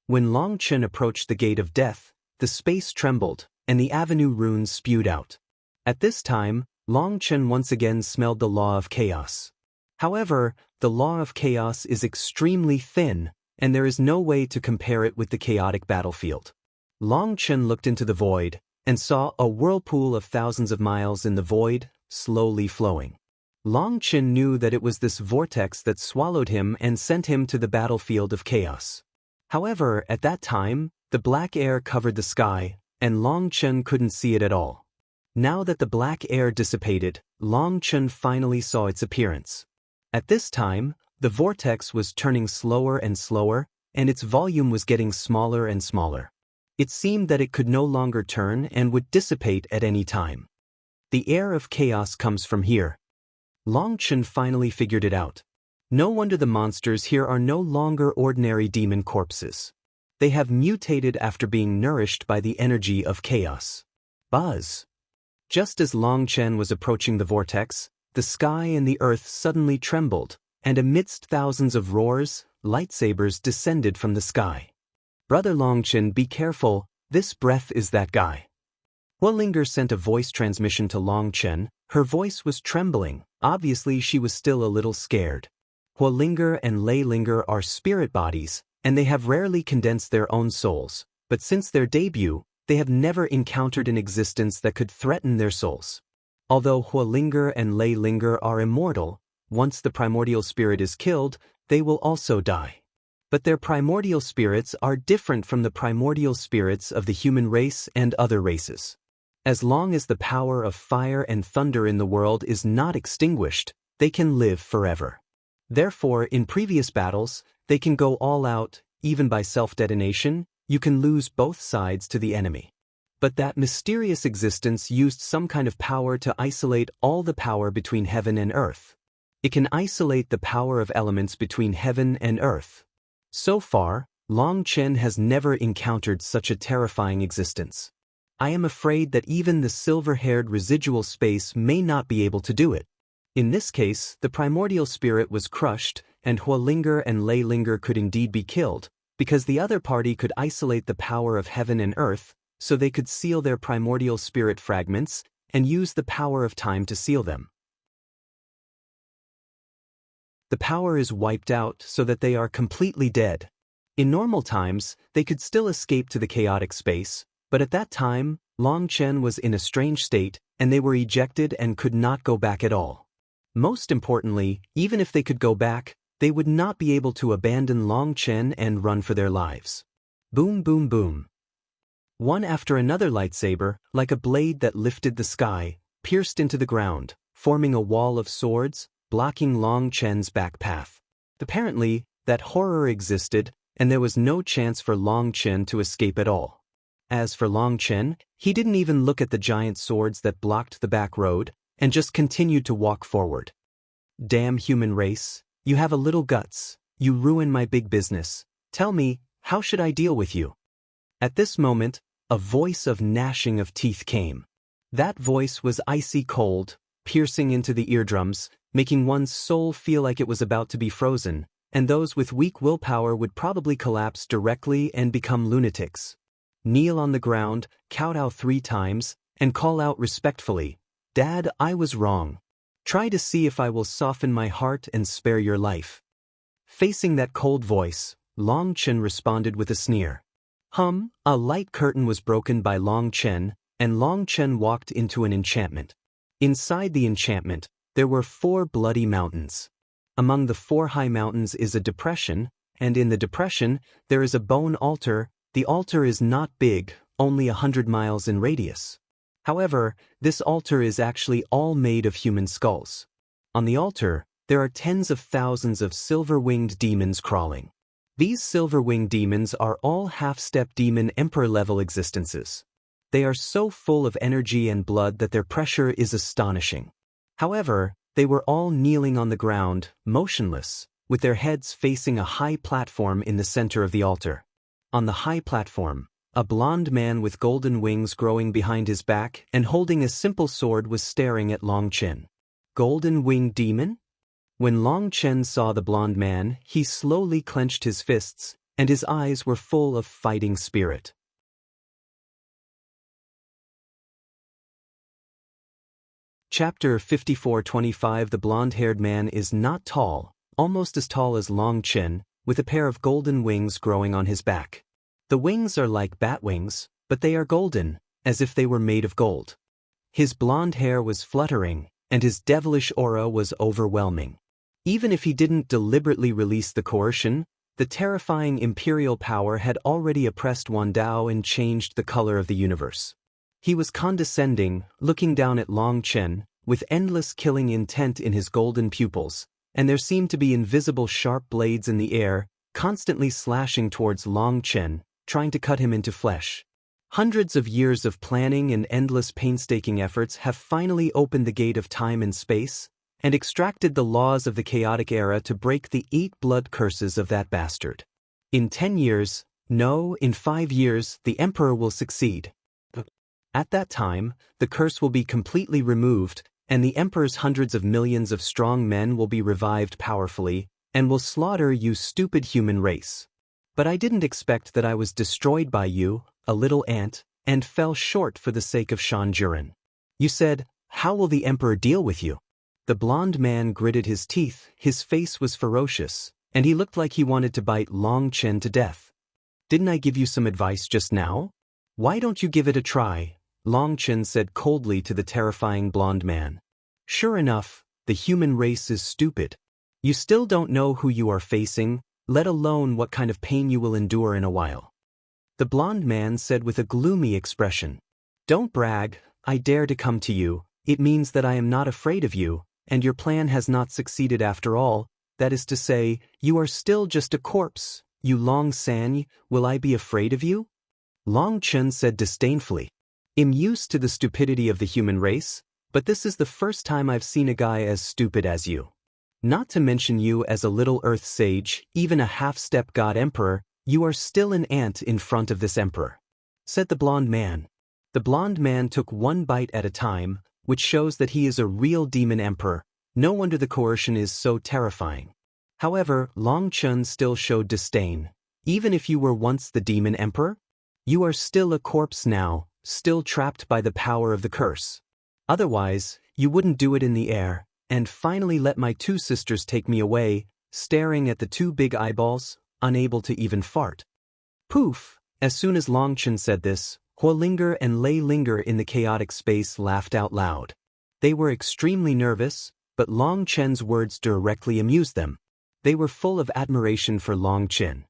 When Long Chen approached the gate of death, the space trembled, and the avenue runes spewed out. At this time, Long Chen once again smelled the law of chaos. However, the law of chaos is extremely thin, and there is no way to compare it with the chaotic battlefield. Long Chen looked into the void, and saw a whirlpool of thousands of miles in the void, slowly flowing. Long Chen knew that it was this vortex that swallowed him and sent him to the battlefield of chaos. However, at that time, the black air covered the sky, and Long Chen couldn't see it at all. Now that the black air dissipated, Long Chen finally saw its appearance. At this time, the vortex was turning slower and slower, and its volume was getting smaller and smaller. It seemed that it could no longer turn and would dissipate at any time. The air of chaos comes from here. Long Chen finally figured it out. No wonder the monsters here are no longer ordinary demon corpses. They have mutated after being nourished by the energy of chaos. Buzz! Just as Long Chen was approaching the vortex, the sky and the earth suddenly trembled, and amidst thousands of roars, lightsabers descended from the sky. Brother Long Chen, be careful, this breath is that guy. Huolinger sent a voice transmission to Long Chen. Her voice was trembling. Obviously she was still a little scared. Huolinger and Leilinger are spirit bodies, and they have rarely condensed their own souls, but since their debut, they have never encountered an existence that could threaten their souls. Although Huolinger and Leilinger are immortal, once the primordial spirit is killed, they will also die. But their primordial spirits are different from the primordial spirits of the human race and other races. As long as the power of fire and thunder in the world is not extinguished, they can live forever. Therefore, in previous battles, they can go all out, even by self-detonation. You can lose both sides to the enemy. But that mysterious existence used some kind of power to isolate all the power between heaven and earth. It can isolate the power of elements between heaven and earth. So far, Long Chen has never encountered such a terrifying existence. I am afraid that even the silver-haired residual space may not be able to do it. In this case, the primordial spirit was crushed, and Huolinger and Leilinger could indeed be killed, because the other party could isolate the power of heaven and earth, so they could seal their primordial spirit fragments, and use the power of time to seal them. The power is wiped out so that they are completely dead. In normal times, they could still escape to the chaotic space, but at that time, Long Chen was in a strange state, and they were ejected and could not go back at all. Most importantly, even if they could go back, they would not be able to abandon Long Chen and run for their lives. Boom, boom, boom. One after another lightsaber, like a blade that lifted the sky, pierced into the ground, forming a wall of swords, blocking Long Chen's back path. Apparently, that horror existed, and there was no chance for Long Chen to escape at all. As for Long Chen, he didn't even look at the giant swords that blocked the back road, and just continued to walk forward. Damn human race, you have a little guts, you ruin my big business. Tell me, how should I deal with you? At this moment, a voice of gnashing of teeth came. That voice was icy cold, piercing into the eardrums, making one's soul feel like it was about to be frozen, and those with weak willpower would probably collapse directly and become lunatics. Kneel on the ground, kowtow 3 times, and call out respectfully, "Dad, I was wrong. Try to see if I will soften my heart and spare your life." Facing that cold voice, Long Chen responded with a sneer. A light curtain was broken by Long Chen, and Long Chen walked into an enchantment. Inside the enchantment, there were 4 bloody mountains. Among the 4 high mountains is a depression, and in the depression, there is a bone altar. The altar is not big, only 100 miles in radius. However, this altar is actually all made of human skulls. On the altar, there are tens of thousands of silver-winged demons crawling. These silver-winged demons are all half-step demon emperor-level existences. They are so full of energy and blood that their pressure is astonishing. However, they were all kneeling on the ground, motionless, with their heads facing a high platform in the center of the altar. On the high platform, a blond man with golden wings growing behind his back and holding a simple sword was staring at Long Chen. Golden-winged demon? When Long Chen saw the blond man, he slowly clenched his fists, and his eyes were full of fighting spirit. Chapter 54-25. The blonde-haired man is not tall, almost as tall as Long Chen, with a pair of golden wings growing on his back. The wings are like bat wings, but they are golden, as if they were made of gold. His blonde hair was fluttering, and his devilish aura was overwhelming. Even if he didn't deliberately release the coercion, the terrifying imperial power had already oppressed Wan Dao and changed the color of the universe. He was condescending, looking down at Long Chen, with endless killing intent in his golden pupils, and there seemed to be invisible sharp blades in the air, constantly slashing towards Long Chen, trying to cut him into flesh. Hundreds of years of planning and endless painstaking efforts have finally opened the gate of time and space, and extracted the laws of the chaotic era to break the 8 blood curses of that bastard. In 10 years, no, in 5 years, the Emperor will succeed. At that time, the curse will be completely removed, and the Emperor's hundreds of millions of strong men will be revived powerfully, and will slaughter you stupid human race. But I didn't expect that I was destroyed by you, a little ant, and fell short for the sake of Shanjuran. You said, how will the Emperor deal with you? The blond man gritted his teeth, his face was ferocious, and he looked like he wanted to bite Long Chen to death. Didn't I give you some advice just now? Why don't you give it a try? Long Chen said coldly to the terrifying blond man. Sure enough, the human race is stupid. You still don't know who you are facing, let alone what kind of pain you will endure in a while. The blond man said with a gloomy expression. Don't brag, I dare to come to you, it means that I am not afraid of you, and your plan has not succeeded after all, that is to say, you are still just a corpse, you Long San, will I be afraid of you? Long Chen said disdainfully. I'm used to the stupidity of the human race, but this is the first time I've seen a guy as stupid as you. Not to mention you as a little earth sage, even a half-step god emperor, you are still an ant in front of this emperor, said the blond man. The blond man took one bite at a time, which shows that he is a real demon emperor. No wonder the coercion is so terrifying. However, Long Chen still showed disdain. Even if you were once the demon emperor, you are still a corpse now, still trapped by the power of the curse. Otherwise, you wouldn't do it in the air, and finally let my 2 sisters take me away, staring at the 2 big eyeballs, unable to even fart. Poof! As soon as Long Chen said this, Huolinger and Lei Linger in the chaotic space laughed out loud. They were extremely nervous, but Long Chen's words directly amused them. They were full of admiration for Long Chen.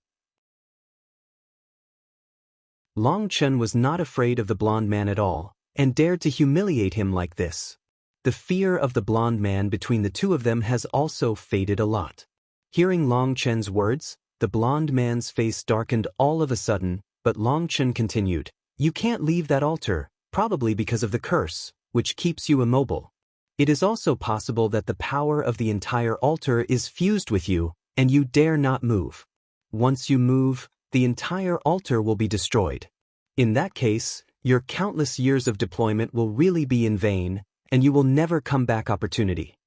Long Chen was not afraid of the blond man at all, and dared to humiliate him like this. The fear of the blond man between the 2 of them has also faded a lot. Hearing Long Chen's words, the blond man's face darkened all of a sudden, but Long Chen continued, you can't leave that altar, probably because of the curse, which keeps you immobile. It is also possible that the power of the entire altar is fused with you, and you dare not move. Once you move, the entire altar will be destroyed. In that case, your countless years of deployment will really be in vain, and you will never come back opportunity.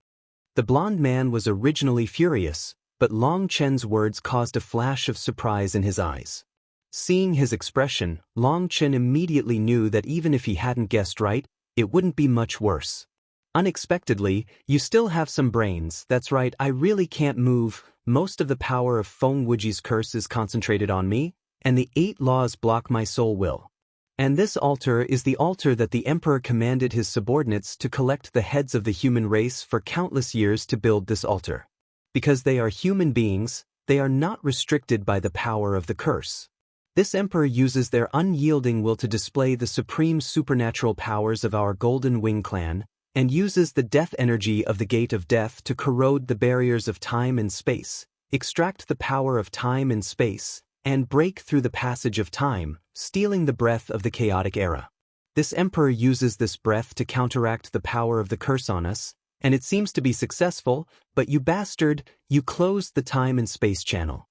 The blond man was originally furious, but Long Chen's words caused a flash of surprise in his eyes. Seeing his expression, Long Chen immediately knew that even if he hadn't guessed right, it wouldn't be much worse. Unexpectedly, you still have some brains, that's right, I really can't move, most of the power of Feng Wuji's curse is concentrated on me, and the 8 laws block my soul will. And this altar is the altar that the Emperor commanded his subordinates to collect the heads of the human race for countless years to build this altar. Because they are human beings, they are not restricted by the power of the curse. This Emperor uses their unyielding will to display the supreme supernatural powers of our Golden Wing clan, and uses the death energy of the Gate of Death to corrode the barriers of time and space, extract the power of time and space, and break through the passage of time, stealing the breath of the chaotic era. This Emperor uses this breath to counteract the power of the curse on us, and it seems to be successful, but you bastard, you closed the time and space channel.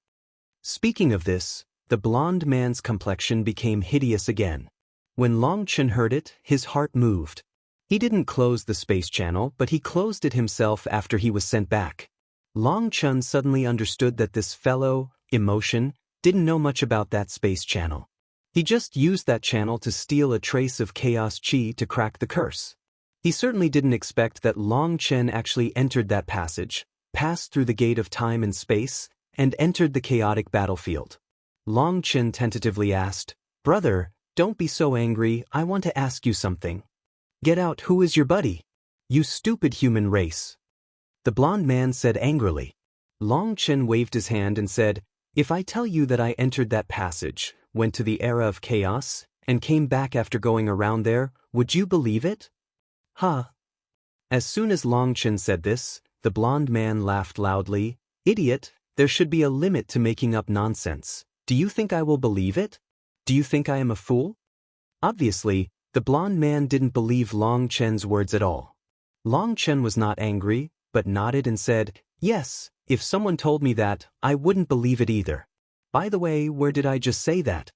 Speaking of this, the blond man's complexion became hideous again. When Long Chen heard it, his heart moved. He didn't close the space channel, but he closed it himself after he was sent back. Long Chen suddenly understood that this fellow, Emotion, didn't know much about that space channel. He just used that channel to steal a trace of chaos chi to crack the curse. He certainly didn't expect that Long Chen actually entered that passage, passed through the gate of time and space, and entered the chaotic battlefield. Long Chen tentatively asked, "Brother, don't be so angry, I want to ask you something. Get out, who is your buddy? You stupid human race." The blond man said angrily. Long Chen waved his hand and said, "If I tell you that I entered that passage, went to the era of chaos, and came back after going around there, would you believe it?" Huh. As soon as Long Chen said this, The blond man laughed loudly. Idiot, there should be a limit to making up nonsense. Do you think I will believe it? Do you think I am a fool? Obviously, the blond man didn't believe Long Chen's words at all. Long Chen was not angry, but nodded and said, yes, if someone told me that, I wouldn't believe it either. By the way, where did I just say that?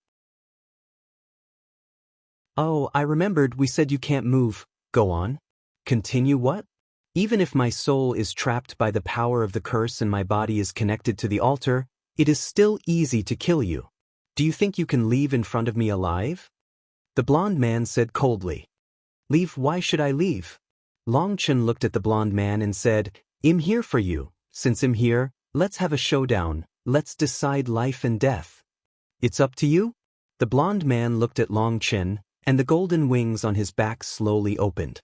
Oh, I remembered we said you can't move. Go on. Continue what? Even if my soul is trapped by the power of the curse and my body is connected to the altar, it is still easy to kill you. Do you think you can leave in front of me alive? The blond man said coldly. Leave? Why should I leave? Long Chen looked at the blond man and said, I'm here for you. Since I'm here, let's have a showdown. Let's decide life and death. It's up to you? The blond man looked at Long Chen, and the golden wings on his back slowly opened.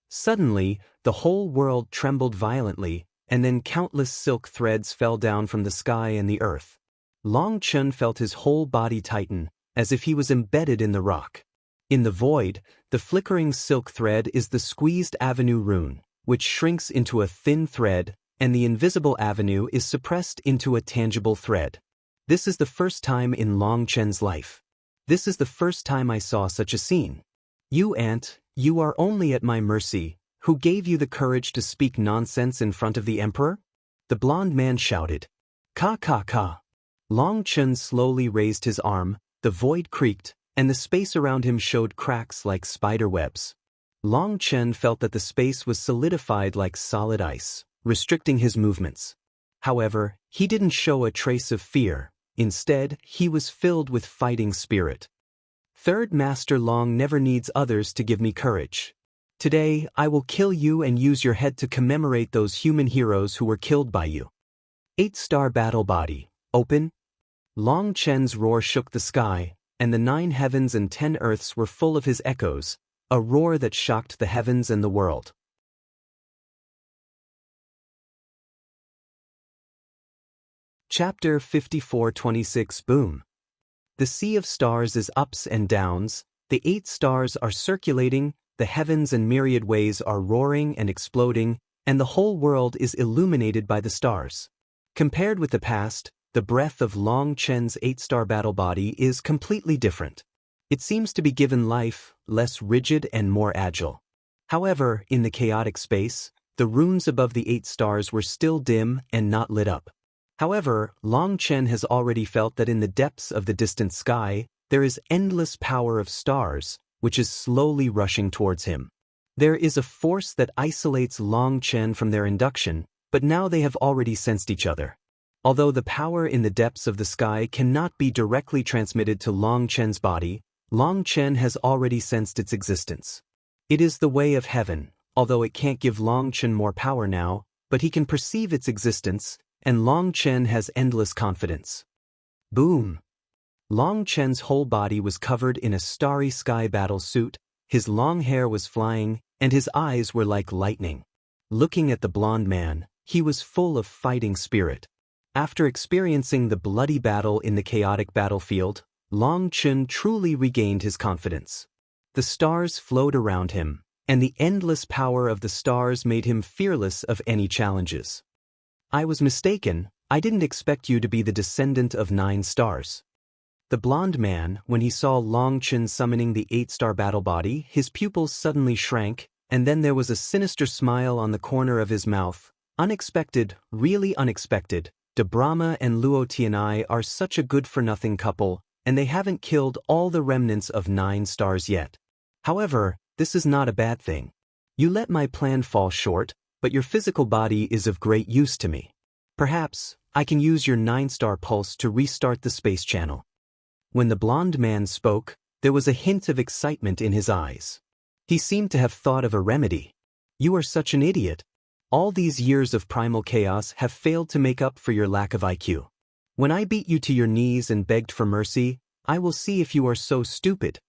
Suddenly, the whole world trembled violently, and then countless silk threads fell down from the sky and the earth. Long Chen felt his whole body tighten, as if he was embedded in the rock. In the void, the flickering silk thread is the squeezed avenue rune, which shrinks into a thin thread, and the invisible avenue is suppressed into a tangible thread. This is the first time in Long Chen's life. This is the first time I saw such a scene. You ant, you are only at my mercy. Who gave you the courage to speak nonsense in front of the emperor? The blond man shouted. Ka ka ka. Long Chen slowly raised his arm, the void creaked, and the space around him showed cracks like spider webs. Long Chen felt that the space was solidified like solid ice, restricting his movements. However, he didn't show a trace of fear. Instead, he was filled with fighting spirit. Third Master Long never needs others to give me courage. Today, I will kill you and use your head to commemorate those human heroes who were killed by you. 8-star battle body, open. Long Chen's roar shook the sky, and the 9 heavens and 10 earths were full of his echoes, a roar that shocked the heavens and the world. Chapter 54:26 Boom. The sea of stars is ups and downs, the 8 stars are circulating, the heavens and myriad ways are roaring and exploding, and the whole world is illuminated by the stars. Compared with the past, the breath of Long Chen's 8-star battle body is completely different. It seems to be given life, less rigid and more agile. However, in the chaotic space, the runes above the 8 stars were still dim and not lit up. However, Long Chen has already felt that in the depths of the distant sky, there is endless power of stars, which is slowly rushing towards him. There is a force that isolates Long Chen from their induction, but now they have already sensed each other. Although the power in the depths of the sky cannot be directly transmitted to Long Chen's body, Long Chen has already sensed its existence. It is the way of heaven, although it can't give Long Chen more power now, but he can perceive its existence, and Long Chen has endless confidence. Boom! Long Chen's whole body was covered in a starry sky battle suit, his long hair was flying, and his eyes were like lightning. Looking at the blond man, he was full of fighting spirit. After experiencing the bloody battle in the chaotic battlefield, Long Chen truly regained his confidence. The stars flowed around him, and the endless power of the stars made him fearless of any challenges. I was mistaken, I didn't expect you to be the descendant of 9 stars. The blond man, when he saw Long Chen summoning the 8-star battle body, his pupils suddenly shrank, and then there was a sinister smile on the corner of his mouth. Unexpected, really unexpected. De Brahma and Luo Tianai are such a good-for-nothing couple, and they haven't killed all the remnants of 9 stars yet. However, this is not a bad thing. You let my plan fall short, but your physical body is of great use to me. Perhaps, I can use your 9-star pulse to restart the space channel. When the blond man spoke, there was a hint of excitement in his eyes. He seemed to have thought of a remedy. You are such an idiot. All these years of primal chaos have failed to make up for your lack of IQ. When I beat you to your knees and begged for mercy, I will see if you are so stupid.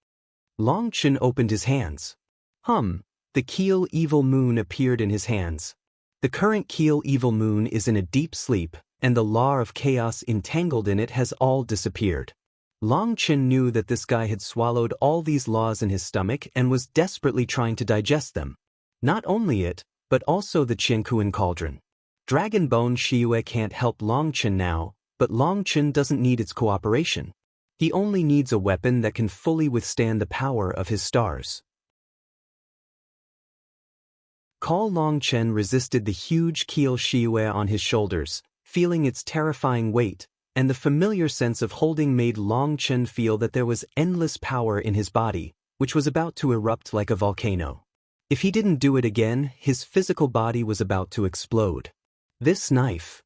Long Chen opened his hands. The Keel Evil Moon appeared in his hands. The current Keel Evil Moon is in a deep sleep, and the law of chaos entangled in it has all disappeared. Long Chen knew that this guy had swallowed all these laws in his stomach and was desperately trying to digest them. Not only it, but also the Qiankuan cauldron. Dragon Bone Shiyue can't help Longchen now, but Longchen doesn't need its cooperation. He only needs a weapon that can fully withstand the power of his stars. Call Longchen resisted the huge Kiel Shiyue on his shoulders, feeling its terrifying weight, and the familiar sense of holding made Longchen feel that there was endless power in his body, which was about to erupt like a volcano. If he didn't do it again, his physical body was about to explode. This knife.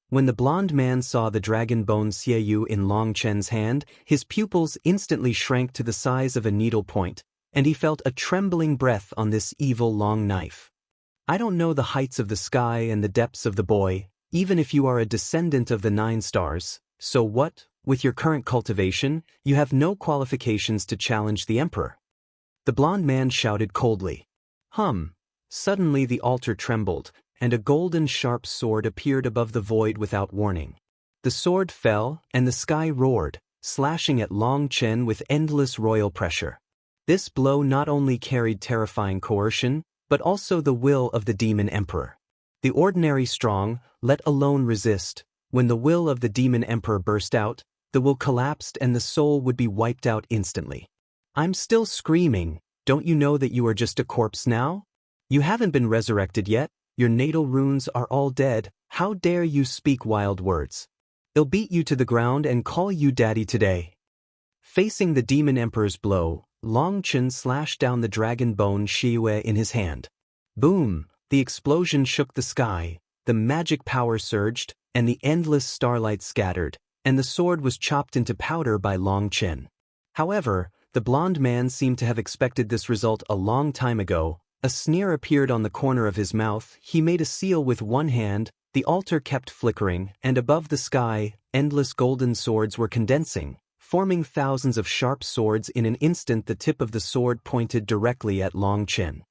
When the blond man saw the dragon bone Xiaoyu in Longchen's hand, his pupils instantly shrank to the size of a needle point, and he felt a trembling breath on this evil long knife. I don't know the heights of the sky and the depths of the boy, even if you are a descendant of the 9 stars, so what? With your current cultivation, you have no qualifications to challenge the emperor. The blond man shouted coldly. Suddenly the altar trembled, and a golden sharp sword appeared above the void without warning. The sword fell, and the sky roared, slashing at Longchen with endless royal pressure. This blow not only carried terrifying coercion, but also the will of the demon emperor. The ordinary strong, let alone resist. When the will of the demon emperor burst out, the will collapsed and the soul would be wiped out instantly. I'm still screaming. Don't you know that you are just a corpse now? You haven't been resurrected yet. Your natal runes are all dead. How dare you speak wild words? I'll beat you to the ground and call you daddy today. Facing the demon emperor's blow, Longchen slashed down the dragon bone Shiyue in his hand. Boom! The explosion shook the sky, the magic power surged, and the endless starlight scattered, and the sword was chopped into powder by Longchen. However, the blond man seemed to have expected this result a long time ago. A sneer appeared on the corner of his mouth. He made a seal with one hand, the altar kept flickering, and above the sky, endless golden swords were condensing, forming thousands of sharp swords. In an instant the tip of the sword pointed directly at Longchen.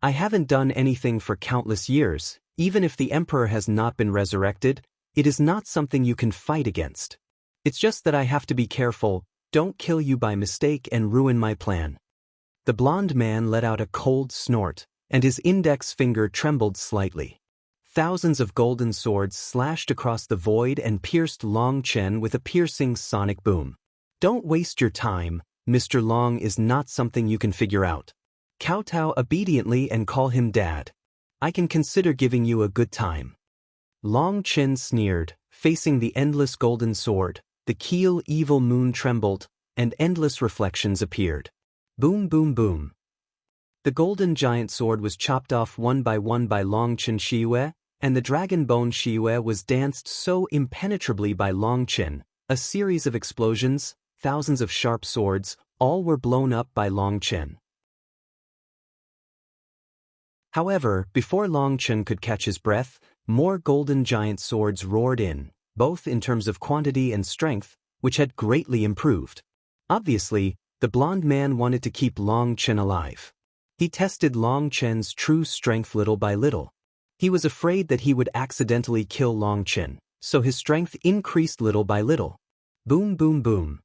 I haven't done anything for countless years. Even if the emperor has not been resurrected, it is not something you can fight against. It's just that I have to be careful, don't kill you by mistake and ruin my plan. The blond man let out a cold snort, and his index finger trembled slightly. Thousands of golden swords slashed across the void and pierced Longchen with a piercing sonic boom. Don't waste your time, Mr. Long is not something you can figure out. Kowtow obediently and call him dad. I can consider giving you a good time. Longchen sneered, facing the endless golden sword. The Kiel evil moon trembled, and endless reflections appeared. Boom boom boom. The golden giant sword was chopped off one by Longchen Shiyue, and the dragon bone Shiyue was danced so impenetrably by Longchen. A series of explosions, thousands of sharp swords, all were blown up by Longchen. However, before Longchen could catch his breath, more golden giant swords roared in, both in terms of quantity and strength, which had greatly improved. Obviously, the blond man wanted to keep Longchen alive. He tested Longchen's true strength little by little. He was afraid that he would accidentally kill Longchen, so his strength increased little by little. Boom boom boom.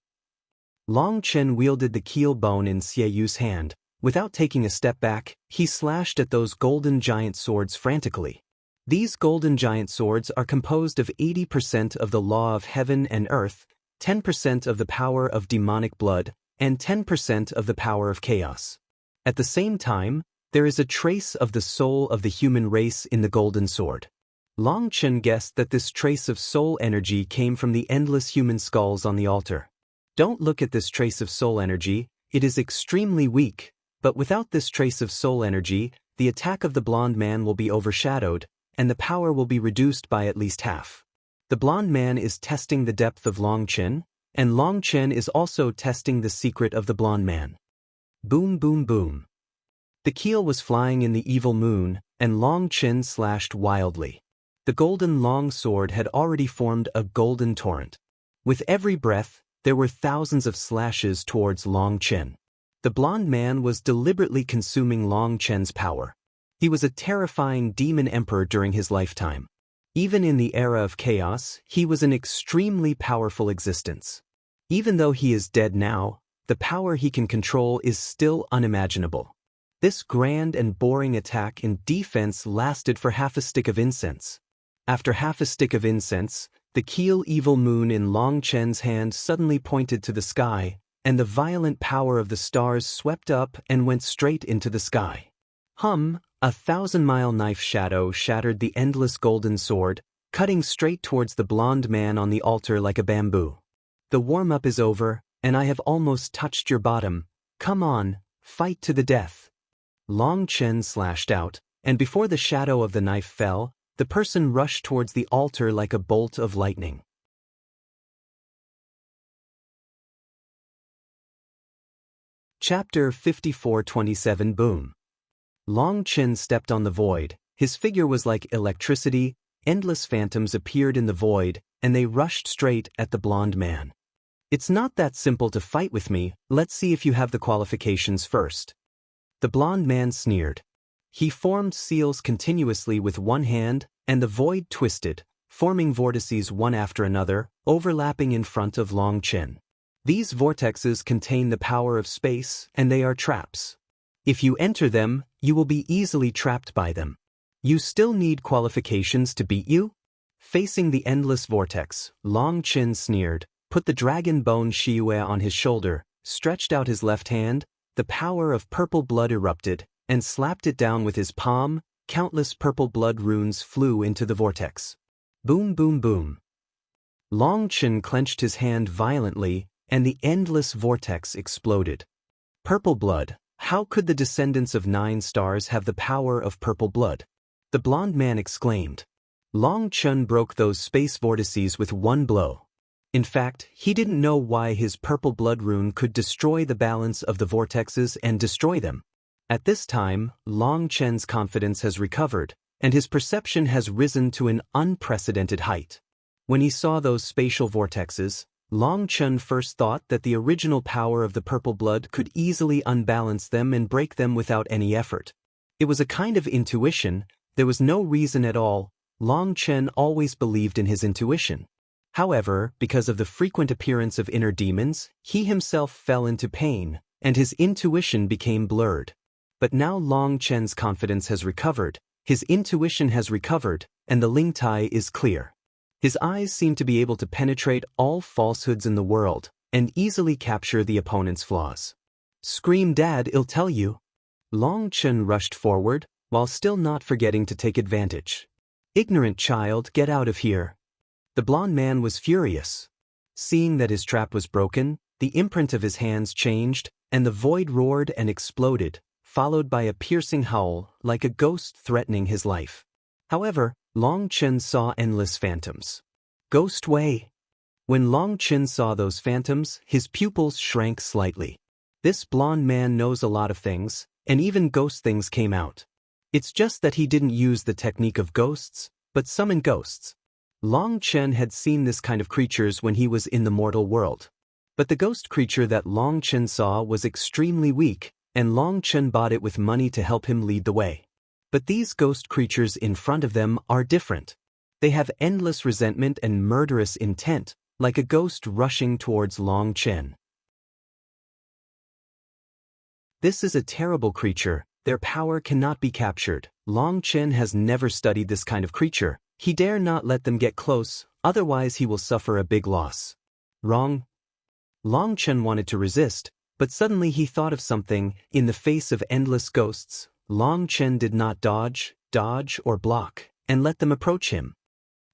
Longchen wielded the keel bone in Xiaoyu's hand. Without taking a step back, he slashed at those golden giant swords frantically. These golden giant swords are composed of 80% of the law of heaven and earth, 10% of the power of demonic blood, and 10% of the power of chaos. At the same time, there is a trace of the soul of the human race in the golden sword. Longchen guessed that this trace of soul energy came from the endless human skulls on the altar. Don't look at this trace of soul energy, it is extremely weak, but without this trace of soul energy, the attack of the blond man will be overshadowed, and the power will be reduced by at least half. The blond man is testing the depth of Longchen, and Longchen is also testing the secret of the blond man. Boom boom boom. The keel was flying in the evil moon, and Longchen slashed wildly. The golden long sword had already formed a golden torrent. With every breath, there were thousands of slashes towards Longchen. The blond man was deliberately consuming Longchen's power. He was a terrifying demon emperor during his lifetime. Even in the era of chaos, he was an extremely powerful existence. Even though he is dead now, the power he can control is still unimaginable. This grand and boring attack in defense lasted for half a stick of incense. After half a stick of incense, the keel evil moon in Long Chen's hand suddenly pointed to the sky, and the violent power of the stars swept up and went straight into the sky. A 1,000-mile knife shadow shattered the endless golden sword, cutting straight towards the blonde man on the altar like a bamboo. The warm-up is over, and I have almost touched your bottom. Come on, fight to the death. Long Chen slashed out, and before the shadow of the knife fell, the person rushed towards the altar like a bolt of lightning. Chapter 54:27 Boom. Long Chen stepped on the void. His figure was like electricity, endless phantoms appeared in the void, and they rushed straight at the blonde man. It's not that simple to fight with me, let's see if you have the qualifications first. The blonde man sneered. He formed seals continuously with one hand, and the void twisted, forming vortices one after another, overlapping in front of Long Chen. These vortexes contain the power of space, and they are traps. If you enter them, you will be easily trapped by them. You still need qualifications to beat you? Facing the endless vortex, Long Chen sneered, put the dragon bone Shiyue on his shoulder, stretched out his left hand, the power of purple blood erupted, and slapped it down with his palm. Countless purple blood runes flew into the vortex. Boom, boom, boom. Long Chen clenched his hand violently, and the endless vortex exploded. Purple blood. How could the descendants of 9 stars have the power of purple blood? The blonde man exclaimed. Long Chen broke those space vortices with one blow. In fact, he didn't know why his purple blood rune could destroy the balance of the vortexes and destroy them. At this time, Long Chen's confidence has recovered, and his perception has risen to an unprecedented height. When he saw those spatial vortexes, Long Chen first thought that the original power of the purple blood could easily unbalance them and break them without any effort. It was a kind of intuition, there was no reason at all. Long Chen always believed in his intuition. However, because of the frequent appearance of inner demons, he himself fell into pain, and his intuition became blurred. But now Long Chen's confidence has recovered, his intuition has recovered, and the Ling Tai is clear. His eyes seem to be able to penetrate all falsehoods in the world, and easily capture the opponent's flaws. Scream, Dad, I'll tell you. Long Chen rushed forward, while still not forgetting to take advantage. Ignorant child, get out of here. The blonde man was furious. Seeing that his trap was broken, the imprint of his hands changed, and the void roared and exploded, followed by a piercing howl, like a ghost threatening his life. However, Long Chen saw endless phantoms. Ghost way. When Long Chen saw those phantoms, his pupils shrank slightly. This blonde man knows a lot of things, and even ghost things came out. It's just that he didn't use the technique of ghosts, but summon ghosts. Long Chen had seen this kind of creatures when he was in the mortal world. But the ghost creature that Long Chen saw was extremely weak, and Long Chen bought it with money to help him lead the way. But these ghost creatures in front of them are different. They have endless resentment and murderous intent, like a ghost rushing towards Long Chen. This is a terrible creature, their power cannot be captured. Long Chen has never studied this kind of creature. He dare not let them get close, otherwise he will suffer a big loss. Wrong. Long Chen wanted to resist, but suddenly he thought of something. In the face of endless ghosts, Long Chen did not dodge, or block, and let them approach him.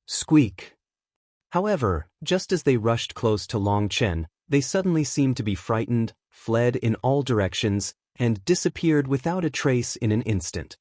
Squeak. However, just as they rushed close to Long Chen, they suddenly seemed to be frightened, fled in all directions, and disappeared without a trace in an instant.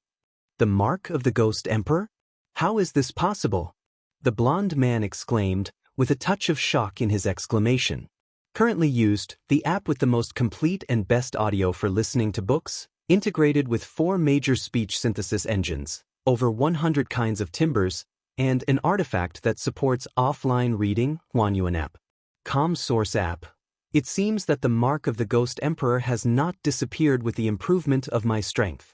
The mark of the Ghost Emperor? How is this possible? The blonde man exclaimed, with a touch of shock in his exclamation. Currently used, the app with the most complete and best audio for listening to books, integrated with 4 major speech synthesis engines, over 100 kinds of timbres, and an artifact that supports offline reading, Huanyuan app. Com Source app. It seems that the mark of the Ghost Emperor has not disappeared with the improvement of my strength.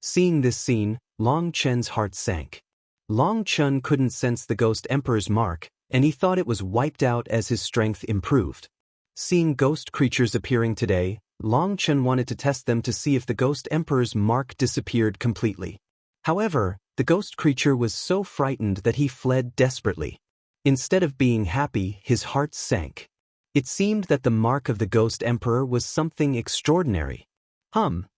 Seeing this scene, Long Chen's heart sank. Long Chen couldn't sense the Ghost Emperor's mark, and he thought it was wiped out as his strength improved. Seeing ghost creatures appearing today, Long Chen wanted to test them to see if the Ghost Emperor's mark disappeared completely. However, the ghost creature was so frightened that he fled desperately. Instead of being happy, his heart sank. It seemed that the mark of the Ghost Emperor was something extraordinary.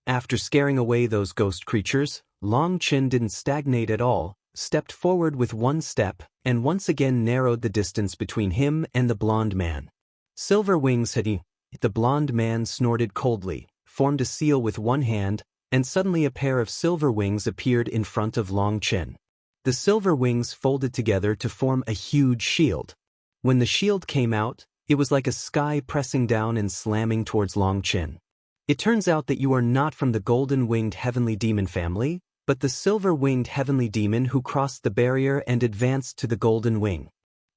After scaring away those ghost creatures, Long Chen didn't stagnate at all, stepped forward with one step, and once again narrowed the distance between him and the blonde man. Silver wings had he. The blonde man snorted coldly, formed a seal with one hand, and suddenly a pair of silver wings appeared in front of Long Chen. The silver wings folded together to form a huge shield. When the shield came out, it was like a sky pressing down and slamming towards Long Chen. It turns out that you are not from the golden-winged heavenly demon family, but the silver-winged heavenly demon who crossed the barrier and advanced to the golden wing.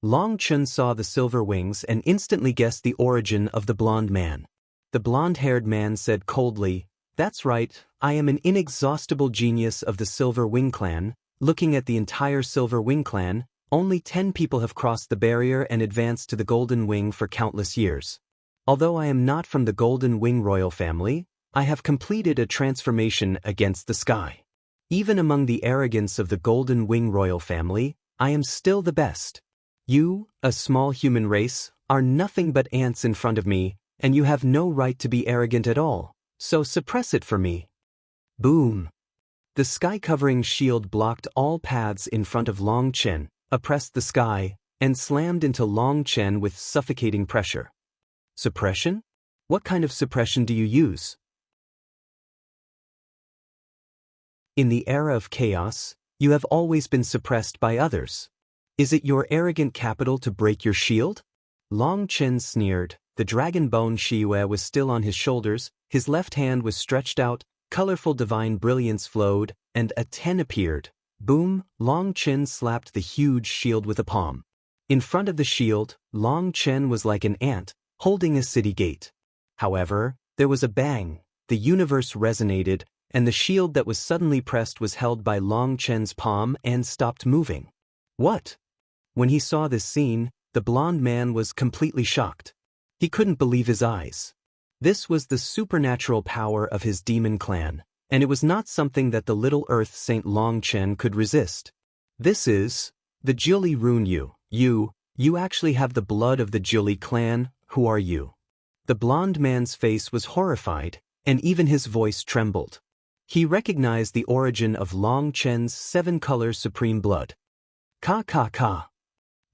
Long Chen saw the silver wings and instantly guessed the origin of the blonde man. The blonde-haired man said coldly, "That's right, I am an inexhaustible genius of the Silver Wing Clan. Looking at the entire Silver Wing Clan, only 10 people have crossed the barrier and advanced to the Golden Wing for countless years. Although I am not from the Golden Wing royal family, I have completed a transformation against the sky. Even among the arrogance of the Golden Wing royal family, I am still the best. You, a small human race, are nothing but ants in front of me, and you have no right to be arrogant at all, so suppress it for me." Boom! The sky-covering shield blocked all paths in front of Long Chen, oppressed the sky, and slammed into Long Chen with suffocating pressure. Suppression? What kind of suppression do you use? In the era of chaos, you have always been suppressed by others. Is it your arrogant capital to break your shield? Long Chen sneered. The dragon bone Shiyue was still on his shoulders, his left hand was stretched out, colorful divine brilliance flowed, and a 10 appeared. Boom! Long Chen slapped the huge shield with a palm. In front of the shield, Long Chen was like an ant, holding a city gate. However, there was a bang, the universe resonated, and the shield that was suddenly pressed was held by Long Chen's palm and stopped moving. What? When he saw this scene, the blonde man was completely shocked. He couldn't believe his eyes. This was the supernatural power of his demon clan, and it was not something that the Little Earth Saint Long Chen could resist. This is the Jili Rune. You actually have the blood of the Jili clan. Who are you? The blonde man's face was horrified, and even his voice trembled. He recognized the origin of Long Chen's 7-color supreme blood. Ka.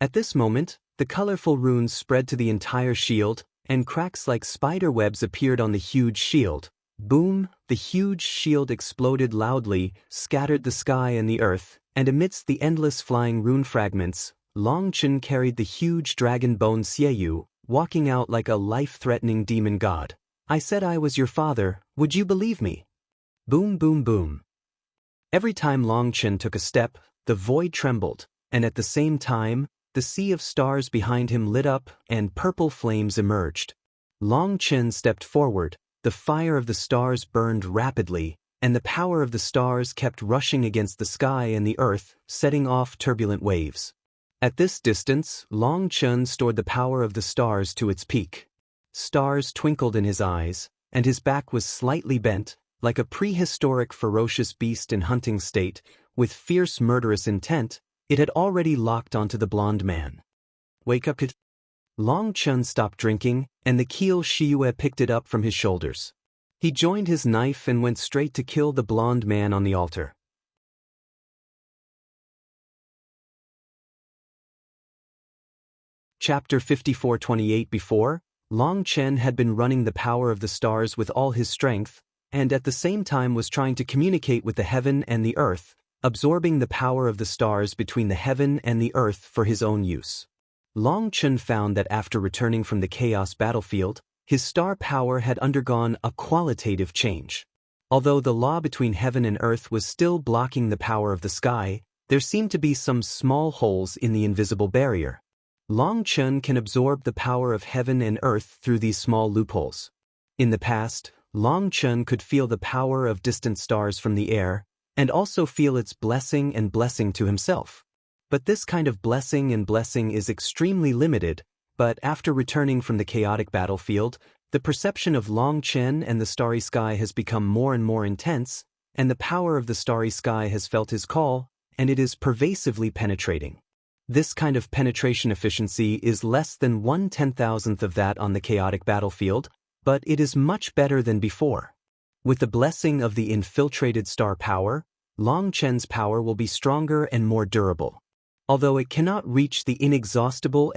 At this moment, the colorful runes spread to the entire shield, and cracks like spider webs appeared on the huge shield. Boom! The huge shield exploded loudly, scattered the sky and the earth, and amidst the endless flying rune fragments, Long Chen carried the huge dragon bone Xieyu, walking out like a life-threatening demon god. "I said I was your father, would you believe me?" Boom, boom, boom. Every time Long Chen took a step, the void trembled, and at the same time, the sea of stars behind him lit up and purple flames emerged. Long Chen stepped forward, the fire of the stars burned rapidly, and the power of the stars kept rushing against the sky and the earth, setting off turbulent waves. At this distance, Long Chen stored the power of the stars to its peak. Stars twinkled in his eyes, and his back was slightly bent, like a prehistoric ferocious beast in hunting state, with fierce murderous intent. It had already locked onto the blonde man. "Wake up, kid." Long Chen stopped drinking, and the keel Shiyue picked it up from his shoulders. He joined his knife and went straight to kill the blonde man on the altar. Chapter 54:28. Before, Long Chen had been running the power of the stars with all his strength, and at the same time was trying to communicate with the heaven and the earth, absorbing the power of the stars between the heaven and the earth for his own use. Long Chen found that after returning from the chaos battlefield, his star power had undergone a qualitative change. Although the law between heaven and earth was still blocking the power of the sky, there seemed to be some small holes in the invisible barrier. Long Chen can absorb the power of heaven and earth through these small loopholes. In the past, Long Chen could feel the power of distant stars from the air, and also feel its blessing and blessing to himself. But this kind of blessing and blessing is extremely limited, but after returning from the chaotic battlefield, The perception of Long Chen and the starry sky has become more and more intense, and the power of the starry sky has felt his call, and it is pervasively penetrating. This kind of penetration efficiency is less than 1/10,000th of that on the chaotic battlefield, but it is much better than before. With the blessing of the infiltrated star power, Long Chen's power will be stronger and more durable. Although it cannot reach the inexhaustible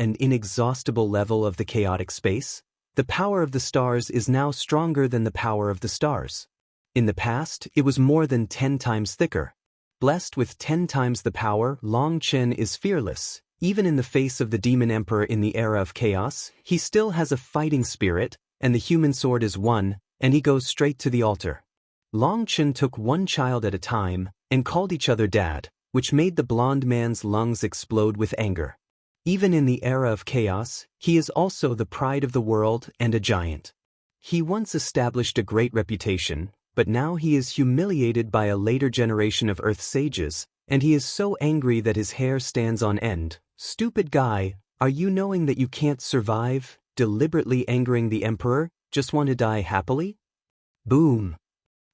level of the chaotic space, the power of the stars is now stronger than the power of the stars. In the past, it was more than 10 times thicker. Blessed with 10 times the power, Long Chen is fearless. Even in the face of the demon emperor in the era of chaos, he still has a fighting spirit, and the human sword is won, and he goes straight to the altar. Long Chen took one child at a time, and called each other dad, which made the blonde man's lungs explode with anger. Even in the era of chaos, he is also the pride of the world and a giant. He once established a great reputation, but now he is humiliated by a later generation of Earth sages, and he is so angry that his hair stands on end. Stupid guy, are you knowing that you can't survive, deliberately angering the emperor, just want to die happily? Boom!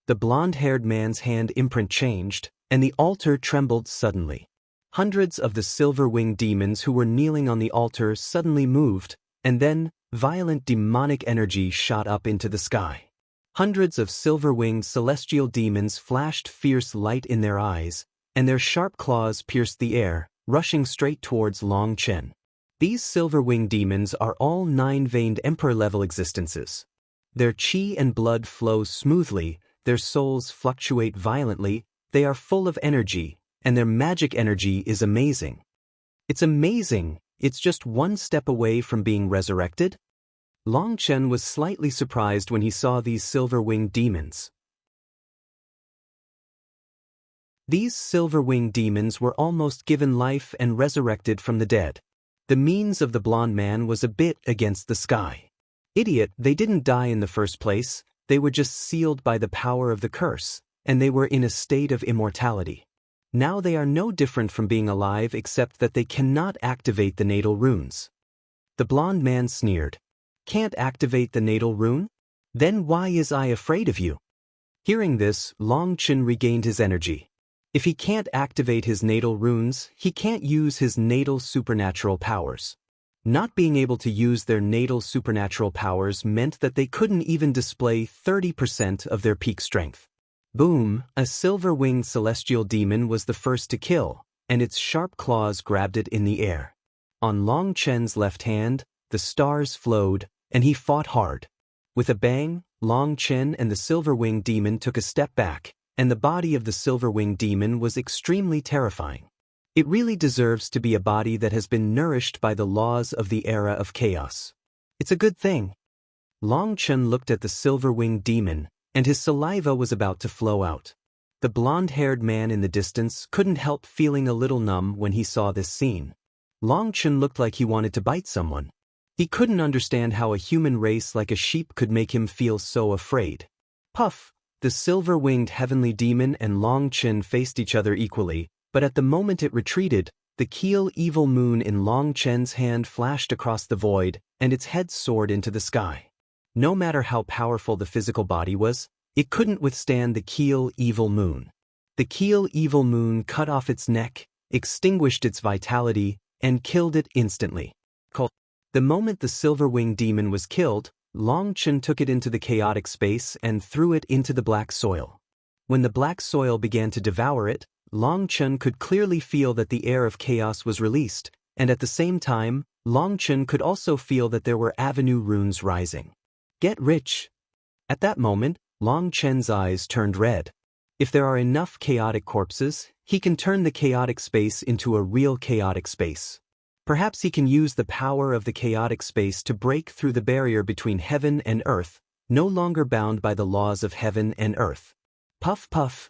The blonde-haired man's hand imprint changed, and the altar trembled suddenly. Hundreds of the silver-winged demons who were kneeling on the altar suddenly moved, and then, violent demonic energy shot up into the sky. Hundreds of silver-winged celestial demons flashed fierce light in their eyes, and their sharp claws pierced the air, rushing straight towards Long Chen. These silver-winged demons are all 9-veined emperor-level existences. Their chi and blood flow smoothly, their souls fluctuate violently, they are full of energy, and their magic energy is amazing. It's amazing, it's just one step away from being resurrected? Long Chen was slightly surprised when he saw these silver-winged demons. These silver-winged demons were almost given life and resurrected from the dead. The means of the blonde man was a bit against the sky. Idiot, they didn't die in the first place, they were just sealed by the power of the curse, and they were in a state of immortality. Now they are no different from being alive except that they cannot activate the natal runes. The blonde man sneered. Can't activate the natal rune? Then why is I afraid of you? Hearing this, Long Chen regained his energy. If he can't activate his natal runes, he can't use his natal supernatural powers. Not being able to use their natal supernatural powers meant that they couldn't even display 30% of their peak strength. Boom, a silver-winged celestial demon was the first to kill, and its sharp claws grabbed it in the air. On Long Chen's left hand, the stars flowed, and he fought hard. With a bang, Long Chen and the silver-winged demon took a step back, and the body of the silver-winged demon was extremely terrifying. It really deserves to be a body that has been nourished by the laws of the era of chaos. It's a good thing. Long Chen looked at the silver-winged demon, and his saliva was about to flow out. The blonde-haired man in the distance couldn't help feeling a little numb when he saw this scene. Long Chen looked like he wanted to bite someone. He couldn't understand how a human race like a sheep could make him feel so afraid. Puff! The silver-winged heavenly demon and Long Chen faced each other equally, but at the moment it retreated, the keel evil moon in Long Chen's hand flashed across the void, and its head soared into the sky. No matter how powerful the physical body was, it couldn't withstand the keel evil moon. The keel evil moon cut off its neck, extinguished its vitality, and killed it instantly. The moment the silver-winged demon was killed, Long Chen took it into the chaotic space and threw it into the black soil. When the black soil began to devour it, Long Chen could clearly feel that the air of chaos was released, and at the same time, Long Chen could also feel that there were avenue runes rising. Get rich! At that moment, Long Chen's eyes turned red. If there are enough chaotic corpses, he can turn the chaotic space into a real chaotic space. Perhaps he can use the power of the chaotic space to break through the barrier between heaven and earth, no longer bound by the laws of heaven and earth. Puff puff!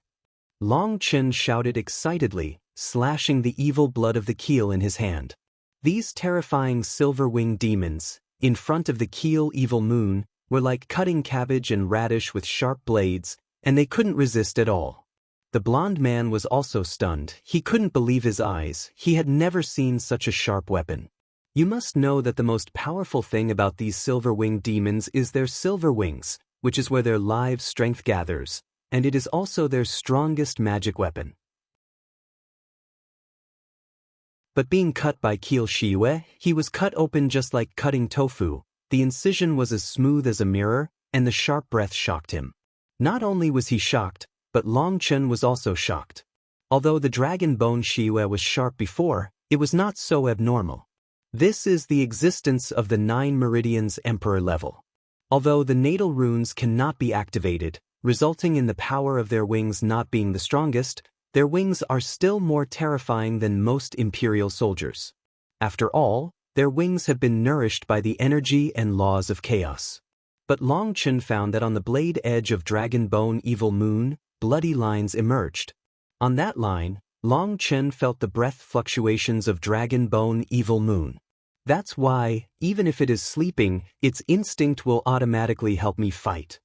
Long Chen shouted excitedly, slashing the evil blood of the keel in his hand. These terrifying silver-winged demons, in front of the keel evil moon, were like cutting cabbage and radish with sharp blades, and they couldn't resist at all. The blonde man was also stunned. He couldn't believe his eyes. He had never seen such a sharp weapon. You must know that the most powerful thing about these silver-winged demons is their silver wings, which is where their live strength gathers, and it is also their strongest magic weapon. But being cut by Kiel Shiwe, he was cut open just like cutting tofu. The incision was as smooth as a mirror, and the sharp breath shocked him. Not only was he shocked, but Long Chen was also shocked. Although the dragon bone Shiwe was sharp before, it was not so abnormal. This is the existence of the 9 meridians emperor level. Although the natal runes cannot be activated, resulting in the power of their wings not being the strongest, their wings are still more terrifying than most imperial soldiers. After all, their wings have been nourished by the energy and laws of chaos. But Long Chen found that on the blade edge of Dragon Bone Evil Moon, bloody lines emerged. On that line, Long Chen felt the breath fluctuations of Dragon Bone Evil Moon. That's why, even if it is sleeping, its instinct will automatically help me fight.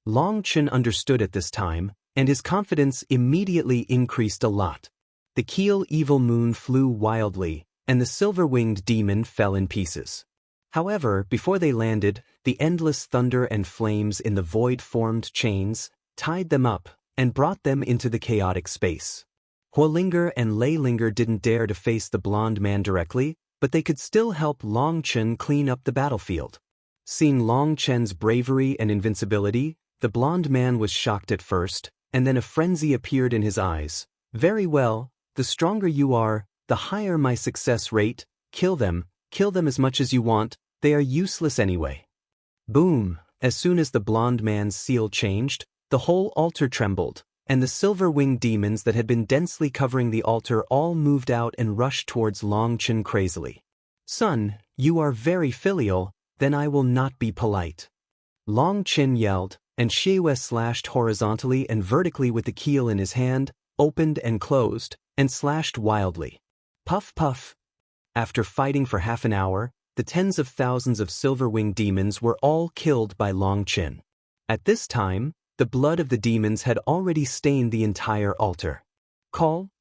Long Chen understood at this time, and his confidence immediately increased a lot. The Kiel Evil Moon flew wildly, and the silver-winged demon fell in pieces. However, before they landed, the endless thunder and flames in the void-formed chains tied them up and brought them into the chaotic space. Huolinger and Leilinger didn't dare to face the blonde man directly, but they could still help Long Chen clean up the battlefield. Seeing Long Chen's bravery and invincibility, the blonde man was shocked at first, and then a frenzy appeared in his eyes. Very well, the stronger you are, the higher my success rate. Kill them as much as you want, they are useless anyway. Boom! As soon as the blonde man's seal changed, the whole altar trembled, and the silver-winged demons that had been densely covering the altar all moved out and rushed towards Long Chen crazily. Son, you are very filial, then I will not be polite. Long Chen yelled, and Shiwe slashed horizontally and vertically with the keel in his hand, opened and closed, and slashed wildly. Puff puff. After fighting for half an hour, the tens of thousands of silver-winged demons were all killed by Long Chen. At this time, the blood of the demons had already stained the entire altar.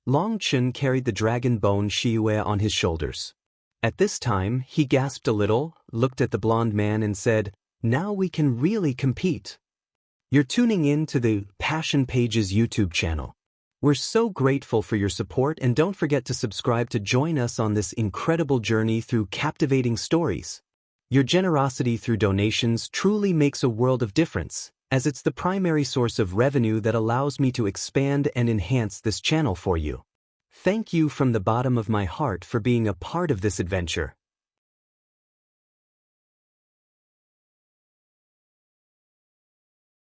Long Chen carried the dragon bone Shiwe on his shoulders. At this time, he gasped a little, looked at the blonde man and said, "Now we can really compete." You're tuning in to the Passion Pages YouTube channel. We're so grateful for your support, and don't forget to subscribe to join us on this incredible journey through captivating stories. Your generosity through donations truly makes a world of difference, as it's the primary source of revenue that allows me to expand and enhance this channel for you. Thank you from the bottom of my heart for being a part of this adventure.